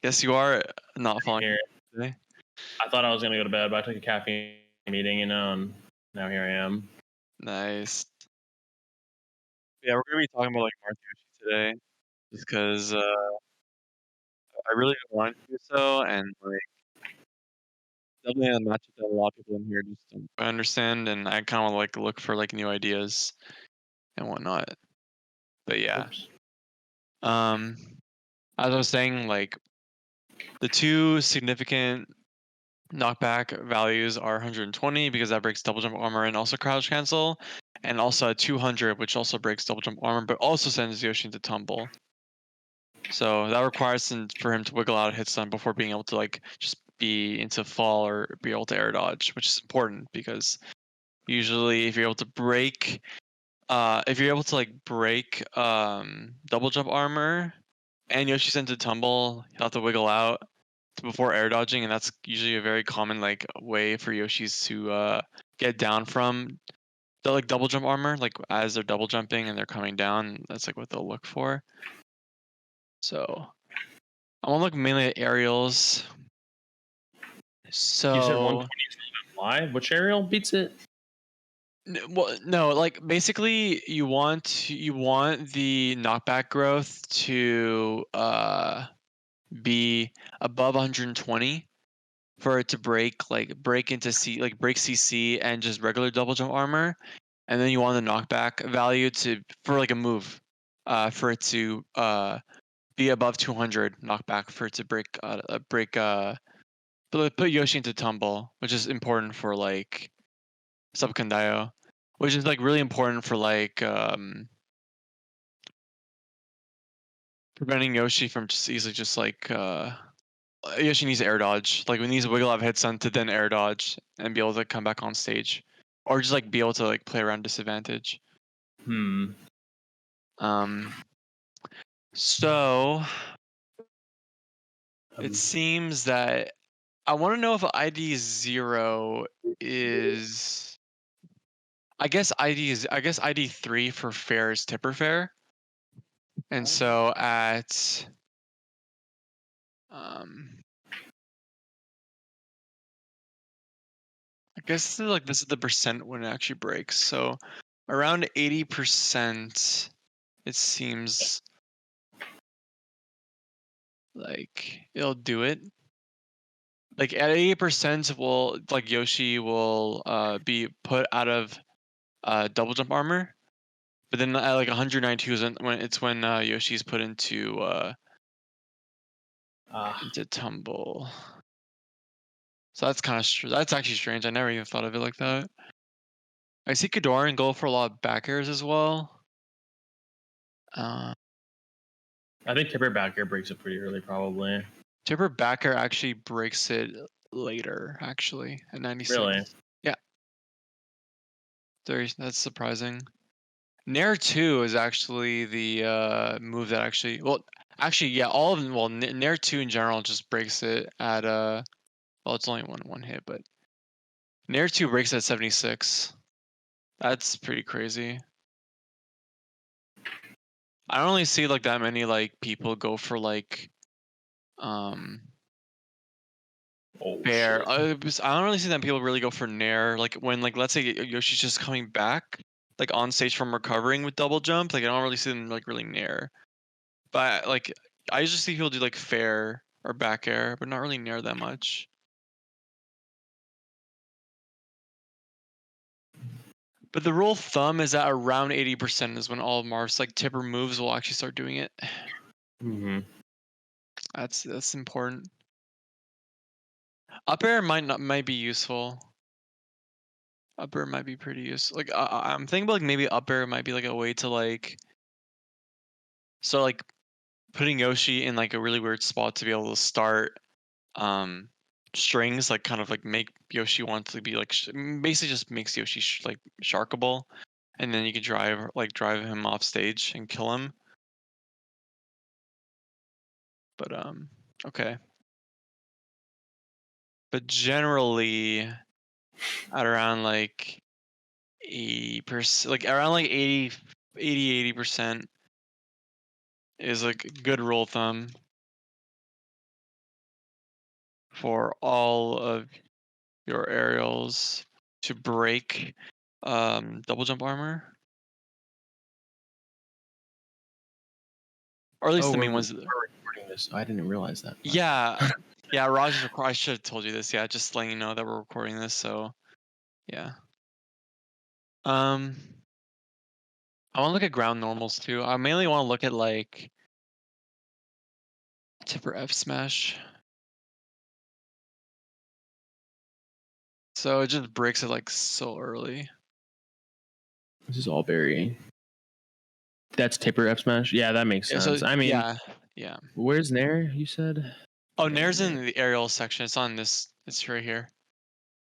Yes, you are not falling Here, today. I thought I was gonna go to bed, but I took a caffeine meeting, and now here I am. Nice. Yeah, we're gonna be talking about like Marths today, just because I really want to do so, and like definitely a matchup that a lot of people in here just don't understand, and I kind of like look for like new ideas and whatnot. But yeah, Oops. um, as I was saying, like the two significant knockback values are 120 because that breaks double jump armor and also crouch cancel, and also a 200 which also breaks double jump armor but also sends Yoshi into tumble. So that requires for him to wiggle out a hit stun before being able to like just be into fall or be able to air dodge, which is important because usually if you're able to break double jump armor and Yoshi's into tumble, he'll have to wiggle out before air dodging, and that's usually a very common like way for Yoshis to get down from the like double jump armor, like as they're double jumping and they're coming down. That's like what they'll look for. So I want to look mainly at aerials. You said So 120 is not live. Which aerial beats it? well, no, like basically you want the knockback growth to be above 120 for it to break into break CC and just regular double jump armor, and then you want the knockback value for like a move, for it to be above 200 knockback for it to put Yoshi into tumble, which is important for like Subcondio, which is like really important for like preventing Yoshi from just easily just like Yoshi needs air dodge. Like we need to wiggle out hit stun to then air dodge and be able to come back on stage, or just like be able to like play around disadvantage. So it seems that I want to know if ID 0 is. I guess ID 3 for fair is tipper fair, and so at I guess this is the percent when it actually breaks. So around 80%, it seems like it'll do it. Like at 80%, Yoshi will be put out of double jump armor, but then at like 192 is when Yoshi's put into tumble. So that's that's actually strange. I never even thought of it like that. I see Kadoran go for a lot of back airs as well. I think tipper back air breaks it pretty early, probably. Tipper back air actually breaks it later, actually, at 96. Really? Yeah. That's surprising. Nair 2 is actually the move that actually, yeah, all of them. Well, Nair 2 in general just breaks it at well, it's only one hit, but Nair 2 breaks at 76. That's pretty crazy. I don't really see like that many like people go for like fair. I don't really see that people really go for Nair. Like when let's say Yoshi's just coming back like on stage from recovering with double jump. Like I don't really see them like really Nair. But like I usually see people do like fair or back air, but not really Nair that much. But the rule of thumb is that around 80% is when all of Marths like tipper moves will actually start doing it. That's important. Up air might be useful. Up air might be pretty useful. Like I'm thinking about like maybe up air might be like a way to like putting Yoshi in like a really weird spot to be able to start strings, like kind of like make Yoshi want to be like basically just makes Yoshi like sharkable, and then you can drive him off stage and kill him. But okay. But generally at around like 80%, like around like 80% is like a good rule of thumb. for all of your aerials to break double jump armor, or at least Oh, the we're main ones. recording this. I didn't realize that. Yeah, yeah. Raj is I should have told you this. Yeah, just letting you know that we're recording this. So, yeah. I want to look at ground normals too. I mainly want to look at like tipper F smash. So it just breaks it like so early. This is all very. That's tipper F smash. Yeah, that makes Yeah, sense. so I mean, yeah. where's Nair? You said. Oh, Nair's in the aerial section. It's on this. It's right here.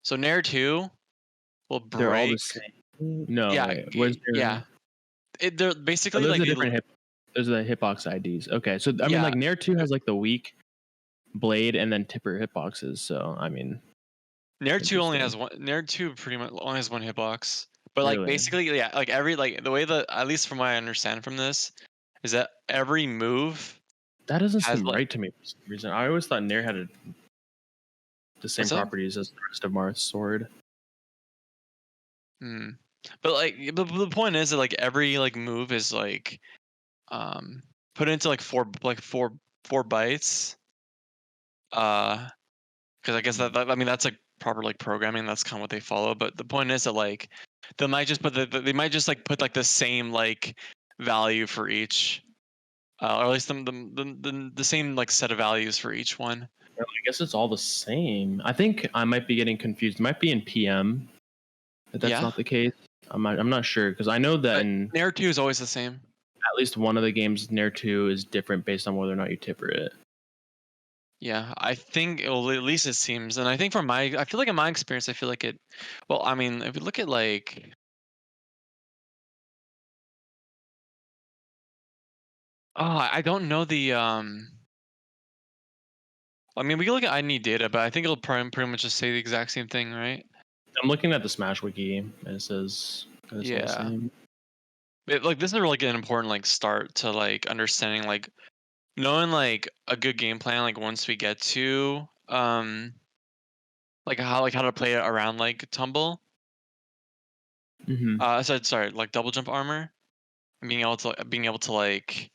So Nair 2 will They're all the break. same. No, Yeah, wait. Where's yeah. They're Oh, basically those like are different hip. Those are the hitbox IDs. Okay, so I mean, like Nair 2 has like the weak blade and then tipper hitboxes. So I mean, Nair 2 only has one. Nair 2 pretty much only has one hitbox. But like really? basically, yeah, like every like the way that at least from what I understand from this is that every move That doesn't has seem like, right to me for some reason. I always thought Nair had the same what's up? properties as the rest of Marth's sword. But like the point is that like every like move is like put into like four bytes. Because I guess that I mean that's like proper like programming. That's kind of what they follow. But the point is that like they might just put they might just like put like the same like value for each, or at least the same like set of values for each one. Well, I guess it's all the same. I think I might be getting confused. It might be in PM, but that's Yeah, not the case. I'm not sure because I know that but in Nair 2 is always the same. at least one of the games, Nair 2 is different based on whether or not you tipper it. Yeah, I think well, at least it seems, and I think from I feel like in my experience, I feel like it. Well, I mean, if you look at like, I don't know the I mean, we can look at ID data, but I think it'll pretty much just say the exact same thing, right? I'm looking at the Smash wiki and it says that it's all the Yeah. same. Like this is really an important like start to like understanding like knowing like a good game plan like once we get to like how to play it around like tumble. Mm-hmm. Sorry, like double jump armor and being able to like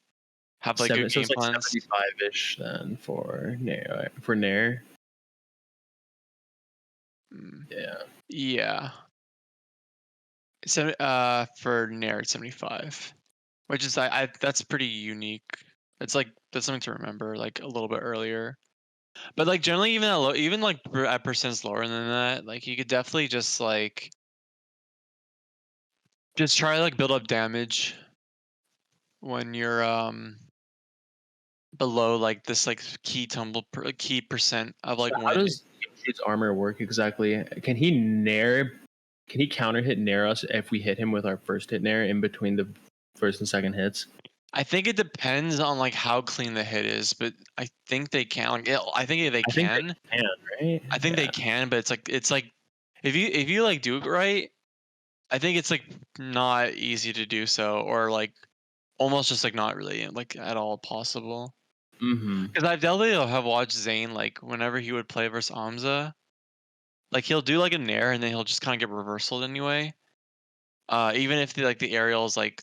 have like good So game it's like plans. 75-ish then for Nair. For Nair. Mm, Yeah. yeah. So for Nair 75, which is I that's pretty unique. It's like that's something to remember like a little bit earlier. But like generally, even at even like at percents lower than that, like you could definitely just like just try to like build up damage when you're below like this like key percent of like So how one. does Yoshi's armor work exactly? Can he Nair? Can he counter hit Nair us if we hit him with our first hit Nair in between the first and second hits? I think it depends on like how clean the hit is, but I think they can. Like, I think they I think can. they can, right? I think they can, but it's like if you like do it right, I think it's like not easy to do so, or like almost just like not really like at all possible. Mm-hmm. Because I definitely have watched Zain like whenever he would play versus Amsa, like he'll do like a nair and then he'll just kind of get reversaled anyway. Even if the aerial is like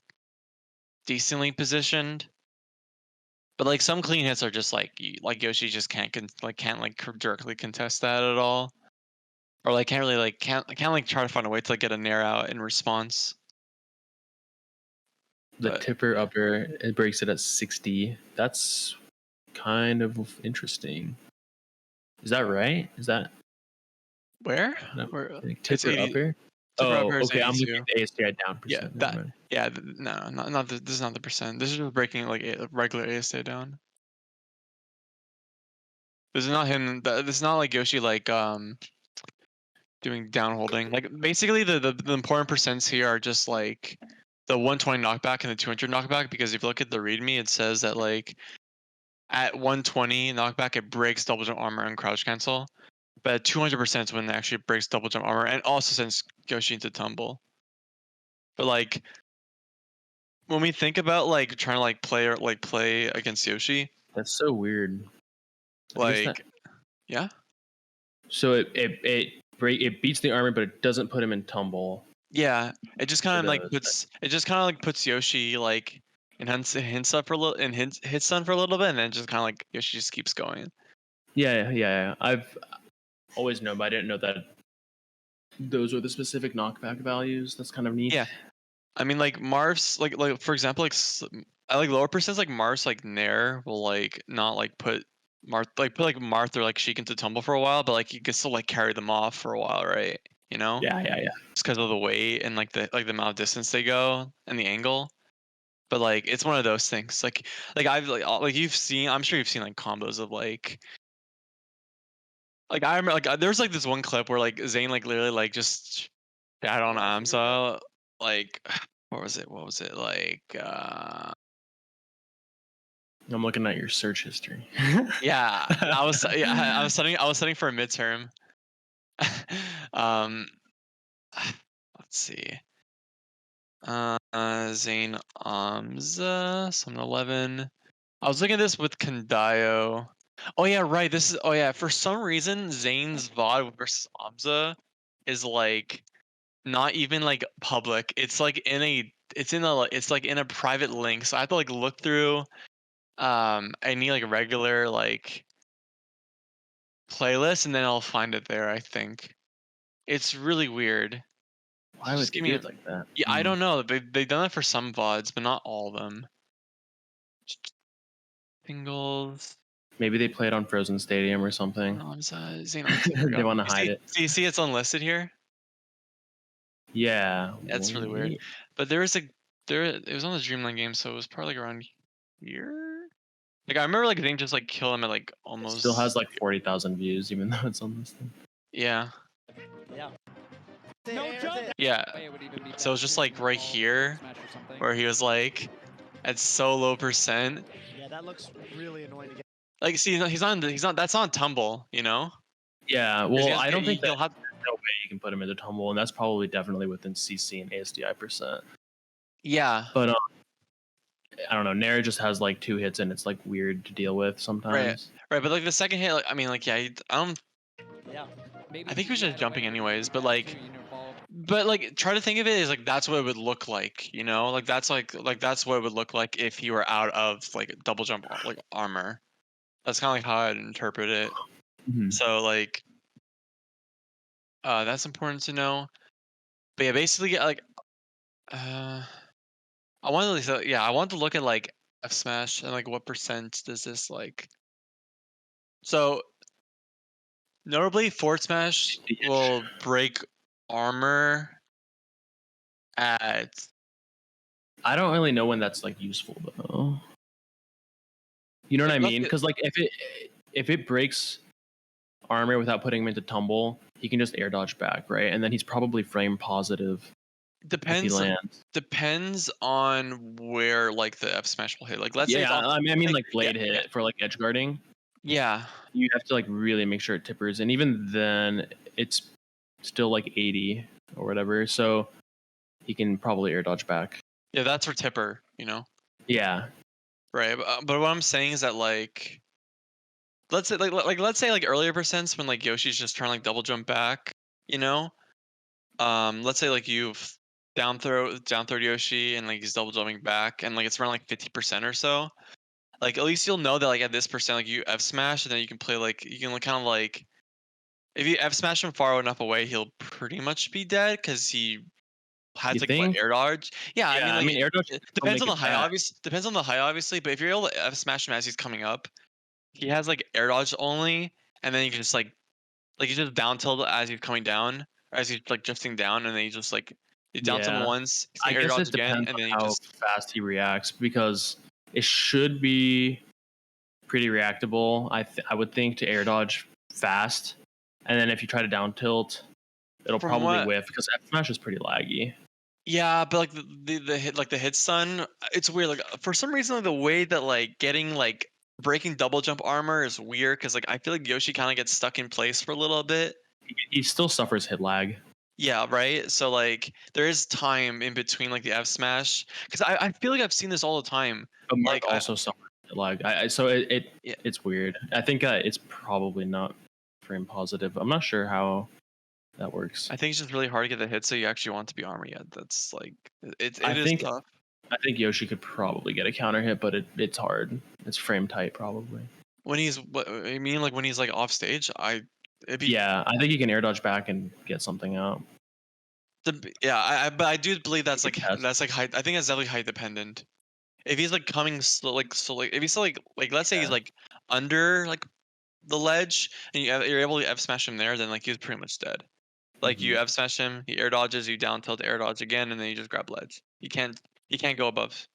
decently positioned, but like some clean hits are just like like Yoshi just can't directly contest that at all, or like can't really like can't like try to find a way to like get a nair out in response. The But tipper upper, it breaks it at 60. That's kind of interesting. Is that right? Is that where no, where like it's tipper 80. upper? Tipper Oh, upper is okay. I'm looking 82. at the ASTI down Yeah, percent. Never mind. no, not this is not the percent. This is just breaking like a regular ASA down. This is not him. This is not like Yoshi like doing down holding. Like basically the important percents here are just like the 120 knockback and the 200 knockback, because if you look at the readme, it says that like at 120 knockback it breaks double jump armor and crouch cancel, but at 200% is when it actually breaks double jump armor and also sends Yoshi into tumble. But like when we think about like trying to like play against Yoshi, That's so weird. I guess that like yeah. So it beats the armor, but it doesn't put him in tumble. Yeah, it just kind of like does. puts Yoshi like in hints up for a little and hits stun for a little bit, and then just kind of like Yoshi just keeps going. Yeah. I've always known, but I didn't know that those are the specific knockback values. That's kind of neat. Yeah, I mean like Marths, like for example, like I like lower percents like Marths like Nair will like not like put Marth or like Sheik into tumble for a while, but like you can still like carry them off for a while, right? You know? Yeah. Just because of the weight and like the amount of distance they go and the angle. But like it's one of those things. Like I've like you've seen, I'm sure you've seen like combos of like I remember like there's like this one clip where like Zain like literally like just had on Amsa like what was it like I'm looking at your search history. yeah I was studying for a midterm. um let's see. Zain Amsa 711. I was looking at this with Kandayo. Oh yeah, right. For some reason Zayn's VOD versus Amsa is like not even like public. It's like it's like in a private link. So I have to like look through any like regular like playlist and then I'll find it there, I think. It's really weird. Why would they do it like that? Yeah, I don't know. They've done it for some VODs, but not all of them. Singles. Maybe they play it on Frozen Stadium or something. They want to hide it. See it's unlisted here. Yeah, That's really weird. But it was on the Dreamland game, so it was probably like around here. Like I remember like they just like kill him at like almost. It still has like 40,000 views, even though it's unlisted. Yeah. Yeah. Yeah. So it's just like right here, where he was like, at so low percent. Yeah, that looks really annoying to get. Like, see, he's not. That's on tumble, you know. Yeah. Well, I don't think there's no way you can put him into tumble, and that's probably definitely within CC and ASDI percent. Yeah. But I don't know. Nair just has like 2 hits, and it's like weird to deal with sometimes. Right. But like the second hit, like, I mean, like yeah, Yeah. I think he was just jumping anyways, but like try to think of it as like that's what it would look like, you know, like that's what it would look like if you were out of like double jump like armor. That's kind of like how I'd interpret it. Mm-hmm. So like, that's important to know. But yeah, basically like, I wanted to look at like F smash and like what percent does this like. So notably, forward smash will break armor at. I don't really know when that's like useful though. You know what I mean? Because like if it breaks armor without putting him into tumble, he can just air dodge back, right? And then he's probably frame positive. Depends on where like the F smash will hit. Like let's say I mean like blade hit for like edge guarding. Yeah. You have to like really make sure it tippers, and even then it's still like 80 or whatever. So he can probably air dodge back. Yeah, that's for tipper, you know. Yeah. Right, but what I'm saying is that like, let's say like earlier percents when like Yoshi's just trying to like double jump back, you know. Let's say like you've down throw Yoshi and like he's double jumping back and like it's around like 50% or so. Like at least you'll know that like at this percent like you F smash and then you can play like you can kind of like if you F smash him far enough away he'll pretty much be dead because he has like what, air dodge. Yeah, I mean air dodge depends on the height. Depends on the height obviously. But if you're able to F smash him as he's coming up, he has like air dodge only, and then you can just like you just down tilt as he's coming down or as he's like drifting down, and then you just like you down tilt once. I guess it depends on how fast he reacts because it should be pretty reactable. I would think to air dodge fast, and then if you try to down tilt, it'll probably whiff because F smash is pretty laggy. Yeah, but like the hit stun, it's weird. Like for some reason, like the way that like getting like breaking double jump armor is weird because like I feel like Yoshi kind of gets stuck in place for a little bit. He still suffers hit lag. Yeah, right. So like there is time in between like the F smash because I feel like I've seen this all the time. But Mark also suffers hit lag. So it's weird. I think it's probably not frame positive. I'm not sure how that works. I think it's just really hard to get the hit, so you actually want to be armor yet. That's like it I is think- tough. I think Yoshi could probably get a counter hit, but it's hard. It's frame tight probably. When he's what I mean, like when he's like off stage, it'd be Yeah, I think he can air dodge back and get something out. yeah. But I do believe that's Good like test. height. I think that's definitely height dependent. If he's like coming slow, if he's still like let's say he's Yeah. like under like the ledge and you're able to F smash him there, then like he's pretty much dead. Like you F smash him, he air dodges, you down tilt air dodge again, and then you just grab ledge. He can't go above.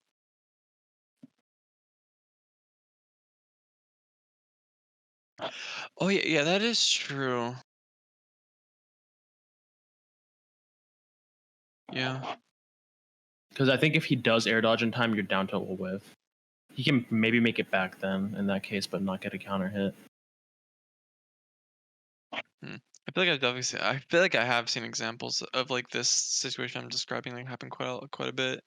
Oh yeah, that is true. Yeah. Because I think if he does air dodge in time, your down tilt will whiff. He can maybe make it back then in that case, but not get a counter hit. I feel like I've definitely seen, I feel like I have seen examples of like this situation I'm describing like happen quite a bit.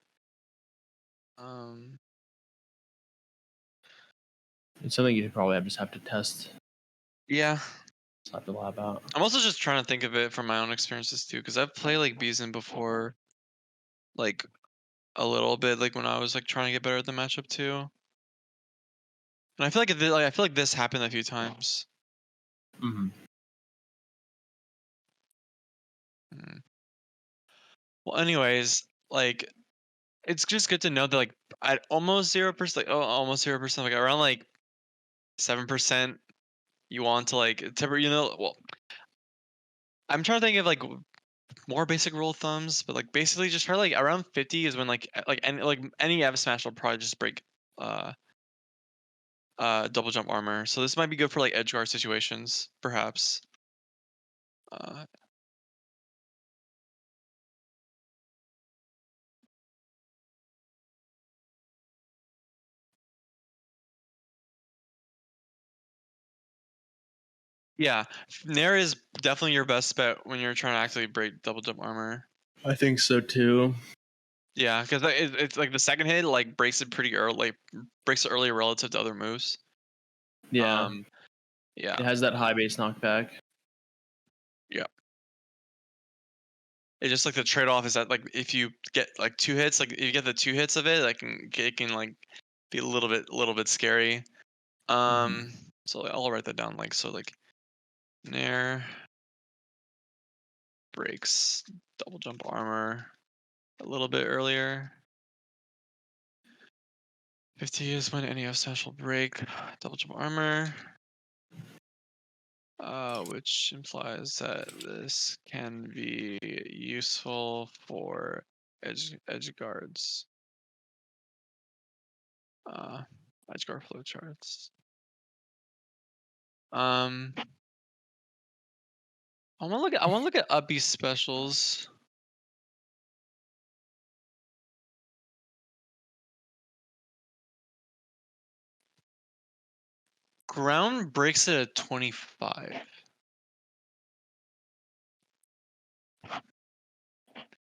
It's something you probably just have to test. Yeah. Just have to lab out. I'm also just trying to think of it from my own experiences too, because I've played like Bison before, like a little bit, like when I was like trying to get better at the matchup too. And I feel like I feel like this happened a few times. Mm-hmm. Well, anyways, like it's just good to know that like at almost 0%, like almost 0%, like around like 7%, you want to like well, I'm trying to think of like more basic rule of thumbs, but like basically just try like around 50 is when like any F smash will probably just break double jump armor. So this might be good for like edgeguard situations, perhaps. Yeah, Nair is definitely your best bet when you're trying to actually break double jump armor. I think so too. Yeah, because it's like the second hit like breaks it pretty early, like breaks it early relative to other moves. Yeah. Yeah. It has that high base knockback. Yeah. It's just like the trade-off is that like if you get like 2 hits, like if you get the 2 hits of it, like it can like be a little bit scary. So I'll write that down like so like Nair breaks double jump armor a little bit earlier. 50 is when any smash will break double jump armor. Which implies that this can be useful for edge guards. Edgeguard flowcharts. I want to look at Up B specials. Ground breaks it at 25.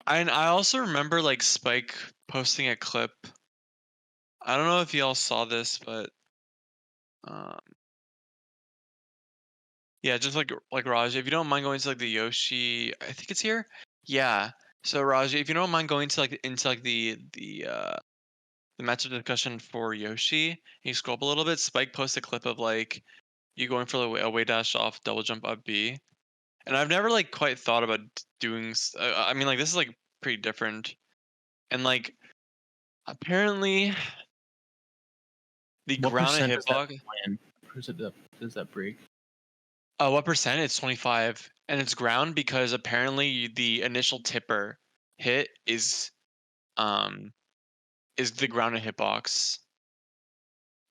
And I also remember like Spike posting a clip. I don't know if y'all saw this, but yeah, just like Raj, if you don't mind going to like the Yoshi, I think it's here. Yeah. So Raj, if you don't mind going to like into like the matchup discussion for Yoshi, you scroll up a little bit. Spike posted a clip of like you going for a way dash off double jump up B, and I've never like quite thought about doing. I mean, like this is like pretty different, and like apparently the What ground and percent hitbox. does that break? What percent? It's 25, and it's ground because apparently the initial tipper hit is the ground and hitbox,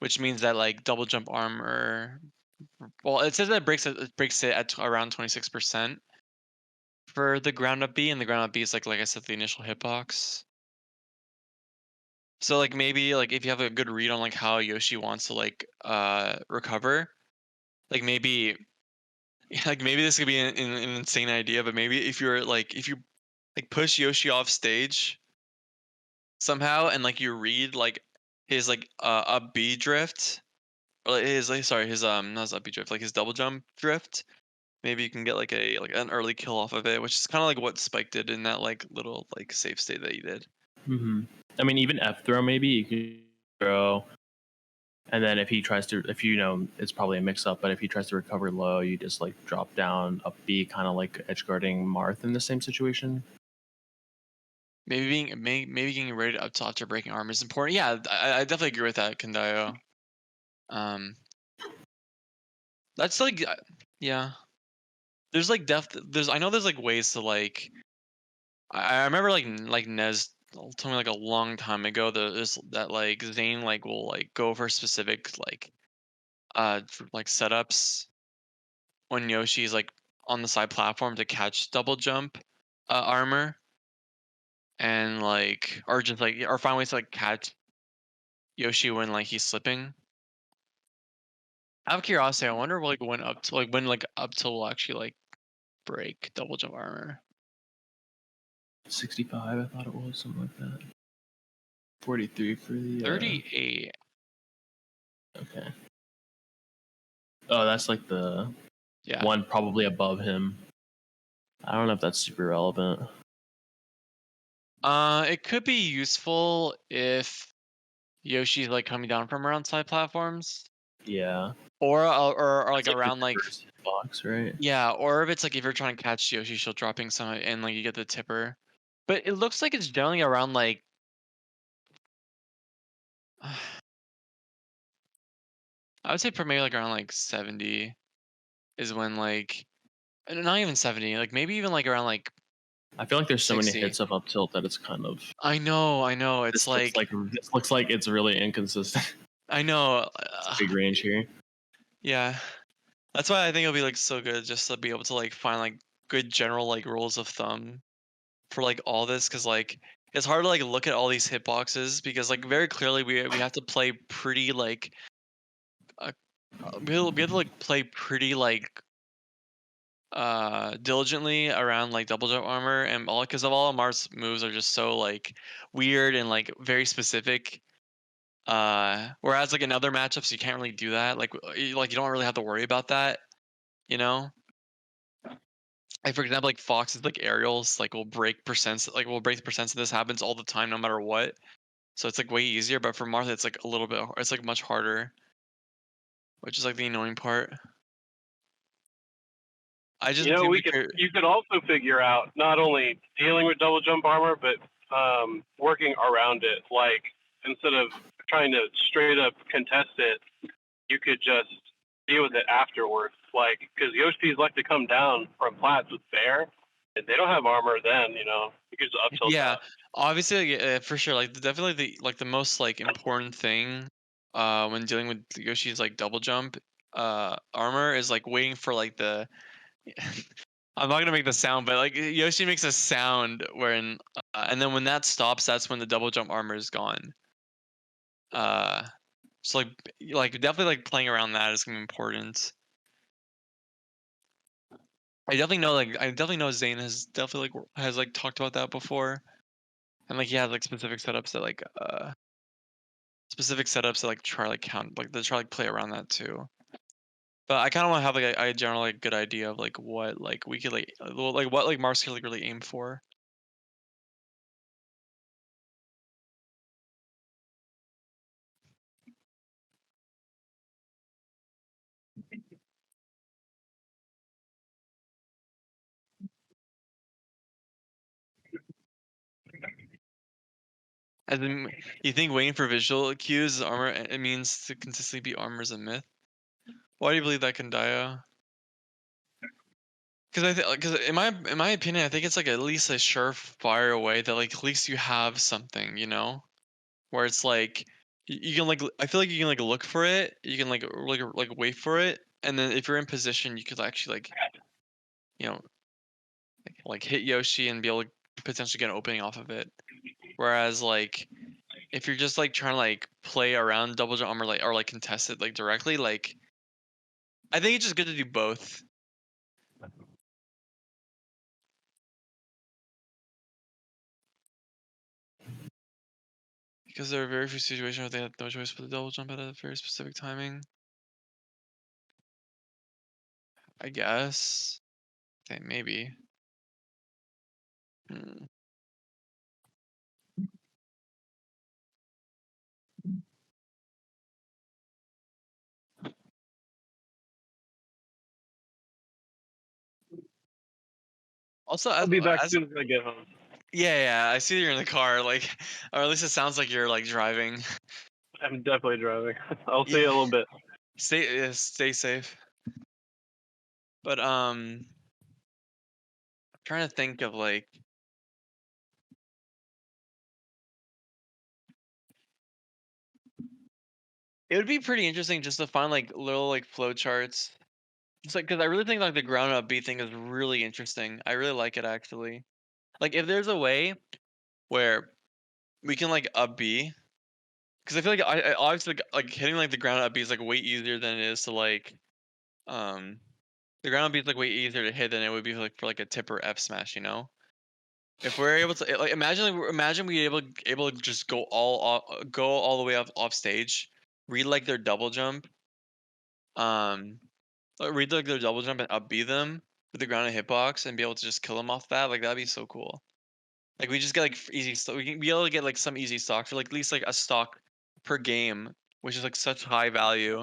which means that like double jump armor. Well, it says that it breaks it at around 26% for the ground up B, and the ground up B is like I said, the initial hitbox. So like maybe like if you have a good read on like how Yoshi wants to like recover, like maybe this could be an insane idea, but maybe if you like push Yoshi off stage somehow and like you read like his like up B drift or his like sorry his not his up B drift, like his double jump drift, maybe you can get like an early kill off of it, which is kind of like what Spike did in that like little like safe state that he did. I mean, even F throw maybe you can throw, and then if he tries to, if you know, it's probably a mix up, but if he tries to recover low, you just like drop down up B, kind of like edge guarding Marth in the same situation. Maybe getting ready to up to after breaking armor is important. Yeah, I definitely agree with that, Kandayo. That's like yeah. There's like I know there's like ways to like I remember like Nez told me like a long time ago that like Zain like will like go for specific like setups when Yoshi's like on the side platform to catch double jump armor and like or just like or find ways to like catch Yoshi when like he's slipping. Out of curiosity, I wonder when up till will actually like break double jump armor. 65, I thought it was something like that. 43 for the 38. Okay. Oh, that's like the one probably above him. I don't know if that's super relevant. It could be useful if Yoshi's like coming down from around side platforms. Yeah. Or like around like box, right? Yeah, or if it's like if you're trying to catch Yoshi, she'll dropping some and like you get the tipper. But it looks like it's generally around like I would say for maybe like around like 70 is when like not even 70, like maybe even like around like I feel like there's so 60. many hits of up tilt that it's kind of. I know. It's this looks like it's really inconsistent. I know. Big range here. Yeah, that's why I think it'll be like so good just to be able to like find like good general like rules of thumb for like all this, because like it's hard to like look at all these hitboxes because like very clearly we have to play pretty like we have to like play pretty like diligently around like double jump armor and all because of all of Marths moves are just so like weird and like very specific. Whereas like in other matchups you can't really do that. Like you don't really have to worry about that, you know? Like for example, like Fox's like aerials like will break the percents and this happens all the time no matter what. So it's like way easier, but for Martha it's like a little bit it's like much harder. Which is like the annoying part. I just you could also figure out not only dealing with double jump armor, but working around it. Like instead of trying to straight up contest it, you could just deal with it afterwards. Like because Yoshi's like to come down from plats with bear, and they don't have armor. Then you could just up tilt. Yeah, obviously, for sure. Like definitely the most like important thing when dealing with Yoshi's like double jump armor is like waiting for like the I'm not gonna make the sound, but like Yoshi makes a sound wherein, and then when that stops, that's when the double jump armor is gone. So like definitely like playing around that is gonna be important. I definitely know Zain has definitely like talked about that before, and like he has like specific setups that try like count like they try like play around that too. But I kind of want to have like a general like good idea of like what like we could like what like Marths could like really aim for. As in, you think waiting for visual cues is armor? It means to consistently beat armor is a myth. Why do you believe that, Kandaya? Because in my opinion, I think it's like at least a surefire way that like at least you have something, you know, where it's like you can like I feel like you can like look for it, you can like wait for it, and then if you're in position, you could actually like you know like hit Yoshi and be able to potentially get an opening off of it. Whereas like if you're just like trying to like play around double jump armor or like contest it like directly, like I think it's just good to do both. Because there are very few situations where they have no choice but to double jump at a very specific timing. I guess. Okay, maybe. Also, I'll be back as as soon as I get home. yeah, I see you're in the car, like, or at least it sounds like you're like driving. I'm definitely driving. I'll see Yeah. you in a little bit. Stay safe. But I'm trying to think of like it would be pretty interesting just to find like little like flow charts. It's like because I really think like the ground up B thing is really interesting. I really like it actually. Like if there's a way where we can like up B, because I feel like I obviously like hitting like the ground up B is like way easier than it is to like um the ground up B is like way easier to hit than it would be like for like a tipper F smash, you know? If we're able to like imagine we able to just go all the way off stage, read like their double jump, um, read like their double jump and up B them with the ground and hitbox and be able to just kill them off that. Like that'd be so cool. Like we just get like we can be able to get like some easy stock for like at least like a stock per game, which is like such high value.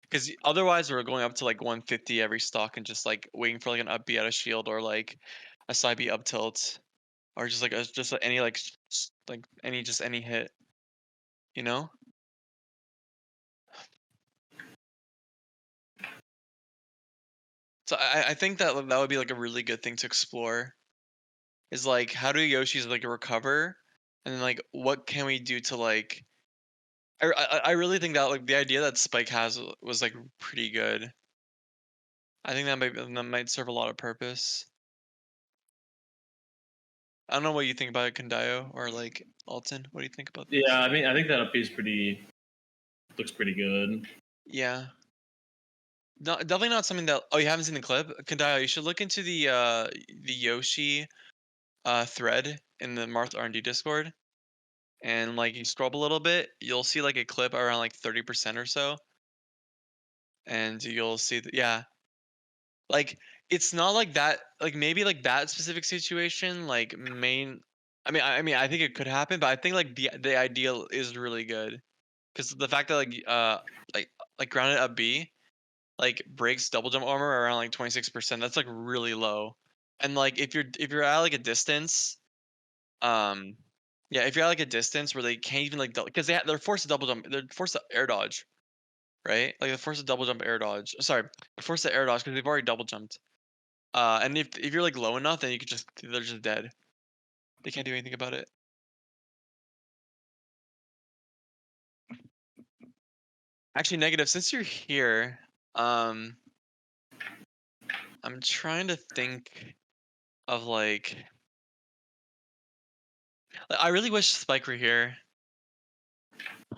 Because otherwise we're going up to like 150 every stock and just like waiting for like an up B out of shield or like a side B up tilt. Or just like any like like any hit, you know? So I think that that would be like a really good thing to explore. Is like how do Yoshi's like recover, and then like what can we do to like? I really think that like the idea that Spike has was like pretty good. I think that might serve a lot of purpose. I don't know what you think about it, Kandayo or like Alton. What do you think about this? Yeah, I mean, I think that up B is looks pretty good. Yeah. No, definitely not something that. Oh, you haven't seen the clip, Kandayo. You should look into the Yoshi thread in the Marths R&D Discord, and like you scroll up a little bit, you'll see like a clip around like 30% or so, and you'll see that yeah, like it's not like that. Like maybe like that specific situation, like main. I think it could happen, but I think like the ideal is really good because the fact that like like grounded up B like breaks double jump armor around like 26%. That's like really low. And like if you're at like a distance, um, yeah, if you're at like a distance where they can't even like because they're forced to double jump, they're forced to air dodge, right? Like they're forced to double jump air dodge. Sorry, they're forced to air dodge because they've already double jumped. And if you're like low enough, then you could just they're just dead. They can't do anything about it. Actually, negative. Since you're here, um, I'm trying to think of like I really wish Spike were here.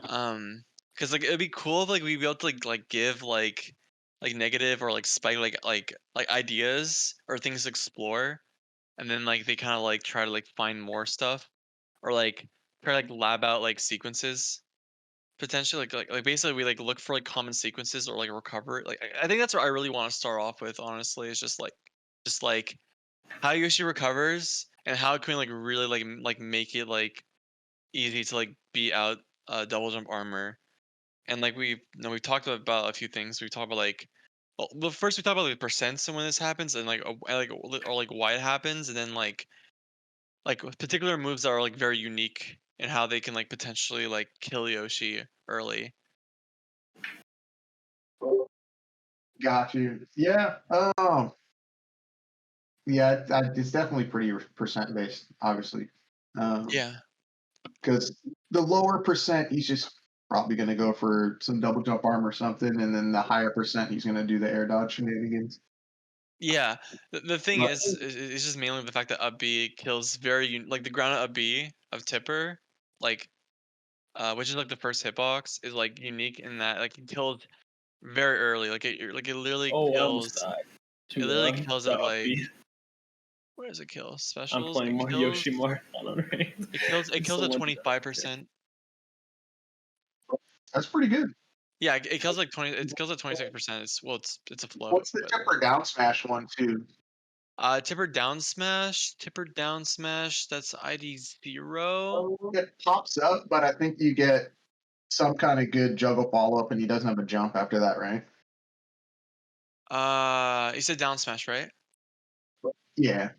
Because like it'd be cool if like we'd be able to like give like negative or like Spike like ideas or things to explore, and then like they kind of like try to like find more stuff or like try to like lab out like sequences potentially like basically we like look for like common sequences or like recover it. Like I think that's what I really want to start off with. Honestly, it's just like how Yoshi recovers and how can we like really like make it like easy to like beat out double jump armor. And like we've talked about a few things. We talked about like well first we talked about like percents and when this happens and like or like why it happens and then like particular moves that are like very unique and how they can like potentially like kill Yoshi early. Got you. Yeah. Yeah. It's definitely pretty percent based, obviously. Yeah. Because the lower percent, he's just probably going to go for some double jump arm or something, and then the higher percent, he's going to do the air dodge shenanigans. Yeah. The thing But- is it's just mainly the fact that up B kills like the ground up B of Tipper, like which is like the first hitbox, is like unique in that like it kills very early. Like it literally Oh, I almost kills. died. It literally kills at to up like B. where does it kill? I'm Specials. playing more Yoshi more. I don't know. It kills at 25%. That's pretty good. Yeah, it kills like 20. It kills at 26%. It's a float. What's the tipper down smash one too? Tipper down smash. Tipper down smash. That's ID 0. It pops up, but I think you get some kind of good juggle follow up, and he doesn't have a jump after that, right? You said down smash, right? Yeah.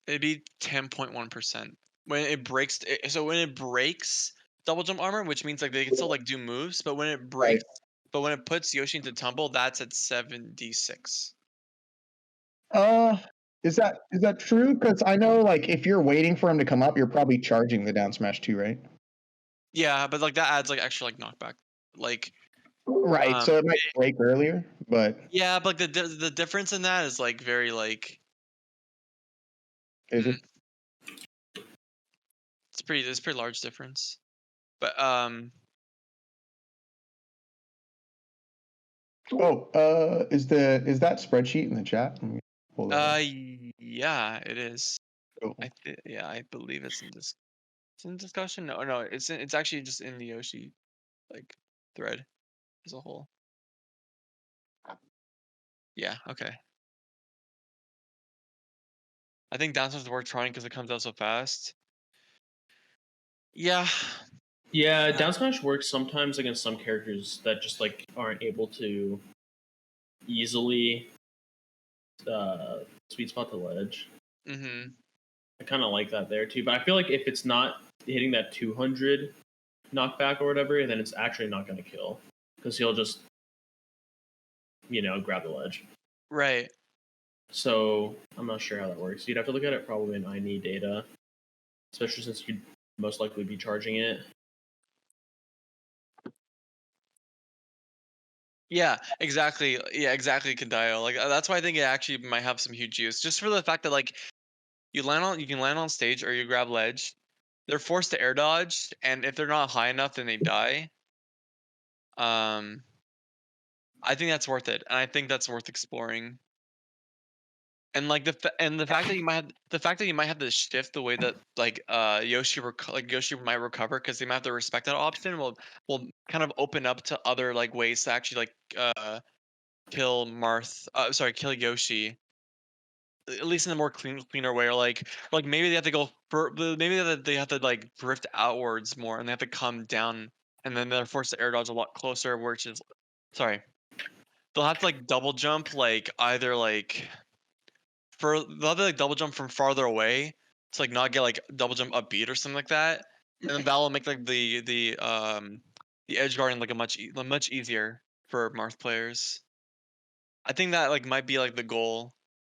It'd be 10.1%. When it breaks, so when it breaks double jump armor, which means like they can still like do moves, but when it breaks, but when it puts Yoshi into tumble, that's at 76. Is that true? Because I know like if you're waiting for him to come up, you're probably charging the down smash too, right? Yeah, but like that adds like extra like knockback. Like Right. So it might break earlier, but yeah, but like the difference in that is like very like is it? it's pretty large difference. But is that spreadsheet in the chat? Let me pull that up. yeah, it is. Cool. I believe it's in this. It's in discussion. No, it's actually just in the Yoshi like thread as a whole. Yeah, okay. I think down smash is worth trying because it comes out so fast. Yeah. Yeah, down smash works sometimes against some characters that just like aren't able to easily sweet spot the ledge. Mm-hmm. I kind of like that there too, but I feel like if it's not hitting that 200 knockback or whatever, then it's actually not going to kill because he'll just grab the ledge. Right. So I'm not sure how that works. You'd have to look at it probably in INE data, especially since you'd most likely be charging it. Yeah, exactly. Yeah, exactly, Kandayo. Like that's why I think it actually might have some huge use, just for the fact that like you can land on stage or you grab ledge. They're forced to air dodge, and if they're not high enough, then they die. I think that's worth it, and I think that's worth exploring. And like the fact that you might have to shift the way that like Yoshi might recover because they might have to respect that option will kind of open up to other like ways to actually like kill kill Yoshi, at least in a more cleaner way, or like maybe they have to go maybe they have to like drift outwards more and they have to come down and then they're forced to air dodge a lot closer, which is they'll have to like double jump like either like they'll have to like double jump from farther away to like not get like double jump upbeat or something like that, and then that'll make like the edge guarding like a much easier for Marth players. I think that like might be like the goal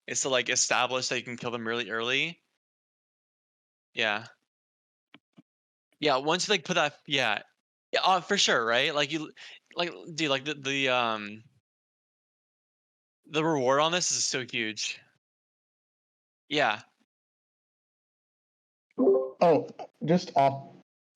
is to like establish that you can kill them really early. Yeah. Yeah, once you like put that for sure, right? Like you like dude, like the reward on this is so huge. Yeah. Oh, just off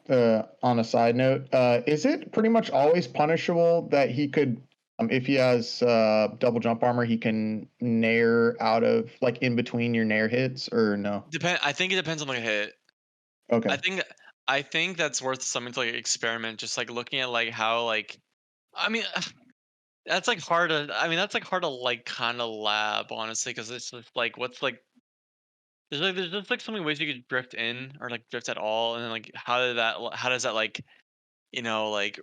on a side note, is it pretty much always punishable that he could, if he has double jump armor, he can nair out of like in between your nair hits, or no? I think it depends on the hit. Okay. I think that's worth something to like experiment, just like looking at like how like I mean that's like hard to like kind of lab honestly because it's just like what's like there's just like so many ways you could drift in or like drift at all and then like how does that like like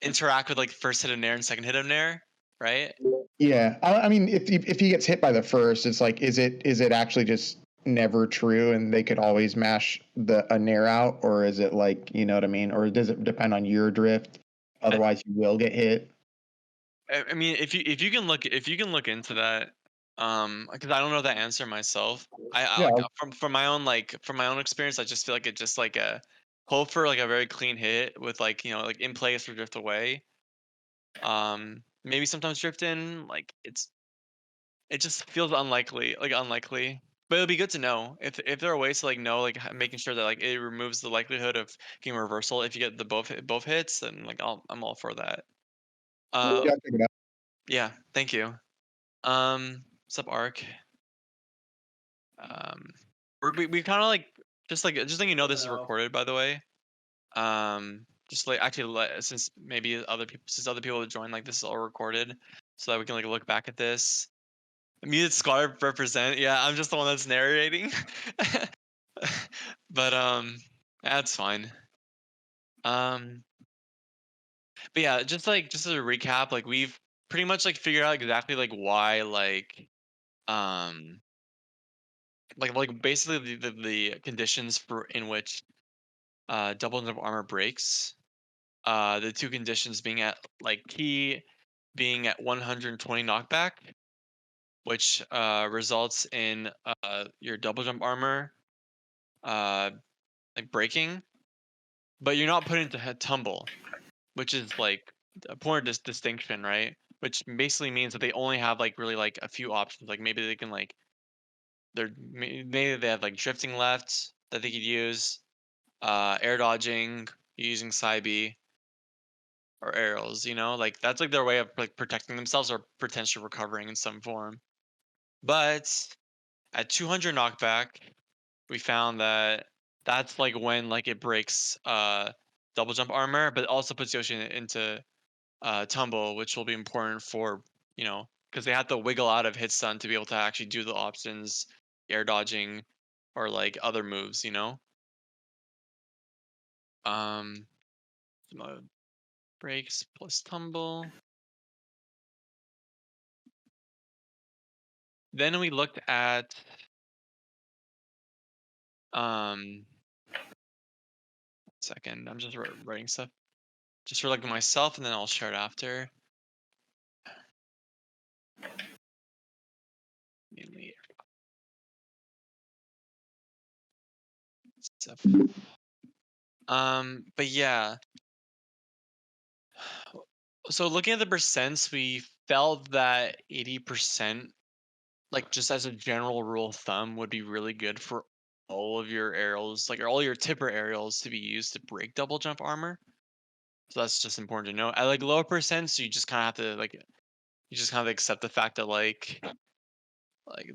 interact with like first hit of nair and second hit of nair, right? Yeah, I mean, if he gets hit by the first, it's like, is it actually just never true, and they could always mash a nair out, or is it like, you know what I mean, or does it depend on your drift? Otherwise, you will get hit. I mean, if you can look into that, because I don't know that answer myself. I Yeah. like from my own experience, I just feel like it just like a hope for like a very clean hit with like like in place or drift away. Maybe sometimes drift in like it just feels unlikely, but it'll be good to know if there are ways to like know like making sure that like it removes the likelihood of getting reversal if you get the both hits, then like I'm all for that. Yeah, check it out. Yeah, thank you. Sup Arc. We kind of like just letting you know this is recorded, by the way. just like actually since other people join, like this is all recorded, so that we can like look back at this. Muted squad represent. Yeah, I'm just the one that's narrating. But that's fine. But yeah, just as a recap, like we've pretty much like figured out exactly like why like basically the conditions for in which double jump armor breaks. The two conditions being at like key being at 120 knockback, which results in your double jump armor like breaking, but you're not put into tumble, which is like a important distinction, right? Which basically means that they only have like really like a few options. Like maybe they can like maybe they have like drifting left that they could use, air dodging using Psybe or arrows. You know, like that's like their way of like protecting themselves or potentially recovering in some form. But at 200 knockback, we found that that's like when like it breaks double jump armor, but also puts Yoshi into tumble, which will be important for, you know, because they have to wiggle out of hit stun to be able to actually do the options, air dodging, or like other moves, you know. Um, breaks plus tumble. Then we looked at second, I'm just writing stuff just for like myself, and then I'll share it after. Mainly stuff. But yeah. So looking at the percents, we felt that 80%, like just as a general rule of thumb, would be really good for all of your aerials, like all your tipper aerials to be used to break double jump armor. So that's just important to know. At like lower percents, you just kind of have to like, you just kind of accept the fact that like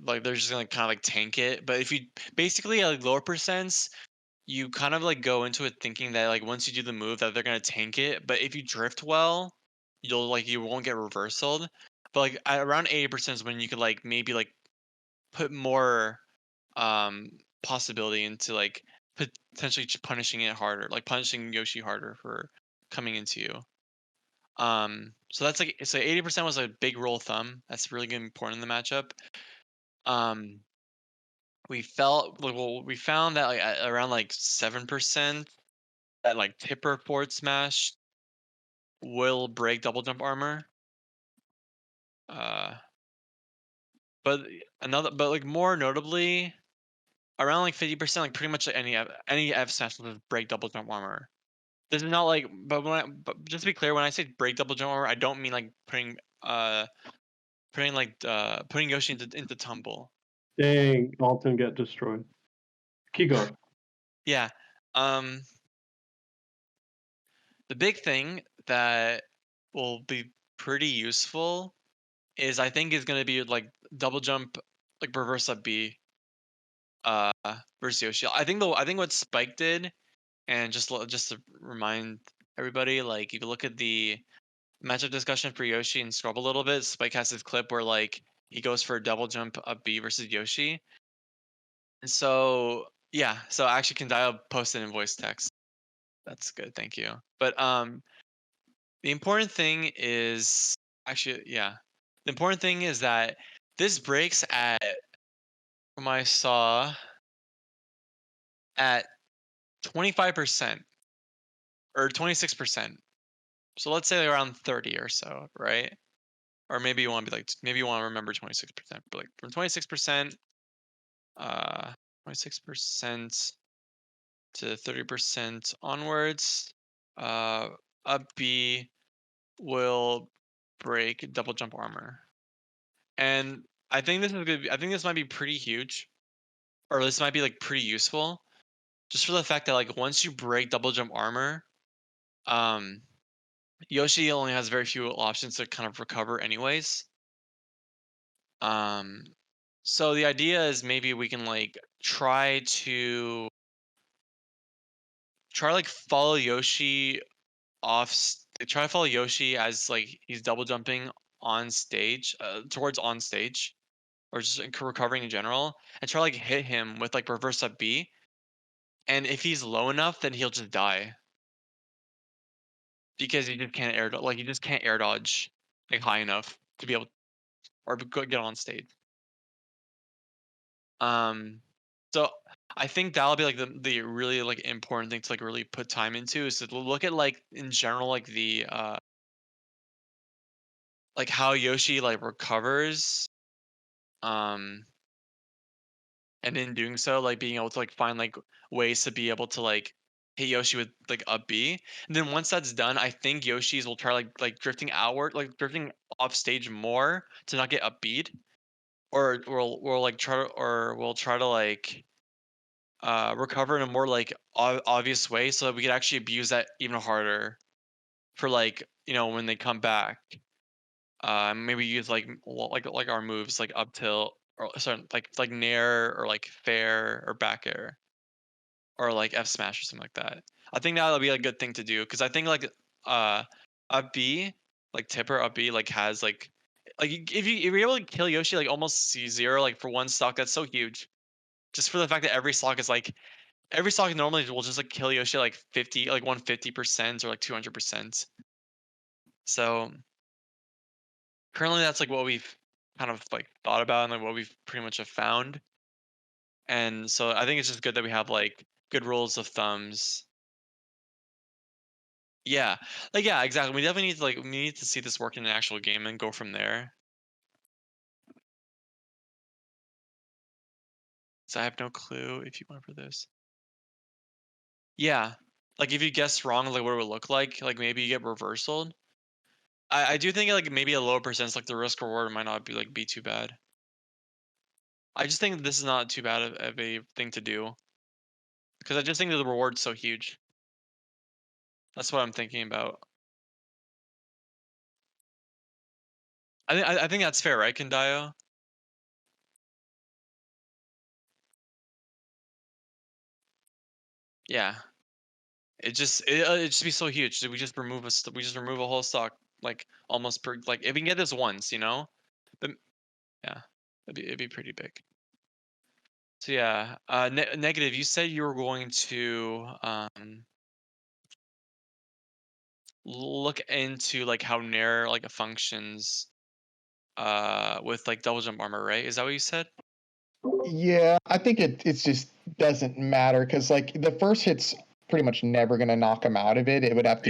they're just gonna kind of like tank it. But if you basically at like lower percents, you kind of like go into it thinking that like once you do the move that they're gonna tank it. But if you drift well, you won't get reversaled. But like at around 80% is when you could like maybe like put more possibility into like potentially punishing it harder, like punishing Yoshi harder for coming into you. So that's like, so 80% was a big rule of thumb. That's really good, important in the matchup. We found that like at around like 7% that like tipper forward smash will break double jump armor. But like more notably, around like 50%, like pretty much any F smash will break double jump armor. This is not like, but just to be clear, when I say break double jump armor, I don't mean like putting Yoshi into tumble. Dang, Alton get destroyed. Keep going. Yeah. The big thing that will be pretty useful is I think is going to be like double jump, like reverse up B, versus Yoshi. I think what Spike did, and just to remind everybody, like if you look at the matchup discussion for Yoshi and scrub a little bit, Spike has this clip where like he goes for a double jump up B versus Yoshi. And so yeah, so actually can dial post it in voice text. That's good, thank you. But the important thing is actually, yeah, the important thing is that this breaks at, from I saw, at 25% or 26%. So let's say around 30 or so, right? Or maybe you want to be like, maybe you want to remember 26%, but like from 26%, 26% to 30% onwards, up B will break double jump armor. And I think this is good. I think this might be pretty huge, or this might be like pretty useful, just for the fact that like once you break double jump armor, Yoshi only has very few options to kind of recover anyways. So the idea is maybe we can like try like follow Yoshi they try to follow Yoshi as like he's double jumping on stage, towards on stage, or just recovering in general, and try to like hit him with like reverse up B. And if he's low enough, then he'll just die because he just can't he just can't air dodge like high enough to be able or get on stage. So I think that'll be like the really like important thing to like really put time into is to look at like in general like the like how Yoshi like recovers, and in doing so like being able to like find like ways to be able to like hit Yoshi with like up B. And then once that's done, I think Yoshi's will try like drifting outward, like drifting off stage more to not get up B'd. Or we'll try to like recover in a more like obvious way so that we could actually abuse that even harder for like when they come back. Maybe use like our moves like up tilt or sorry like nair or like fair or back air or like F smash or something like that. I think that'll be a good thing to do because I think like up B like tipper up B like has like if you're able to kill Yoshi like almost C0 like for one stock, that's so huge. Just for the fact that every stock normally will just like kill Yoshi like 150% or like 200%. So currently that's like what we've kind of like thought about and like what we've pretty much have found. And so I think it's just good that we have like good rules of thumbs. Yeah. Like yeah, exactly. We definitely need to see this work in an actual game and go from there. So I have no clue if you went for this. Yeah. Like if you guess wrong, like what it would look like maybe you get reversaled. I do think like maybe a lower percent, like the risk reward might not be too bad. I just think this is not too bad of a thing to do because I just think that the reward's so huge. That's what I'm thinking about. I think that's fair, right, Kendayo? Yeah. It just be so huge. We just remove a whole stock like almost per like if we can get this once, but yeah, it'd be pretty big. So yeah, negative. You said you were going to look into like how Nair like functions with like double jump armor, right? Is that what you said? Yeah, I think it's just doesn't matter because like the first hit's pretty much never gonna knock him out of it. It would have to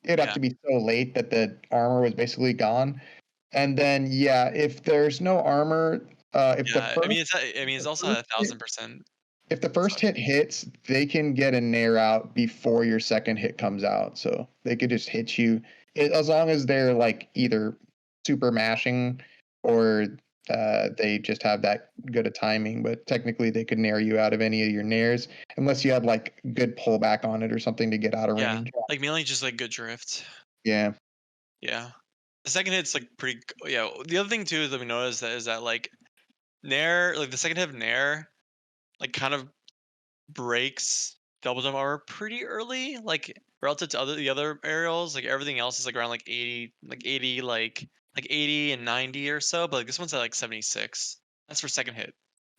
Yeah, have to be so late that the armor was basically gone. And then yeah, if there's no armor, if the yeah. first It's also at 1,000%. if the first hit hits, they can get a nair out before your second hit comes out. So they could just hit you as long as they're like either super mashing or they just have that good a timing. But technically, they could nair you out of any of your nairs unless you had like good pullback on it or something to get out of Yeah, range. like mainly just like good drift. Yeah. Yeah. The second hit's like pretty. Yeah. The other thing too is that we noticed is that like Nair, like the second hit of Nair, like kind of breaks double jump armor pretty early, like relative to the other aerials. Like everything else is like around like 80, like 80 and 90 or so. But like this one's at like 76. That's for second hit.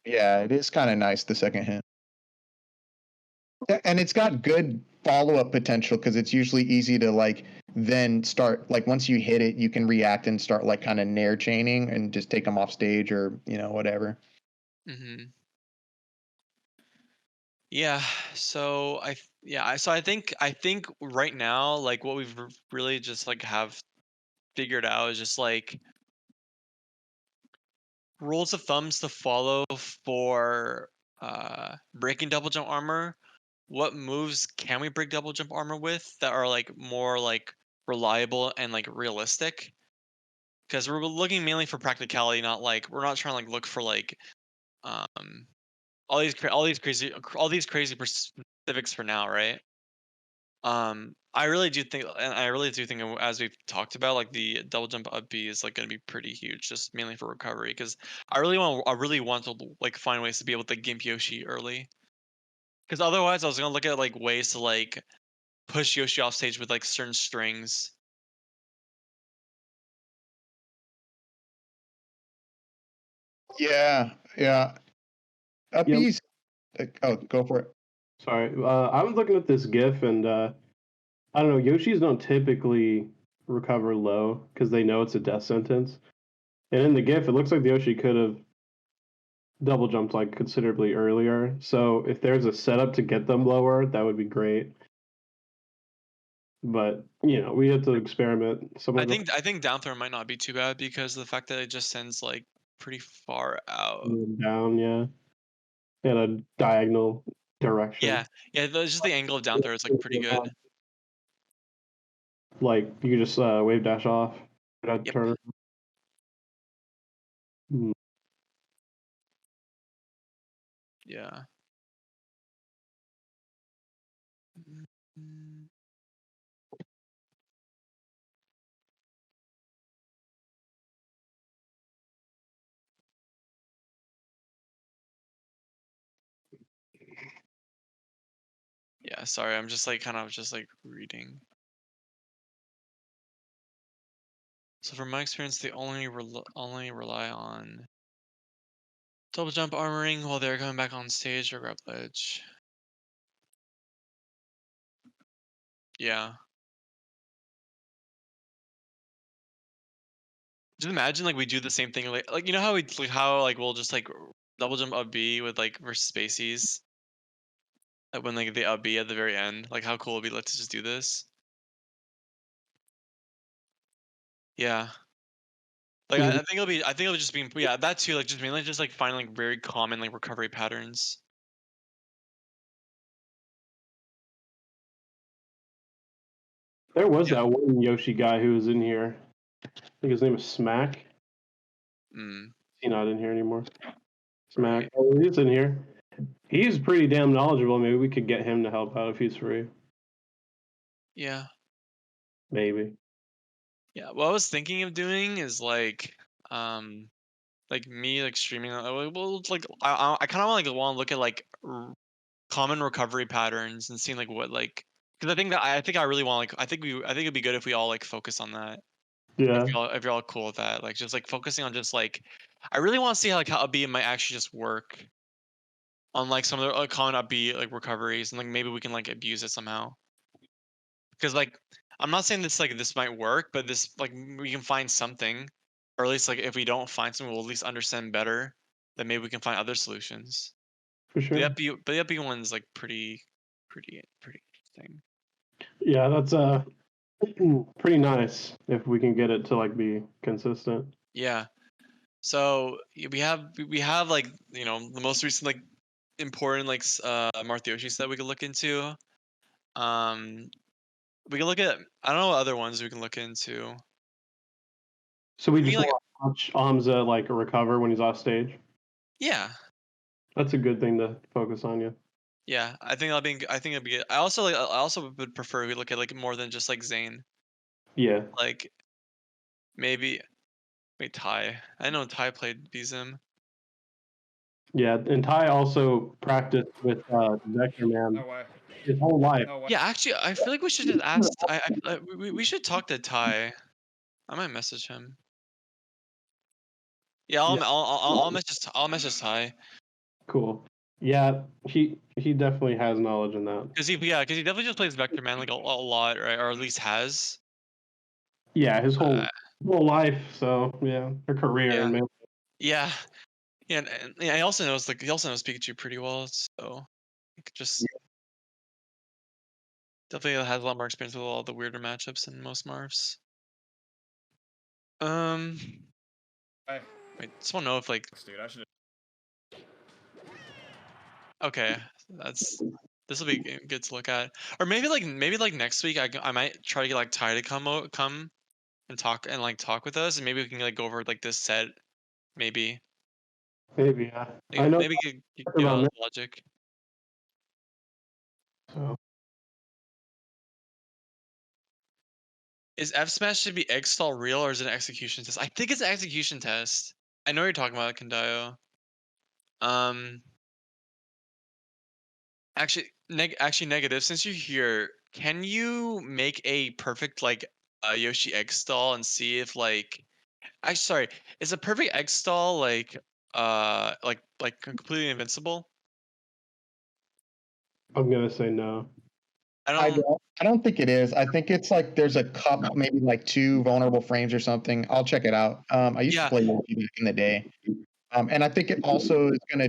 Yeah, it is kind of nice the second hit. And it's got good follow-up potential because it's usually easy to like then start like once you hit it you can react and start like kind of nair chaining and just take them off stage or whatever. Yeah. So I think right now like what we've really just like have figured out is just like rules of thumbs to follow for breaking double jump armor. What moves can we break double jump armor with that are like more like reliable and like realistic? Because we're looking mainly for practicality, not like we're not trying to like look for like um all these crazy specifics for now, right? I really do think, as we've talked about, like the double jump up B is like going to be pretty huge, just mainly for recovery. Because I really want to like find ways to be able to gimp Yoshi early. Because otherwise, I was gonna look at like ways to like push Yoshi off stage with like certain strings. Yeah, yeah. Up Yep. B's. Oh, go for it. Sorry, I was looking at this GIF, and I don't know. Yoshis don't typically recover low because they know it's a death sentence. And in the GIF, it looks like the Yoshi could have double jumped like considerably earlier. So if there's a setup to get them lower, that would be great. But we have to experiment. I think down throw might not be too bad because of the fact that it just sends like pretty far out. Down, yeah, in a diagonal direction. Yeah, just the angle of down throw is like pretty good. Like you just wave dash off. Yep. Turn. Yeah. Yeah, sorry, I'm just like kind of just like reading. So from my experience, they only rely on double jump armoring while they're coming back on stage or grab ledge. Yeah. Just imagine like we do the same thing like you know how we'll just like double jump up B with like versus spacies. Like when like the up B at the very end. Like how cool would it be like to just do this? Yeah. Like I think it'll just be that too, like just mainly just like finding like very common like recovery patterns. There was that one Yoshi guy who was in here. I think his name is Smack. He's not in here anymore. Smack. Right. Oh, he's in here. He's pretty damn knowledgeable. Maybe we could get him to help out if he's free. Yeah. Maybe. Yeah. What I was thinking of doing is like me like streaming. Well, it's like I kind of want to look at like common recovery patterns and seeing like what like because I think I really want like I think it'd be good if we all like focus on that. Yeah. If you're all cool with that, like just like focusing on just like I really want to see like how a B might actually just work on like some of the common up B like recoveries and like maybe we can like abuse it somehow. Because like I'm not saying this might work, but this like we can find something, or at least like if we don't find something, we'll at least understand better. Then maybe we can find other solutions. For sure. But the up B one's like pretty interesting. Yeah, that's pretty nice if we can get it to like be consistent. Yeah. So we have like the most recent like important like Marths Yoshi set we could look into. We can look at I don't know what other ones we can look into. So we I mean, just like watch Amsa like recover when he's off stage. yeah. That's a good thing to focus on. Yeah. Yeah, I think it'd be good. I also would prefer we look at like more than just like Zain. Yeah. Like maybe wait Ty. I know Ty played Bizim. Yeah, and Ty also practiced with Vector Man his whole life. Yeah, actually, I feel like we should just ask. We should talk to Ty. I might message him. Yeah, I'll message Ty. Cool. Yeah, he definitely has knowledge in that. Because he definitely just plays Vector Man like a lot, right? Or at least has. Yeah, his whole life. So yeah, her career Yeah. and man. Yeah, and he also knows Pikachu pretty well, so he could just definitely has a lot more experience with all the weirder matchups than most Marths. Wait, just want to know if like. Dude, I should. Okay, this will be good to look at, or maybe like next week I might try to get like Ty to come and talk with us, and maybe we can like go over like this set, maybe. Maybe yeah. Like, I know. maybe get all the logic. So. Is F smash should be egg stall real or is it an execution test? I think it's an execution test. I know what you're talking about, Kandayo. Actually negative. Since you're here, can you make a perfect like Yoshi egg stall and see if like I sorry, is a perfect egg stall like completely invincible? I'm gonna say no. I don't think it is. I think it's like there's a cup, maybe like 2 vulnerable frames or something. I'll check it out. I used to Yeah. play Yoshi back in the day. And I think it also is gonna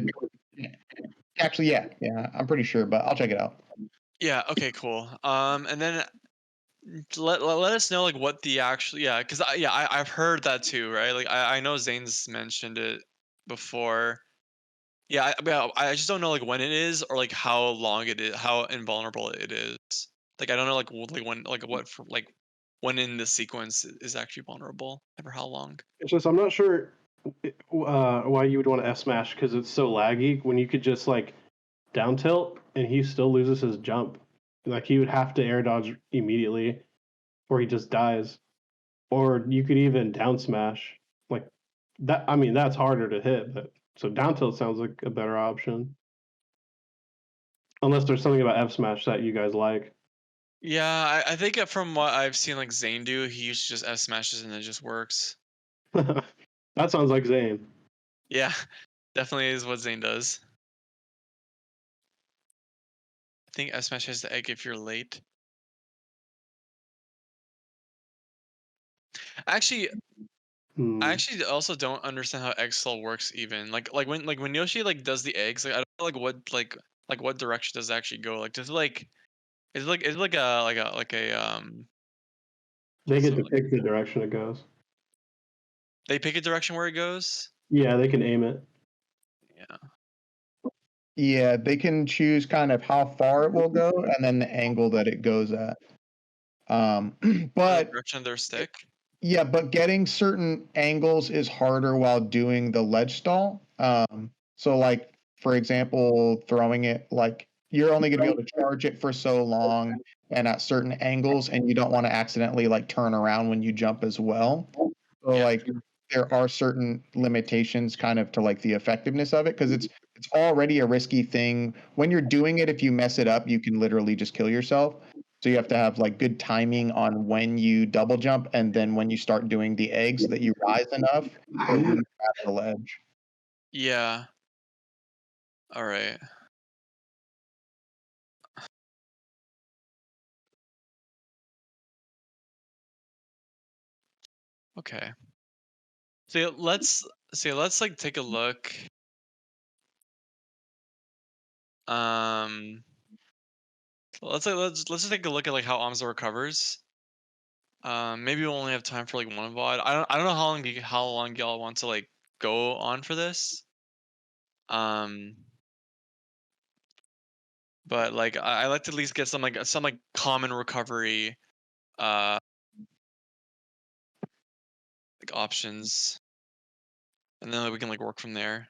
actually, yeah, I'm pretty sure, but I'll check it out. Yeah. Okay. Cool. And then let us know like what the actual because I've heard that too, right? Like I know Zane's mentioned it before. Yeah, I just don't know like when it is or like how long it is, how invulnerable it is. Like I don't know like when like what for, like when in the sequence is actually vulnerable, and for how long. It's just I'm not sure why you would want to F smash because it's so laggy when you could just like down tilt and he still loses his jump. Like he would have to air dodge immediately or he just dies. Or you could even down smash. Like that I mean that's harder to hit, but so down tilt sounds like a better option. Unless there's something about F smash that you guys like. Yeah, I think from what I've seen like Zayn do, he usually just F smashes and it just works. That sounds like Zain. Yeah, definitely is what Zayn does. I think F smash has the egg if you're late. Actually, I actually also don't understand how egg stall works even. Like when Yoshi like does the eggs, like I don't know like what direction does it actually go? Like does it like is it like a They get so, to like, pick the direction it goes. they pick a direction where it goes? Yeah, they can aim it. Yeah. Yeah, they can choose kind of how far it will go and then the angle that it goes at. The But direction of their stick? yeah, but getting certain angles is harder while doing the ledge stall. So like for example, throwing it like you're only gonna be able to charge it for so long and at certain angles, and you don't want to accidentally like turn around when you jump as well. So Yeah. like there are certain limitations kind of to like the effectiveness of it because it's already a risky thing. When you're doing it, if you mess it up, you can literally just kill yourself. So you have to have like good timing on when you double jump and then when you start doing the eggs that you rise enough so you can grab the ledge. Yeah. All right. Okay. So let's like take a look. Um let's just take a look at like how Amsa recovers. Maybe we'll only have time for like one VOD. I don't know how long y'all want to like go on for this. Um, but like I like to at least get some like common recovery uh like options, and then we can like work from there.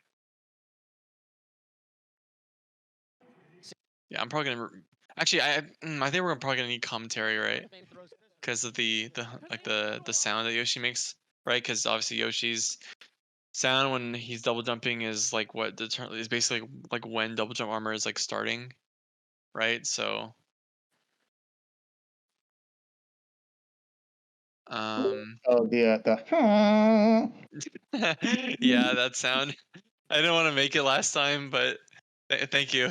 Yeah, I'm probably gonna actually I think we're probably gonna need commentary, right? Because of the like the sound that Yoshi makes, right? Because obviously Yoshi's sound when he's double jumping is like what is basically like when double jump armor is like starting, right? So Oh the yeah, that sound. I didn't want to make it last time, but thank you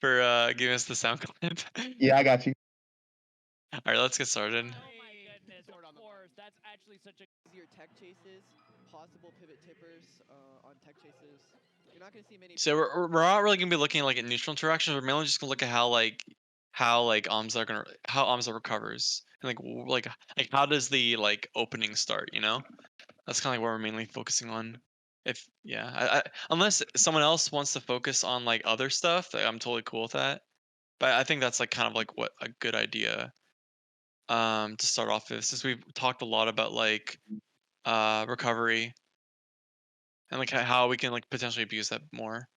for giving us the sound clip. yeah, I got you. All right, let's get started. Oh my goodness, of course. That's actually such a Easier tech chases, possible pivot tippers on tech chases. You're not going to see many. So we're not really gonna be looking like at neutral interactions. We're mainly just gonna look at how Amsa recovers and like how does the like opening start? You know, that's kind of like what we're mainly focusing on. If yeah, unless someone else wants to focus on like other stuff, like, I'm totally cool with that. But I think that's like kind of like what a good idea to start off with, since we've talked a lot about like recovery and like how we can like potentially abuse that more.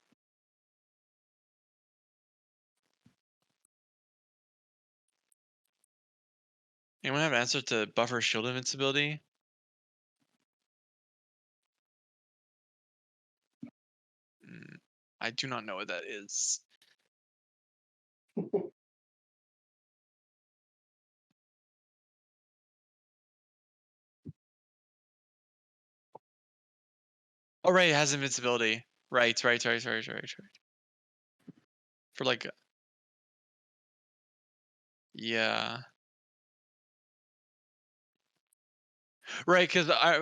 Anyone have an answer to buffer shield invincibility? I do not know what that is. Oh right, it has invincibility. Right. For like, yeah. Right, because I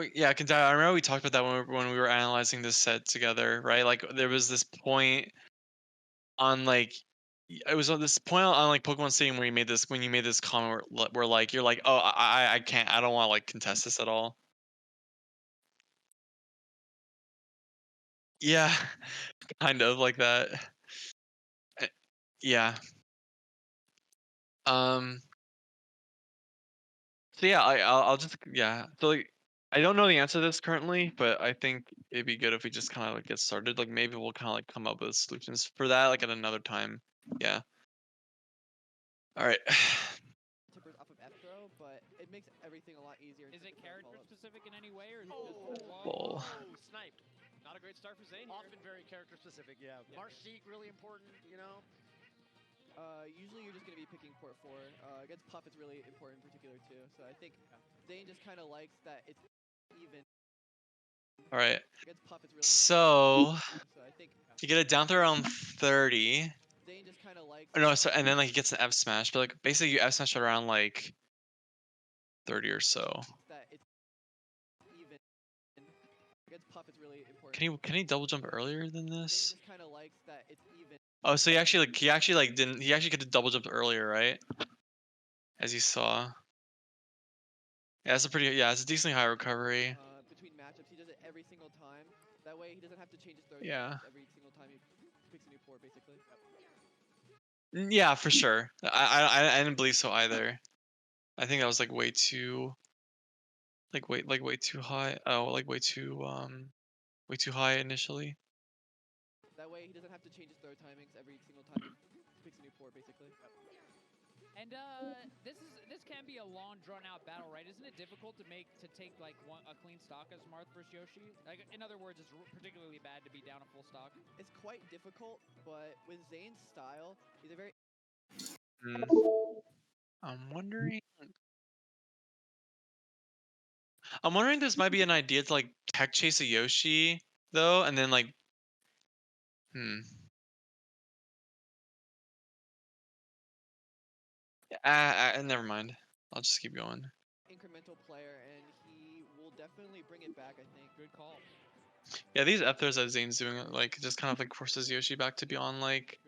remember we talked about that when we were analyzing this set together, right? Like there was this point on like it was on this point on like Pokemon Stadium where you made this comment where like you're like, oh, I can't, I don't want to like contest this at all. Yeah, kind of like that. Yeah. So yeah, I'll just So like, I don't know the answer to this currently, but I think it'd be good if we just kind of like get started. Like maybe we'll kind of like come up with solutions for that like at another time. Yeah. All right. Tippers off of F throw, but it makes everything a lot easier. Is it character specific in any way, or is it Bull. Snipe. Not a great start for Zain. Often very character specific, yeah. Marsh Seek, really important, you know. Usually you're just going to be picking port 4. Against Puff, it's really important in particular too. So I think Zain just kind of likes that it's even. All right. Against Puff, it's really So so I think you get it down to around 30. Zain just kind of likes. Or no, so and then like he gets an F smash, but like basically you F smash it around like 30 or so. That it's even. Against Puff, it's really important. Can he double jump earlier than this? Zain just kind of likes that it's even. Oh, so he actually could have double jumped earlier, right? As you saw. Yeah, it's a decently high recovery. Between matchups, he does it every single time. That way, he doesn't have to change his throw Yeah. every single time he picks a new port, basically. Yeah, for sure. I didn't believe so either. I think that was like way too way too high. Oh, like way too high initially. That way, he doesn't have to change his throw timings every single time he picks a new port, basically. And this can be a long, drawn-out battle, right? Isn't it difficult to take like a clean stock as Marth versus Yoshi? Like, in other words, it's particularly bad to be down a full stock. It's quite difficult, but with Zain's style, he's a very. I'm wondering this might be an idea to like tech chase a Yoshi though, and then like never mind. I'll just keep going. Incremental player, and he will definitely bring it back, I think. Good call. Yeah, these F throws that Zane's doing like just kind of like forces Yoshi back to be on like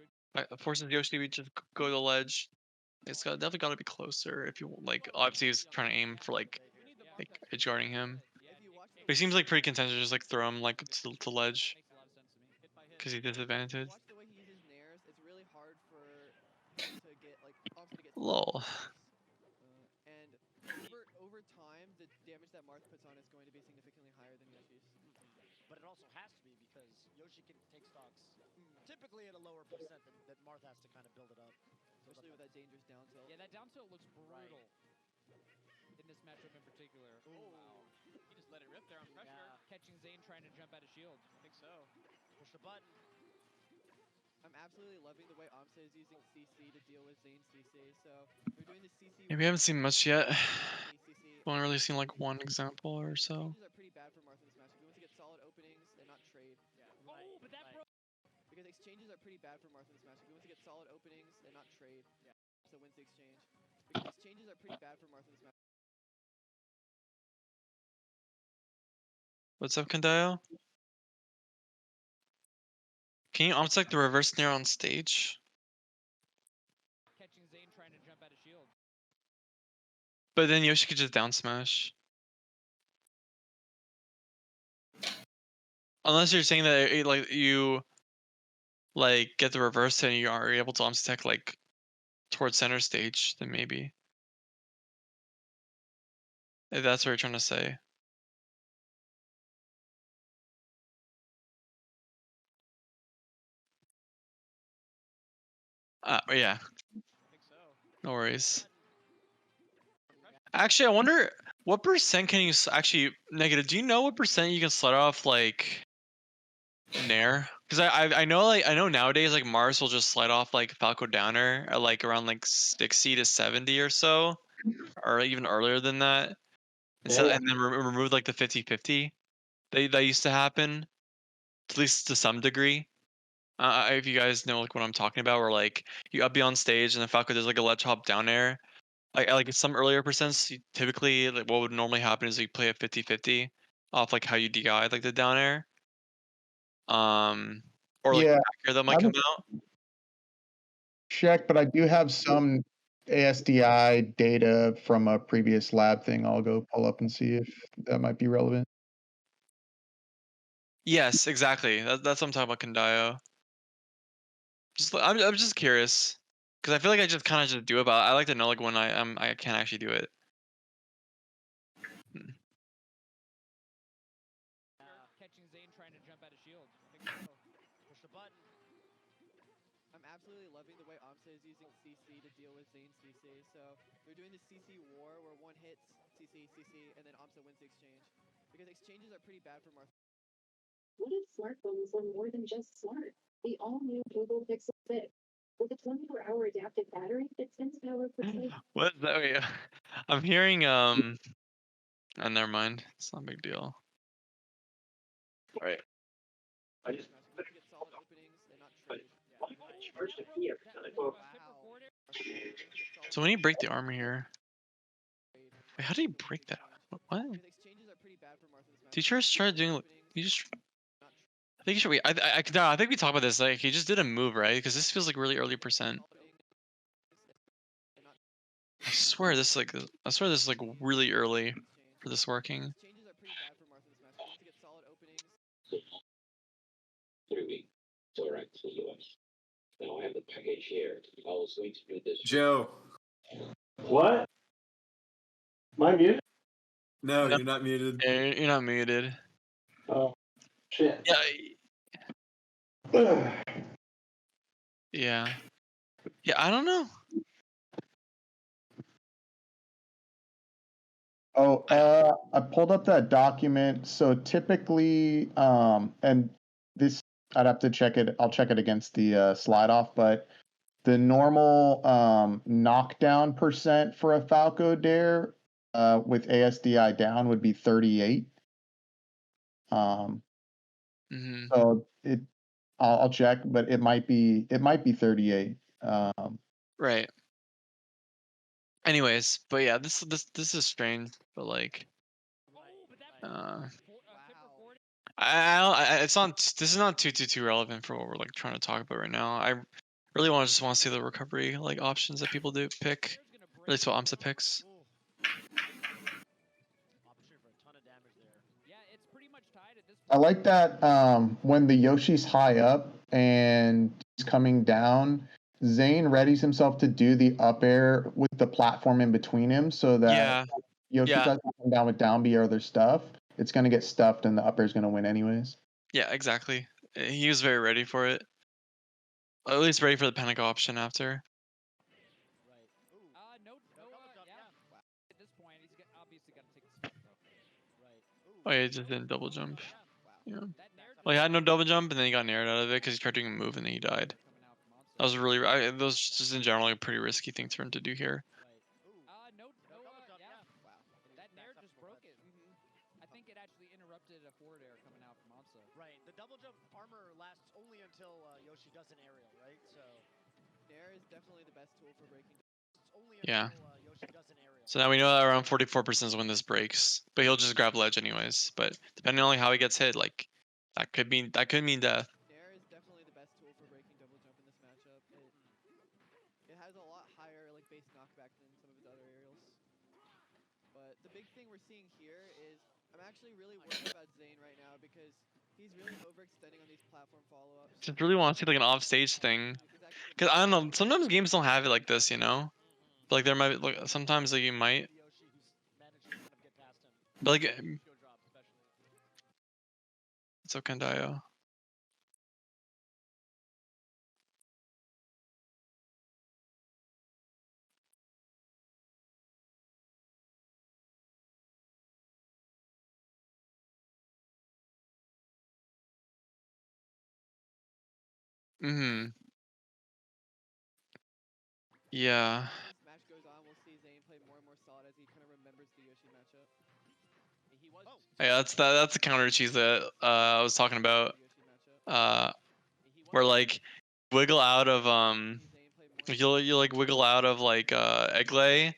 forces Yoshi to just go to the ledge. It's definitely got to be closer if you like. Obviously, he's trying to aim for like edge guarding him. But he seems like pretty content to just like throw him like to ledge because he's disadvantaged. Watch the way he uses nairs. It's really hard for to get like Amsa to get. Lol. And over time, the damage that Marth puts on is going to be significantly higher than Yoshi's. But it also has to be because Yoshi can take stocks typically at a lower percent that Marth has to kind of build it up. Especially with that dangerous down tilt. Yeah, that down tilt looks brutal in this matchup in particular. Ooh, wow. He just let it rip there on pressure. Yeah. Catching Zain trying to jump out of shield. I think so. Push the button. I'm absolutely loving the way Amsa is using CC to deal with Zane's CC. So they're doing the CC. Yeah, we haven't seen much yet. CC. We've only really seen like one example or so. Changes are pretty bad for Marth in this match. He wants to get solid openings and not trade. Yeah, right. Oh, but that because exchanges are pretty bad for Marth in this match. He wants to get solid openings and not trade. Yeah. So wins the exchange. Because exchanges are pretty bad for Marth in this match. What's up, Kandayo? Can you Amsa the reverse nair on stage? Catching Zain trying to jump out of shield. But then Yoshi could just down smash. Unless you're saying that like you like get the reverse and you are able to Amsa tech like towards center stage, then maybe. If that's what you're trying to say. Yeah. No worries. Actually, I wonder what percent can you actually negative? Do you know what percent you can slide off like nair? Because I know nowadays like Marths will just slide off like Falco downer at like around like 60 to 70 or so, or even earlier than that. And then remove like the 50-50 that used to happen. at least to some degree. If you guys know like what I'm talking about, where like you up B on stage and the Falco does like a ledge hop down air. Like some earlier percents, typically like what would normally happen is you play a 50-50 off like how you DI like the down air. Or like Yeah, back air that might come out. check, but I do have some ASDI data from a previous lab thing. I'll go pull up and see if that might be relevant. Yes, exactly. That's what I'm talking about, Kandayo. I'm just curious because I feel like I just kind of just do it, but I like to know like when I can actually do it. Catching Zain trying to jump out of shield. Push the button. I'm absolutely loving the way Amsa is using CC to deal with Zane's CC. So they're doing the CC war where one hits CC, CC, and then Amsa wins the exchange. Because exchanges are pretty bad for Marths. What if smartphones were more than just smart? The all-new Google Pixel 6. With a 24-hour adaptive battery, it spends power quickly. What? Wait, I'm hearing never mind. It's not a big deal. All right. I just get solid openings and not trade. So when you break the armor here, wait, how do you break that? What? Exchanges are pretty bad for Marths. Teachers started doing. You just. I think you should. I think we talked about this. Like he just did a move, right? Because this feels like really early percent. I swear this is like really early for this working. Exchanges are pretty bad for Marths. You need to get solid openings. 3 weeks. It's all right to the US. Now I have the package here. I was going to do this. Joe. What? Am I muted? No, you're not muted. You're not muted. Oh, shit. Yeah. Yeah. Yeah, I don't know. Oh, I pulled up that document. So typically, and this I'd have to check it. I'll check it against the slide off, but the normal knockdown percent for a Falco Dare with ASDI down would be 38. So I'll check, but it might be 38. Right. Anyways, but yeah, this is strange, but like, it's not. This is not too relevant for what we're like trying to talk about right now. I really want to see the recovery like options that people do pick. At least what Amsa picks. I like that when the Yoshi's high up and he's coming down, Zain readies himself to do the up air with the platform in between him so that Yoshi doesn't come down with down B or other stuff. It's going to get stuffed and the up air is going to win anyways. Yeah, exactly. He was very ready for it. At least ready for the panic option after. At this point, he's obviously got to take the spot, though. Oh yeah, he just didn't double jump. Yeah. Well, he had no double jump, and then he got nared out of it because he tried doing a move and then he died. That was really. Those just in general a pretty risky thing for him to do here. That nair just broke it. I think it actually interrupted a forward air coming out from Amsa. Right. The double jump armor lasts only until Yoshi does an aerial, right? So nair is definitely the best tool for breaking. Yeah. So now we know that around 44% is when this breaks, but he'll just grab ledge anyways. But depending on like how he gets hit, like that could mean death. Nair is definitely the best tool for breaking double jump in this matchup. It has a lot higher like base knockback than some of his other aerials. But the big thing we're seeing here is I'm actually really worried about Zain right now because he's really overextending on these platform follow-ups. Just really want to see like an off-stage thing, because I don't know. Sometimes games don't have it like this, you know. But, like there might be, like sometimes like you might. But like it's okay, Kandayo. Yeah. As match goes on, we'll see Zain play more and more solid as he kind of remembers the Yoshi matchup. Yeah, that's the counter cheese that I was talking about. where like wiggle out of you'll like wiggle out of like egg lay,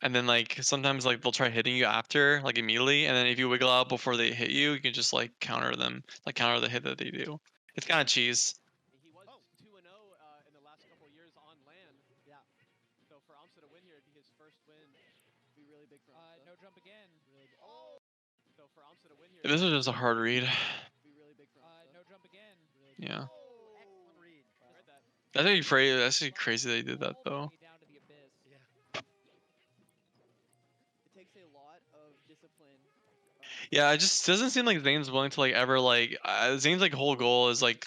and then like sometimes like they'll try hitting you after like immediately, and then if you wiggle out before they hit you, you can just like counter them, like counter the hit that they do. It's kind of cheese. He was 2-0 in the last couple of years on land. Yeah. So for Amsa to win here, it'd be his first win. Be really big for Amsa. No jump again. Oh. So for Amsa to win here, This is just a hard read. be really big for Amsa. No jump again. Yeah. Oh, excellent read. Heard that. That's actually crazy. That's actually crazy they did that though. Down to the abyss. Yeah. It takes a lot of discipline. Yeah, it just doesn't seem like Zane's willing to like ever like Zane's like whole goal is like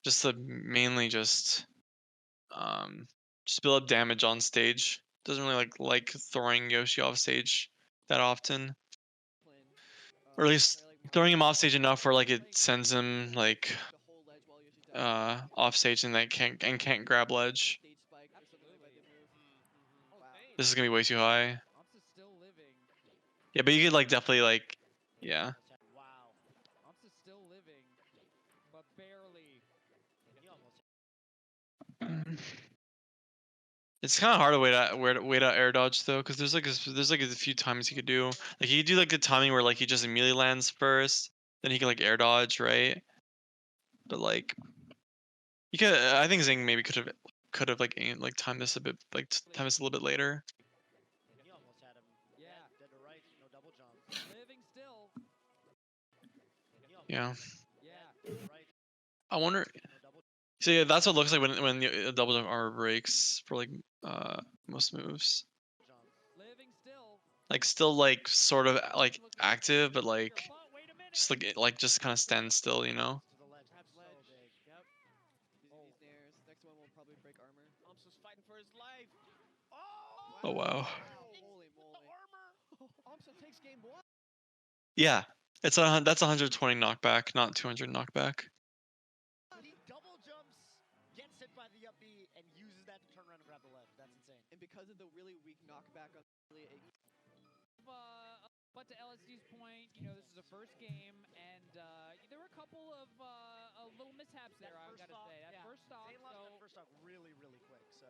just to mainly just build up damage on stage. Doesn't really like throwing Yoshi off stage that often. Or at least throwing him off stage enough where like it sends him like off stage and they can't grab ledge. Stage spike or something like that they move. Wow. This is gonna be way too high. Amsa's still living. Yeah, but you could like definitely like yeah. Wow. Amsa's still living, but barely. He almost. It's kind of hard to wait out air dodge though, because there's like a few times he could do. Like he could do like the timing where like he just immediately lands first, then he can like air dodge, right? But like, you could. I think Zing maybe could have like timed this a bit, like time this a little bit later. He almost had him. Yeah. Dead to right. No double jump. Living still. Yeah. Yeah. Right. I wonder. No double. So yeah, that's what it looks like when the double jump armor breaks for like most moves. Jump. Living still. Like still like sort of like active, but like But wait a minute. just like just kind of stand still, you know. To the ledge. Perhaps So ledge. big. Yep. Using these nares. Next one will probably break armor. Amsa's fighting for his life. Oh wow. Holy moly. Armor. Amsa takes game 1. Yeah, that's 120 knockback, not 200 knockback. He double jumps, gets hit by the up B, and uses that to turn around and grab the ledge. That's insane. And because of the really weak knockback on really But to LSD's point, you know, this is a first game, and there were a couple of little mishaps there. I've got to say that first stock. Zain lost that first stock really, really quick. So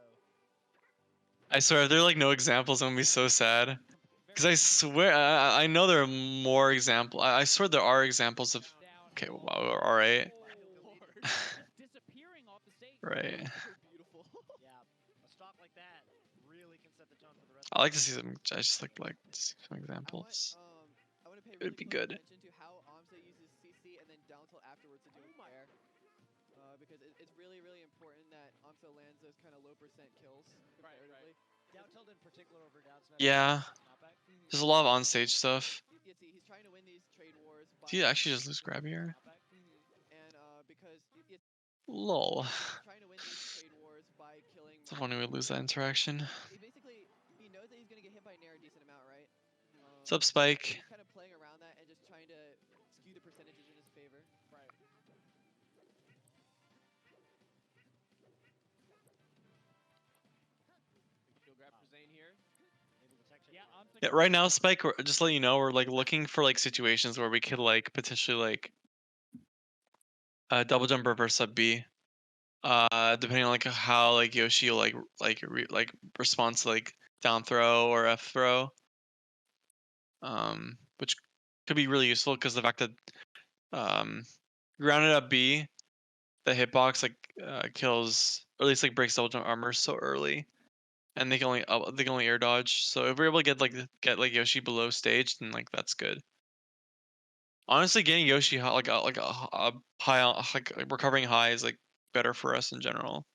I swear, if there are like no examples, I'm gonna be so sad. Because I swear, I know there are more examples. I swear there are examples of. Okay, wow, all right. Disappearing off the stage. Right. so beautiful. yeah, a stock like that really can set the tone for the rest. I like to see some. I just like to see some examples. I want to pay It would really be close good. attention to how Amsa uses CC and then down tilt afterwards to do a fair. Because it's really, really important that Amsa lands those kind of low percent kills comparatively. Down tilt in particular over down smash. Yeah. Knockback. There's a lot of on-stage stuff. You see, he's trying to win these trade wars. Did he actually just lose grab here? And because he's Lol. trying to win these trade wars by killing. It's funny we lose that interaction. He basically knows that he's gonna get hit by Nair a decent amount, right? What's up, Spike? He's kind of playing around that and just trying to skew the percentages in his favor. Right. Go grab for Zain here. Yeah, right now, Spike. Just let you know, we're like looking for like situations where we could like potentially like double jump reverse up B. Depending on like how like Yoshi will like responds to like down throw or F throw. Which could be really useful because the fact that grounded up B, the hitbox like kills or at least like breaks double jump armor so early, and they can only air dodge. So if we're able to get like Yoshi below stage, then like that's good. Honestly, getting Yoshi like a high like recovering high is like better for us in general.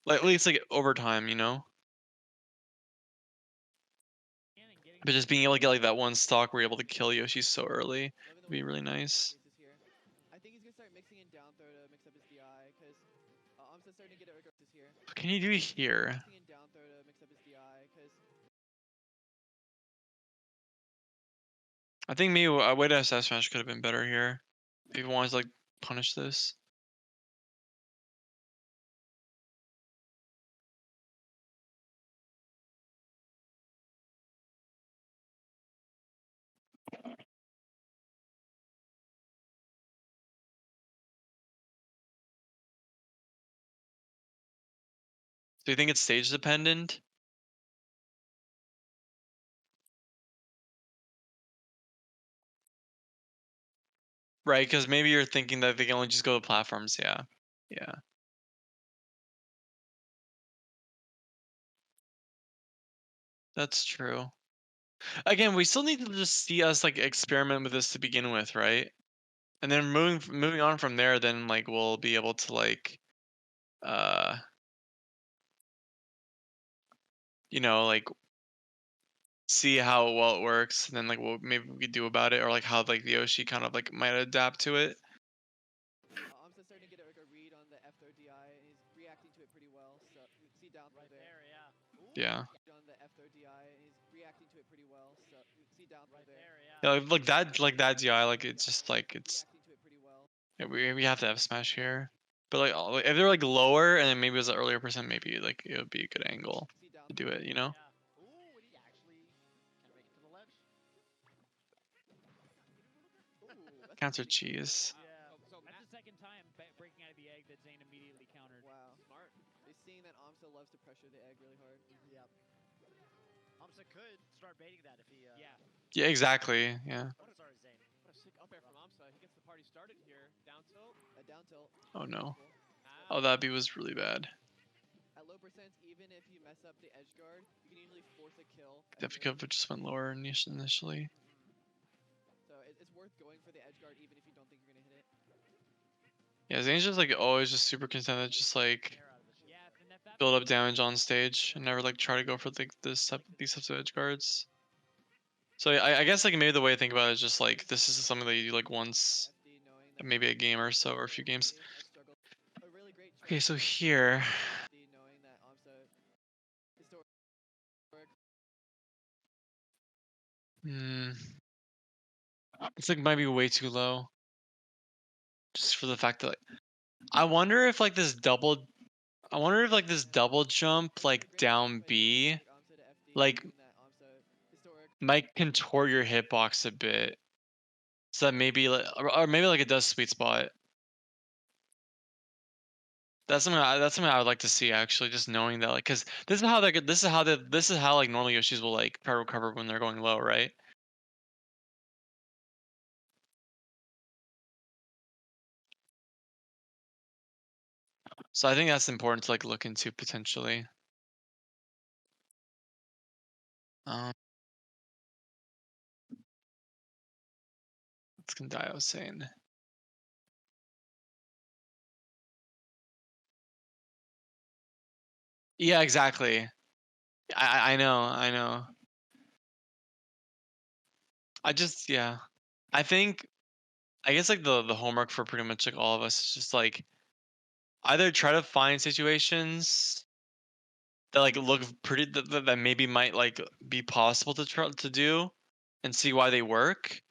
Like at least like over time, you know. But just being able to get like that one stock where you're able to kill Yoshi so early would be really nice. I think he's gonna start mixing in down throw to mix up his DI because Amsa's starting to get it aggressive here. What can you do here? Mixing in down throw to mix up his DI because I think maybe a way to SS smash could have been better here. If he wants to like punish this. Do you think it's stage dependent? Right, because maybe you're thinking that they can only just go to platforms. Yeah, yeah. That's true. Again, we still need to just see us like experiment with this to begin with, right? And then moving on from there, then like we'll be able to like, you know, like see how well it works, and then like what maybe we could do about it, or like how like the Yoshi kind of like might adapt to it. Amsa's starting to get like a read on the F-throw DI, and he's reacting to it pretty well. So you can see down throw there. Yeah. On the F-throw DI, and he's reacting to it pretty well. So you can see down throw there. Yeah, like that DI, like it's just like it's. Yeah, we have to have smash here, but like if they're like lower, and then maybe it was an earlier percent, maybe like it would be a good angle to do it, you know. Counter cheese. So that's the second time breaking out of the egg that Zain immediately countered. Wow, smart. They're seeing that Amsa loves to pressure the egg really hard. Yep. Amsa could start baiting that if he. Yeah, exactly. Yeah. Sorry, Zain. What a sick up air from Amsa. He gets the party started here. Down tilt. Down tilt. Oh no. Oh, that B was really bad. At low percents, even if you mess up the edge guard, you can usually force a kill. Definitely could have just went lower initially. So it's worth going for the edge guard even if you don't think you're gonna hit it. Yeah, Zane's just like always just super content to just like build up damage on stage and never like try to go for like these types of edge guards. So I guess like maybe the way to think about it is just like this is something that you do like once, maybe a game or so, or a few games. Okay, so here. It's like might be way too low. Just for the fact that like, I wonder if like this double jump like down B like might contort your hitbox a bit. So that maybe like, or maybe like it does sweet spot. That's something I would like to see actually, just knowing that like, cause this is how like normal Yoshis will like try to recover when they're going low, right? So I think that's important to like look into potentially. Let's can die, I was saying. Yeah, exactly. I know. Yeah. I guess like the homework for pretty much like all of us is just like either try to find situations that like look pretty that maybe might like be possible to try to do and see why they work,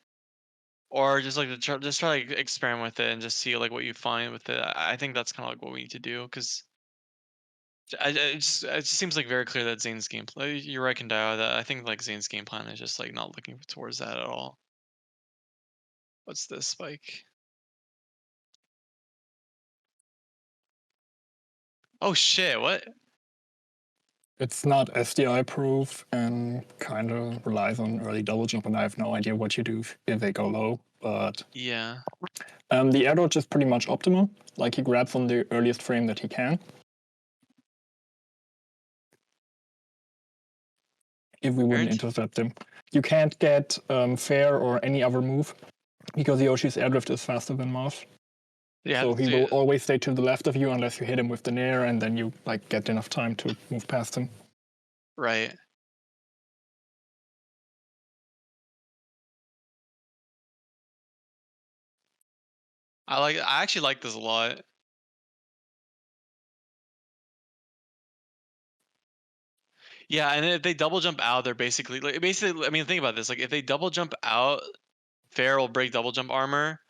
or just like try to like experiment with it and just see like what you find with it. I think that's kind of like what we need to do, because it just seems like very clear that Zane's gameplay. You're right, Kandao, that I think like Zane's game plan is just like not looking towards that at all. What's this spike? Oh shit! What? It's not SDI proof and kind of relies on early double jump, and I have no idea what you do if they go low. But yeah, the air dodge is pretty much optimal. Like he grabs on the earliest frame that he can. If we wouldn't intercept him, you can't get fair or any other move because Yoshi's air drift is faster than Marths. Yeah, so he will always stay to the left of you unless you hit him with the nair, and then you like get enough time to move past him. Right. I actually like this a lot. Yeah, and if they double jump out, they're basically I mean, think about this. Like if they double jump out, fair will break double jump armor.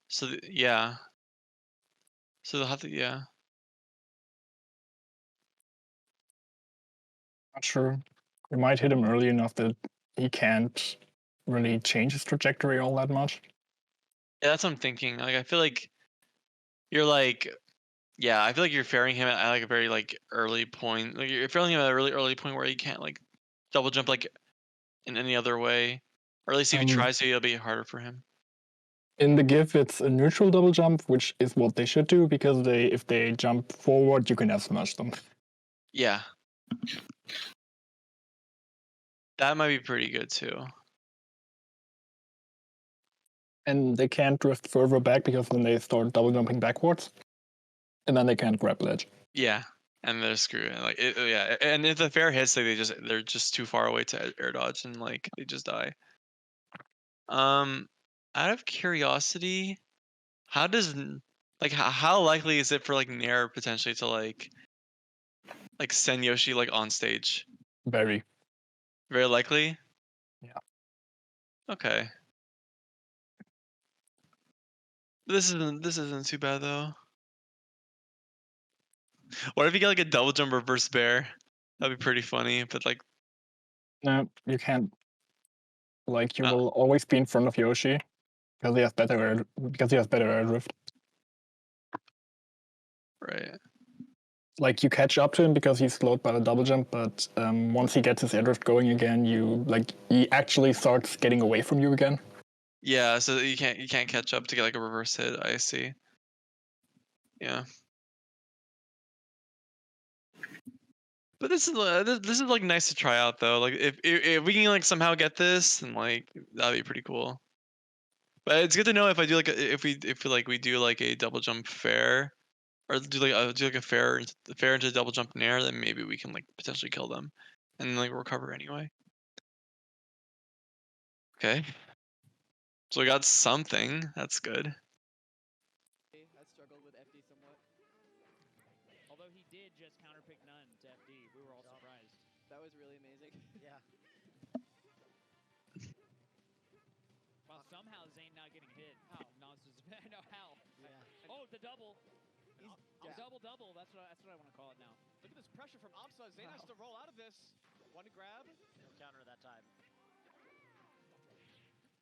So yeah. So they'll have to Not sure. You might hit him early enough that he can't really change his trajectory all that much. Yeah, that's what I'm thinking. Like I feel like you're like Yeah, I feel like you're fairing him at like a very like early point. Like you're fairing him at a really early point where he can't like double jump like in any other way, or at least if he tries to, it'll be harder for him. In the GIF, it's a neutral double jump, which is what they should do because if they jump forward, you can F smash them. Yeah, that might be pretty good too. And they can't drift further back because then they start double jumping backwards, and then they can't grab ledge. Yeah, and they're screwed. Like yeah, and if the fair hits, like they're just too far away to air dodge, and like they just die. Out of curiosity, how does like how likely is it for like Nair potentially to like send Yoshi like on stage? Very likely. Yeah. Okay. This isn't too bad though. What if you get like a double jump reverse bear? That'd be pretty funny, but like. No, you can't. Like you will always be in front of Yoshi because he has better air drift. Right. Like you catch up to him because he's slowed by the double jump, but once he gets his air drift going again, he actually starts getting away from you again. Yeah, so you can't catch up to get like a reverse hit. I see. Yeah. But this is like nice to try out though. Like if we can like somehow get this, then like that'd be pretty cool. But it's good to know if I do like if we do like a double jump fair, or do like a fair into double jump nair, then maybe we can like potentially kill them, and like recover anyway. Okay. So we got something. That's good. I struggled with FD somewhat. Although he did just counterpick none to FD, we were all surprised. That was really amazing. Yeah. Well, somehow Zain not getting hit. How? Nonsense. I know how. Yeah. Oh, the double. Yeah. Double. That's what I want to call it now. Look at this pressure from Amsa. Zain has to roll out of this. One grab. No counter that time.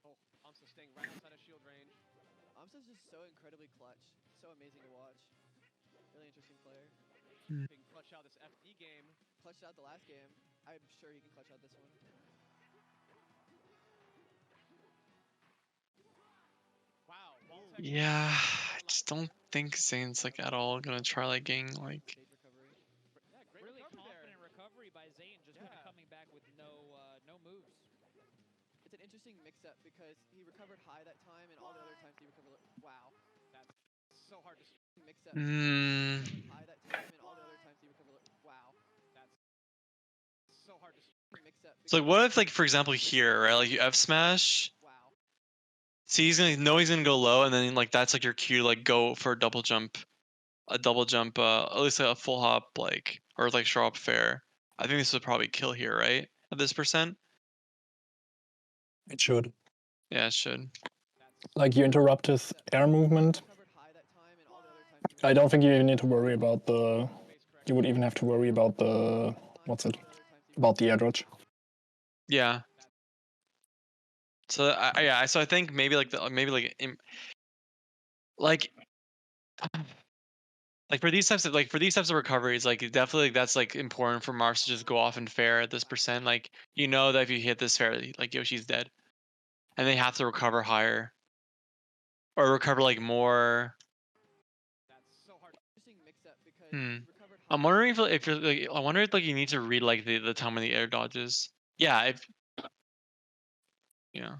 Oh, Amsa staying right outside of shield range. Amsa's just so incredibly clutch. So amazing to watch. Really interesting player. Being clutch out this FD game. Clutched out the last game. I'm sure he can clutch out this one. Wow. Yeah, I just don't think Zane's like at all gonna try like getting like. Yeah, great Really recovery confident there. recovery by Zain, just kind of coming back with no moves. It's an interesting mix-up because he recovered high that time, and all the other times he recovered. Wow, that's so hard to mix up. Mm. High that time, and all the other times he recovered. Wow, that's so hard to mix up. So like, what if like for example here, right? Like you F smash. Wow. See, he's gonna go low, and then like that's like your cue to like go for a double jump, at least like a full hop like or like straw up fair. I think this would probably kill here, right? At this percent. It should. Yeah, it should. Like you interrupt his air movement. I don't think you even need to worry about the. You would even have to worry about the about the air dodge. Yeah. So so I think maybe like like for these types of recoveries, like definitely like, that's like important for Marths to just go off and fair at this percent. Like you know that if you hit this fair, like Yoshi's dead, and they have to recover higher, or recover like more. I'm wondering if you're like, I wonder if like you need to read like the time of the air dodges. Yeah, if yeah.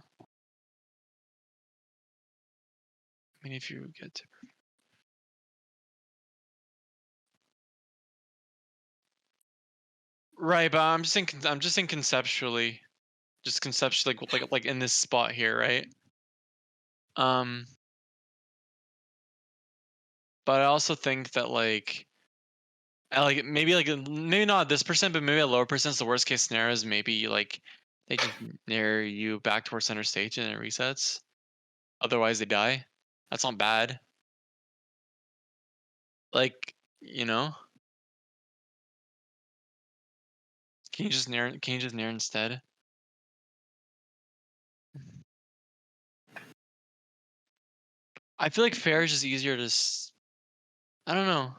I mean, if you get to. Right, but I'm just saying conceptually, like in this spot here, right? But I also think that like maybe not this percent, but maybe a lower percent. The worst case scenario is maybe like they just nair you back towards center stage and it resets. Otherwise, they die. That's not bad. Like you know, can you just nair? Can you just nair instead? I feel like fair is just easier to. I don't know.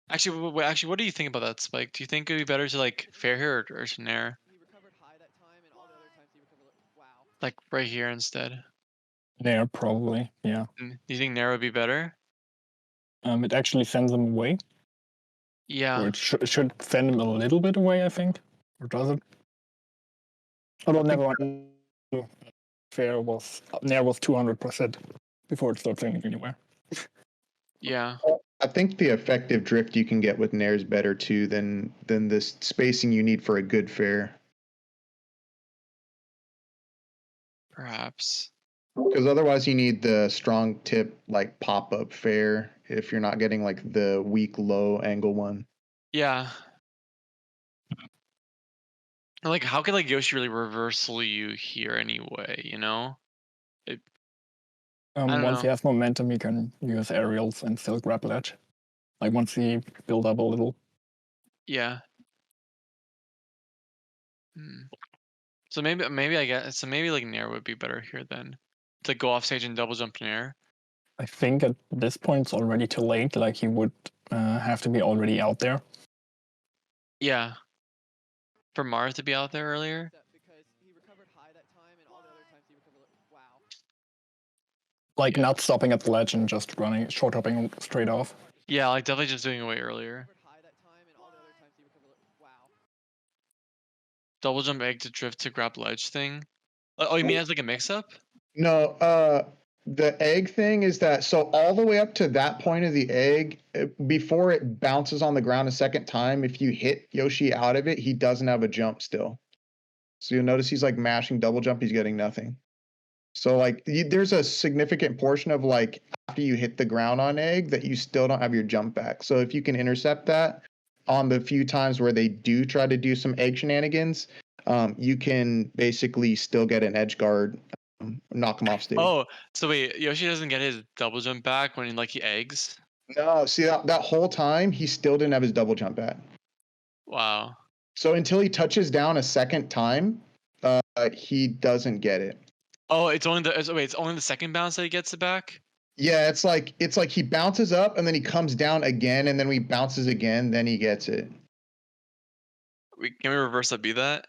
Actually, actually, what do you think about that, Spike? Do you think it'd be better to like fair here or to nair? He recovered high that time, and all the other times he recovered. Wow. Like right here instead. Nair, probably, yeah. Do you think nair would be better? It actually sends him away. Yeah. Or it should send him a little bit away, I think. Or does it? Although never mind. Nair was 200% before it starts sending anywhere. Yeah. I think the effective drift you can get with nair is better too than this spacing you need for a good fair. Perhaps. Because otherwise you need the strong tip like pop-up fair if you're not getting like the weak low angle one. Yeah. Like, how could like Yoshi really reversal you here anyway? You know. I don't Once know. he has momentum, he can use aerials and still grab ledge. Like once he build up a little. Yeah. So maybe I guess maybe like nair would be better here then. To go off stage and double jump nair. I think at this point it's already too late. Like he would have to be already out there. Yeah. For Marth to be out there earlier. Because he recovered high that time, and all the other times he recovered. Wow. Like not stopping at the ledge and just running, short hopping straight off. Yeah, like definitely just doing it way earlier. Double jump egg to drift to grab ledge thing. Oh, you mean as like a mix up? No, the egg thing is that so all the way up to that point of the egg, before it bounces on the ground a second time, if you hit Yoshi out of it, he doesn't have a jump still. So you'll notice he's like mashing double jump, he's getting nothing. So like there's a significant portion of like after you hit the ground on egg that you still don't have your jump back. So if you can intercept that on the few times where they do try to do some egg shenanigans, you can basically still get an edge guard, knock him off stage. Oh, so wait, Yoshi doesn't get his double jump back when like he eggs? No, see that whole time he still didn't have his double jump back. Wow. So until he touches down a second time, he doesn't get it. Oh, it's only the second bounce that he gets it back? Yeah, it's like he bounces up and then he comes down again, and then when he bounces again, then he gets it. Can we reverse that? Be that?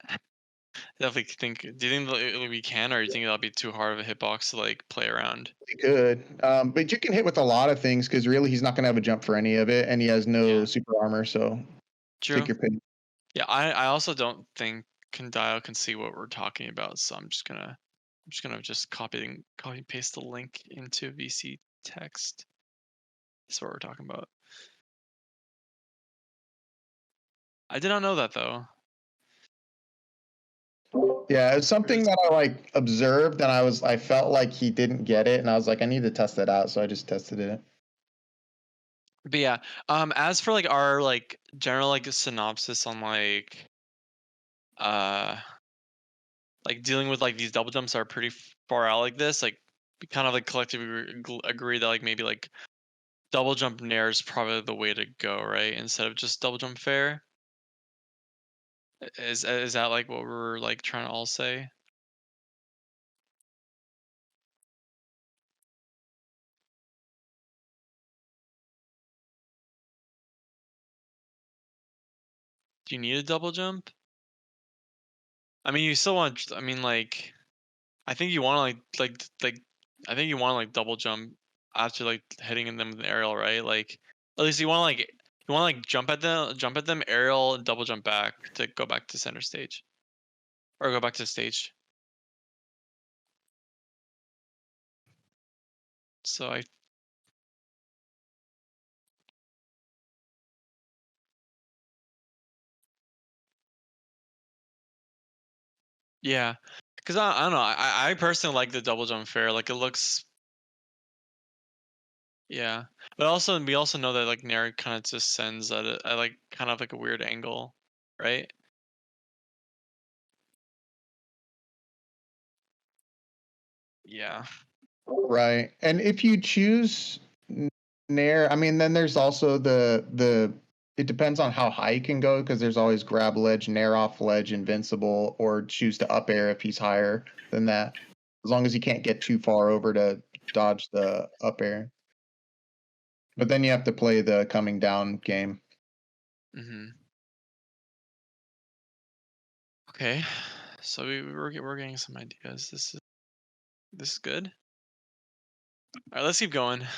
Definitely think. Do you think we can, or do you think that'll be too hard of a hitbox to like play around? We could, but you can hit with a lot of things because really he's not going to have a jump for any of it, and he has no super armor, so True. take your pick. Yeah, I also don't think Condile can see what we're talking about, so I'm just gonna copy and paste the link into VC text. That's what we're talking about. I did not know that though. Yeah, it's something that I like observed, and I felt like he didn't get it, and I was like, I need to test that out, so I just tested it. But yeah, as for like our like general like synopsis on like dealing with like these double jumps are pretty far out like this, like we kind of like collectively agree that like maybe like double jump nair is probably the way to go, right? Instead of just double jump fair. Is that like what we're like trying to all say? Do you need a double jump? I mean, you still want. I mean, like, I think you want to like. I think you want to like double jump after like hitting them with an aerial, right? Like, at least you want to like jump at them, aerial, and double jump back to go back to center stage, or go back to stage. So yeah, because I don't know. I personally like the double jump fair. Like it looks. Yeah, but also we also know that like nair kind of just sends at like kind of like a weird angle, right? Yeah. Right, and if you choose nair, I mean, then there's also the. It depends on how high you can go because there's always grab ledge, nair off ledge, invincible, or choose to up air if he's higher than that. As long as he can't get too far over to dodge the up air. But then you have to play the coming down game. Mm-hmm. Okay, so we're getting some ideas. This is good. All right, let's keep going. That's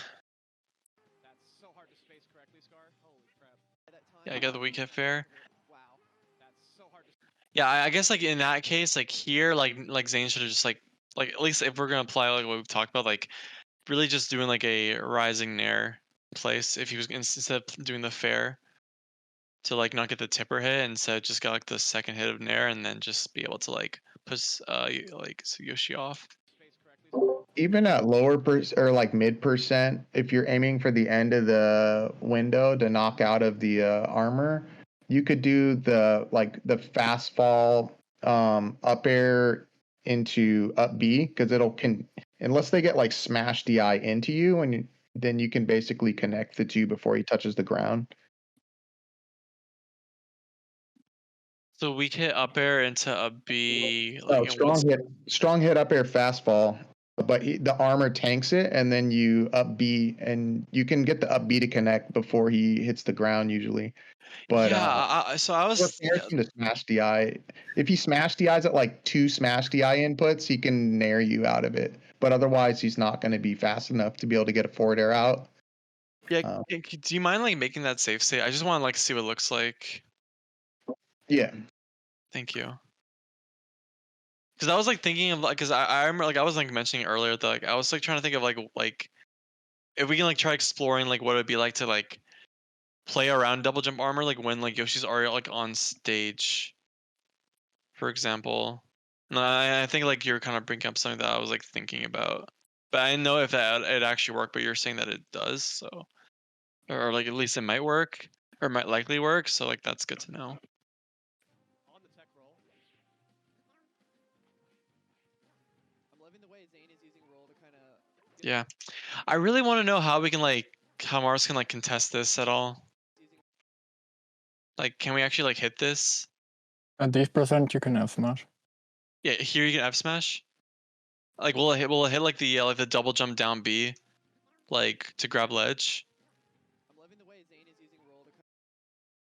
so hard to space correctly, Scar. Holy crap. Yeah, I got the weak hit fair. Wow. That's so hard to. Yeah, I guess like in that case, like here, like Zain should have just like at least if we're gonna apply like what we've talked about, like really just doing like a rising nair place if he was instead of doing the fair to like not get the tipper hit, instead just got like the second hit of nair and then just be able to like push like Yoshi off. Even at lower or like mid percent, if you're aiming for the end of the window to knock out of the armor, you could do the fast fall up air into up B, because unless they get like smash DI into you, and then you can basically connect the two before he touches the ground. So we hit up air into a B. Oh, strong hit up air fast fall, but the armor tanks it, and then you up B, and you can get the up B to connect before he hits the ground usually. But yeah, so I was to smash DI. If he smash DIs at like 2 smash DI inputs, he can nair you out of it. But otherwise, he's not going to be fast enough to be able to get a forward air out. Yeah, do you mind like making that safe state? I just want to like see what it looks like. Yeah. Thank you. Because I was like thinking of like, because I remember like I was like mentioning earlier that like I was like trying to think of like if we can like try exploring like what it'd be like to like play around double jump armor like when like Yoshi's already like on stage, for example. And I think like you're kind of bringing up something that I was like thinking about, but I didn't know if that it actually worked. But you're saying that it does, so or like at least it might work or might likely work. So like that's good to know. On the tech roll. I'm loving the way Zain is using roll to kind of. Yeah, I really want to know how we can like how Marths can like contest this at all. Like, can we actually like hit this? At this percent, you can F smash. Yeah, here you can F smash. Like, will it hit like the double jump down B, like to grab ledge? I'm loving the way Zain is using roll to kind of.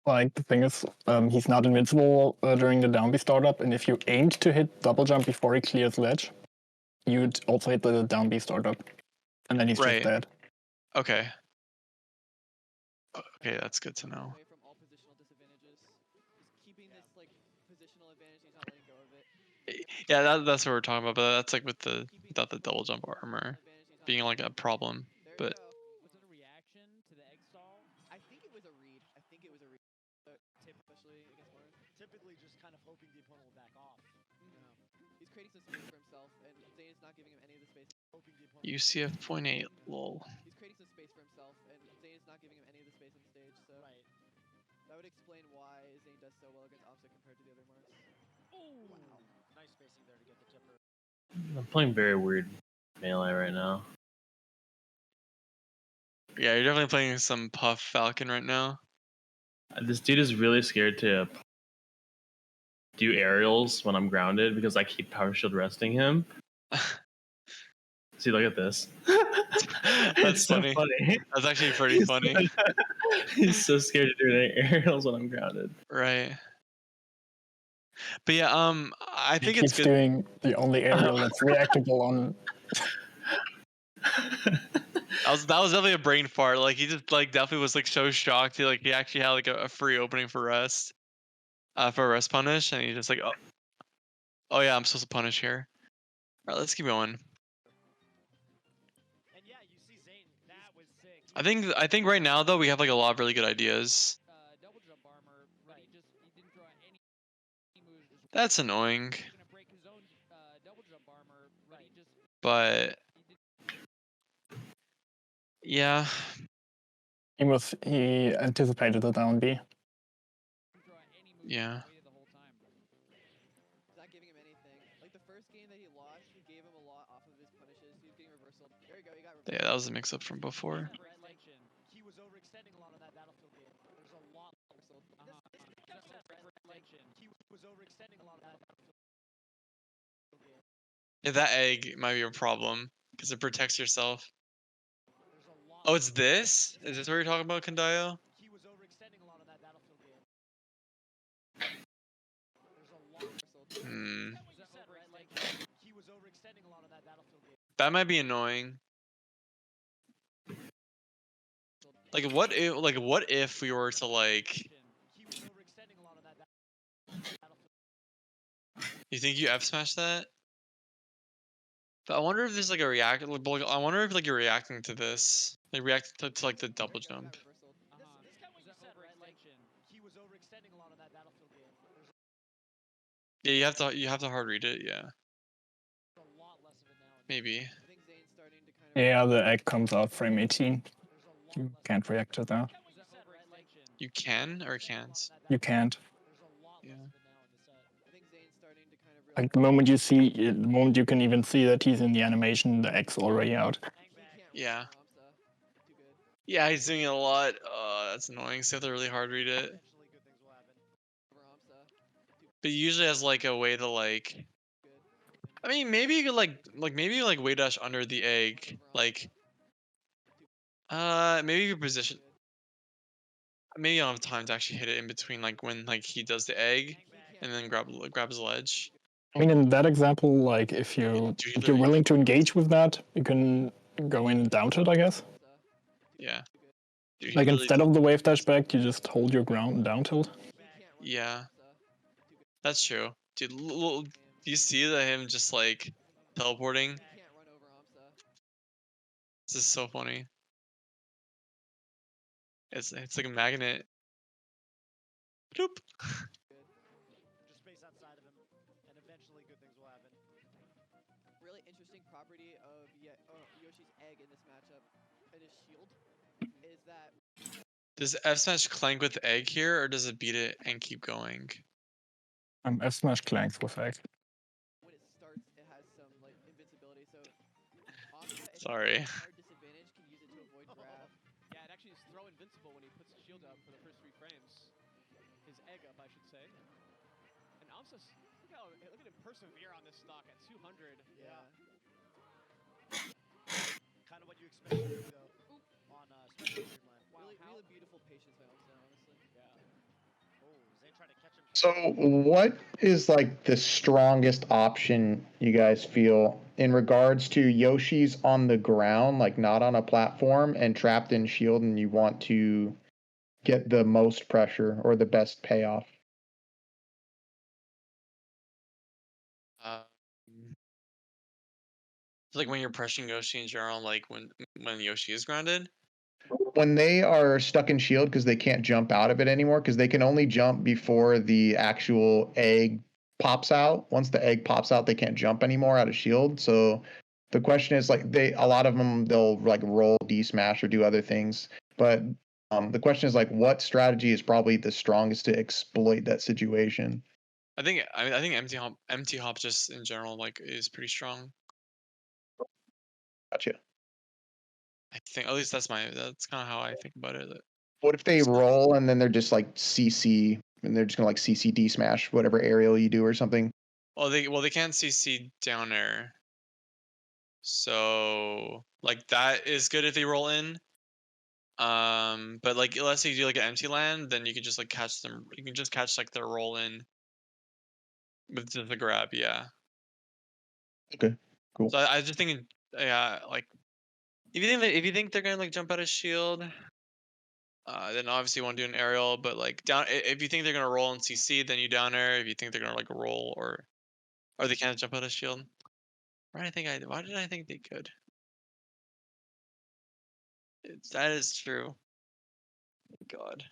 Like the thing is, he's not invincible during the down B startup, and if you aimed to hit double jump before he clears ledge, you'd also hit the down B startup, and then he's just dead. Okay. Okay, that's good to know. Away from all positional disadvantages. Just keeping this like positional advantage, he's not letting go of it. Yeah, that's what we're talking about, but that's like without the double jump armor being like a problem. But Was it a reaction to the egg stall? I think it was a read. Tip, especially against Marths. Typically just kind of hoping the opponent will back off. He's creating some space for himself, and Zain is not giving him any of the space. UCF 0.8 lol. He's creating some space for himself, and Zain is not giving him any of the space on the stage. So that would explain why Zain does so well against Amsa compared to the other Marths. Oh, wow. Nice spacing there to get the tipper. I'm playing very weird melee right now. Yeah, you're definitely playing some Puff Falcon right now. This dude is really scared to do aerials when I'm grounded because I keep power shield resting him. See, look at this. That's so funny. That's actually pretty funny. He's so scared to do aerials when I'm grounded. Right. But yeah, I think it's good. He's doing the only aerial that's reactable on. That was definitely a brain fart. Like he just like definitely was like so shocked. He actually had like a free opening for rest, for a rest punish, and he just like oh yeah, I'm supposed to punish here. All right, let's keep going. And yeah, you see Zain, that was sick. I think right now though we have like a lot of really good ideas. Double jump armor, but he didn't draw any moves. That's annoying. He's gonna break his own double jump armor, but yeah. He anticipated the down B. Yeah. He's not giving him anything. Like the first game that he lost, he gave him a lot off of his punishes. He was getting reversal. There you go, he got reversal. Yeah, that was a mix up from before. He was overextending a lot of that battlefield game. There's a lot of reversal. He was overextending a lot of that battlefield game. Yeah, that egg might be a problem because it protects yourself. Oh, it's this? Is this what you're talking about, Kandayo? He was overextending a lot of that battlefield game. Hmm. What you said, right? Like he was overextending a lot of that Battlefield game. That might be annoying. Like what if we were to like? He was overextending a lot of that Battlefield. You think you F smash that? But I wonder if there's like a react. I wonder if like you're reacting to this. Like react to like the double jump. This guy, what you said, right? Like he was overextending a lot of that Battlefield game. Yeah, you have to hard read it. Yeah. There's a lot less of it now. Maybe. I think Zain's starting to kind of. Yeah, the egg comes out frame 18. You can't react to that. You can or can't. You can't. Yeah. I think Zain's starting to kind of. Like the moment you see, the moment you can even see that he's in the animation, the egg's already out. Yeah. Yeah, he's doing it a lot. That's annoying. So you have to really hard read it. But he usually has like a way to like. I mean, maybe you could maybe you way dash under the egg, like. Maybe you position. Maybe you don't have time to actually hit it in between, like when like he does the egg, and then grab his ledge. I mean, in that example, like if you're willing to engage with that, you can go in and down tilt, I guess. Yeah. Dude, Like instead of the wave dash back, you just hold your ground and down tilt. Yeah. That's true, dude. Do you see that him just like teleporting? This is so funny. It's like a magnet. Bloop. Just space outside of him, and eventually good things will happen. Really interesting property of Yoshi's egg in this matchup and his shield is that. Does F smash clank with egg here, or does it beat it and keep going? F smash clanks with egg. When it starts, it has some like invincibility. So. Sorry. Hard disadvantage can use it to avoid grab. Yeah, it actually is throw invincible when he puts his shield up for the first 3 frames. His egg up, I should say. And Amsa, look at him persevere on this stock at 200. Yeah. Kind of what you expect to do, though, on special Dreamland. Wow, really beautiful patience by Amsa, honestly. Yeah. Oh, Zain trying to catch him. So, what is like the strongest option you guys feel in regards to Yoshi's on the ground, like not on a platform and trapped in shield, and you want to get the most pressure or the best payoff? Like when you're pressing Yoshi in general, like when Yoshi is grounded. When they are stuck in shield because they can't jump out of it anymore, because they can only jump before the actual egg pops out. Once the egg pops out, they can't jump anymore out of shield. So the question is, like, a lot of them, they'll like roll D smash or do other things. But the question is, like, what strategy is probably the strongest to exploit that situation? I think empty hop just in general like is pretty strong. Gotcha. I think at least that's kind of how I think about it. What if they roll and then they're just like CC and they're just gonna like CC D smash whatever aerial you do or something? Well, they can't CC down air. So like that is good if they roll in. But like let's say you do like an empty land, then you can just like catch them. You can just catch like their roll in with just the grab. Yeah. Okay. Cool. So I just think, yeah, like if you think they're gonna like jump out of shield, then obviously you want to do an aerial. But like down, if you think they're gonna roll in CC, then you down air. If you think they're gonna like roll or they can't jump out of shield. Why did I think they could? That is true. God.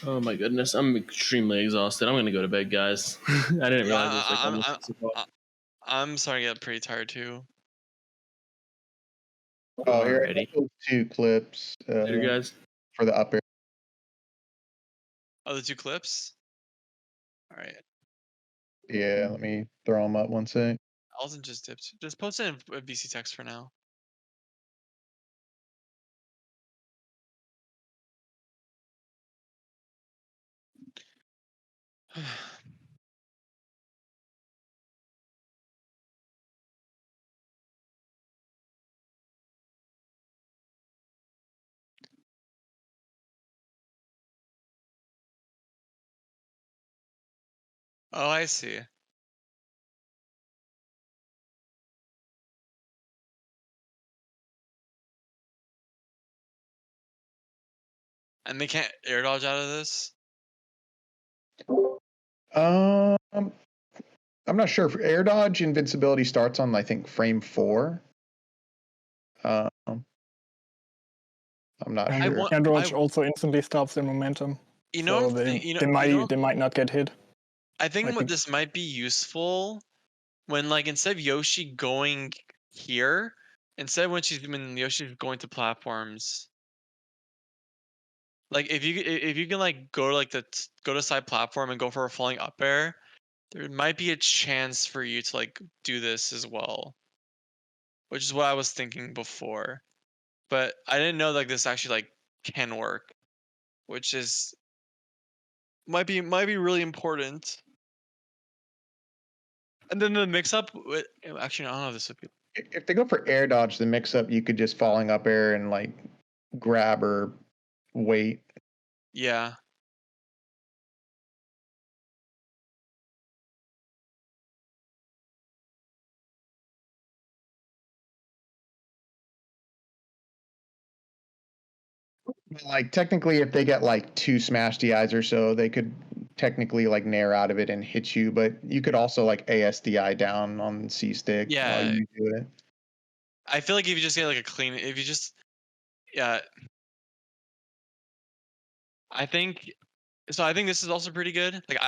Oh my goodness, I'm extremely exhausted. I'm gonna go to bed, guys. I didn't realize it was like almost 6 o'clock. I'm starting to get pretty tired too. Oh, here I Alrighty. got 2 clips Later, guys. for the upper. Oh, the 2 clips? Alright. Yeah, let me throw them up one sec. Alton just dipped. Just post it in VC text for now. Oh, I see. And they can't air dodge out of this? I'm not sure. Air dodge invincibility starts on, I think, frame 4. I'm not And sure. air dodge also instantly stops their momentum. You know, so they might not get hit. I think Like what this might be useful when, like, instead of Yoshi going here, instead when Yoshi's going to platforms, like if you can like go to like go to side platform and go for a falling up air, there might be a chance for you to like do this as well, which is what I was thinking before, but I didn't know like this actually like can work, which is might be really important. And then the mix up with, actually I don't know if this would be, if they go for air dodge, the mix up, you could just falling up air and like grab or wait. yeah. Like technically, if they get like 2 smash DIs or so, they could technically like nair out of it and hit you. But you could also like ASDI down on C stick while you do it. I feel like if you just get like a clean, if you just, yeah, I think so. I think this is also pretty good. Like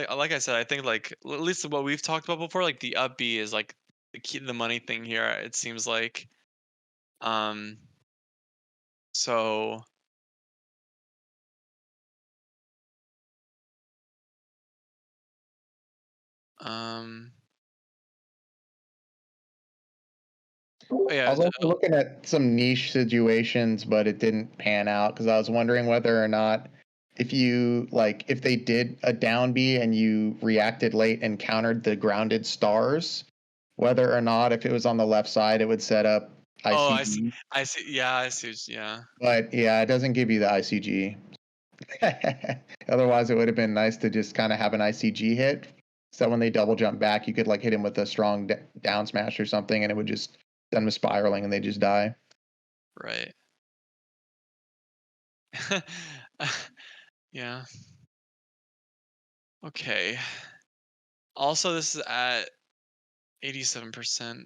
like I said, I think like at least what we've talked about before, like the up B is like the key, the money thing here. It seems like, so. Yeah, I was also looking at some niche situations, but it didn't pan out because I was wondering whether or not if you like if they did a down B and you reacted late and countered the grounded stars, whether or not if it was on the left side it would set up ICG. Oh, I see. Yeah, I see. Yeah. But yeah, it doesn't give you the ICG. Otherwise, it would have been nice to just kind of have an ICG hit. So when they double jump back, you could like hit him with a strong down smash or something, and it would just send them spiraling, and they just die. Right. Yeah. Okay. Also, this is at 87%.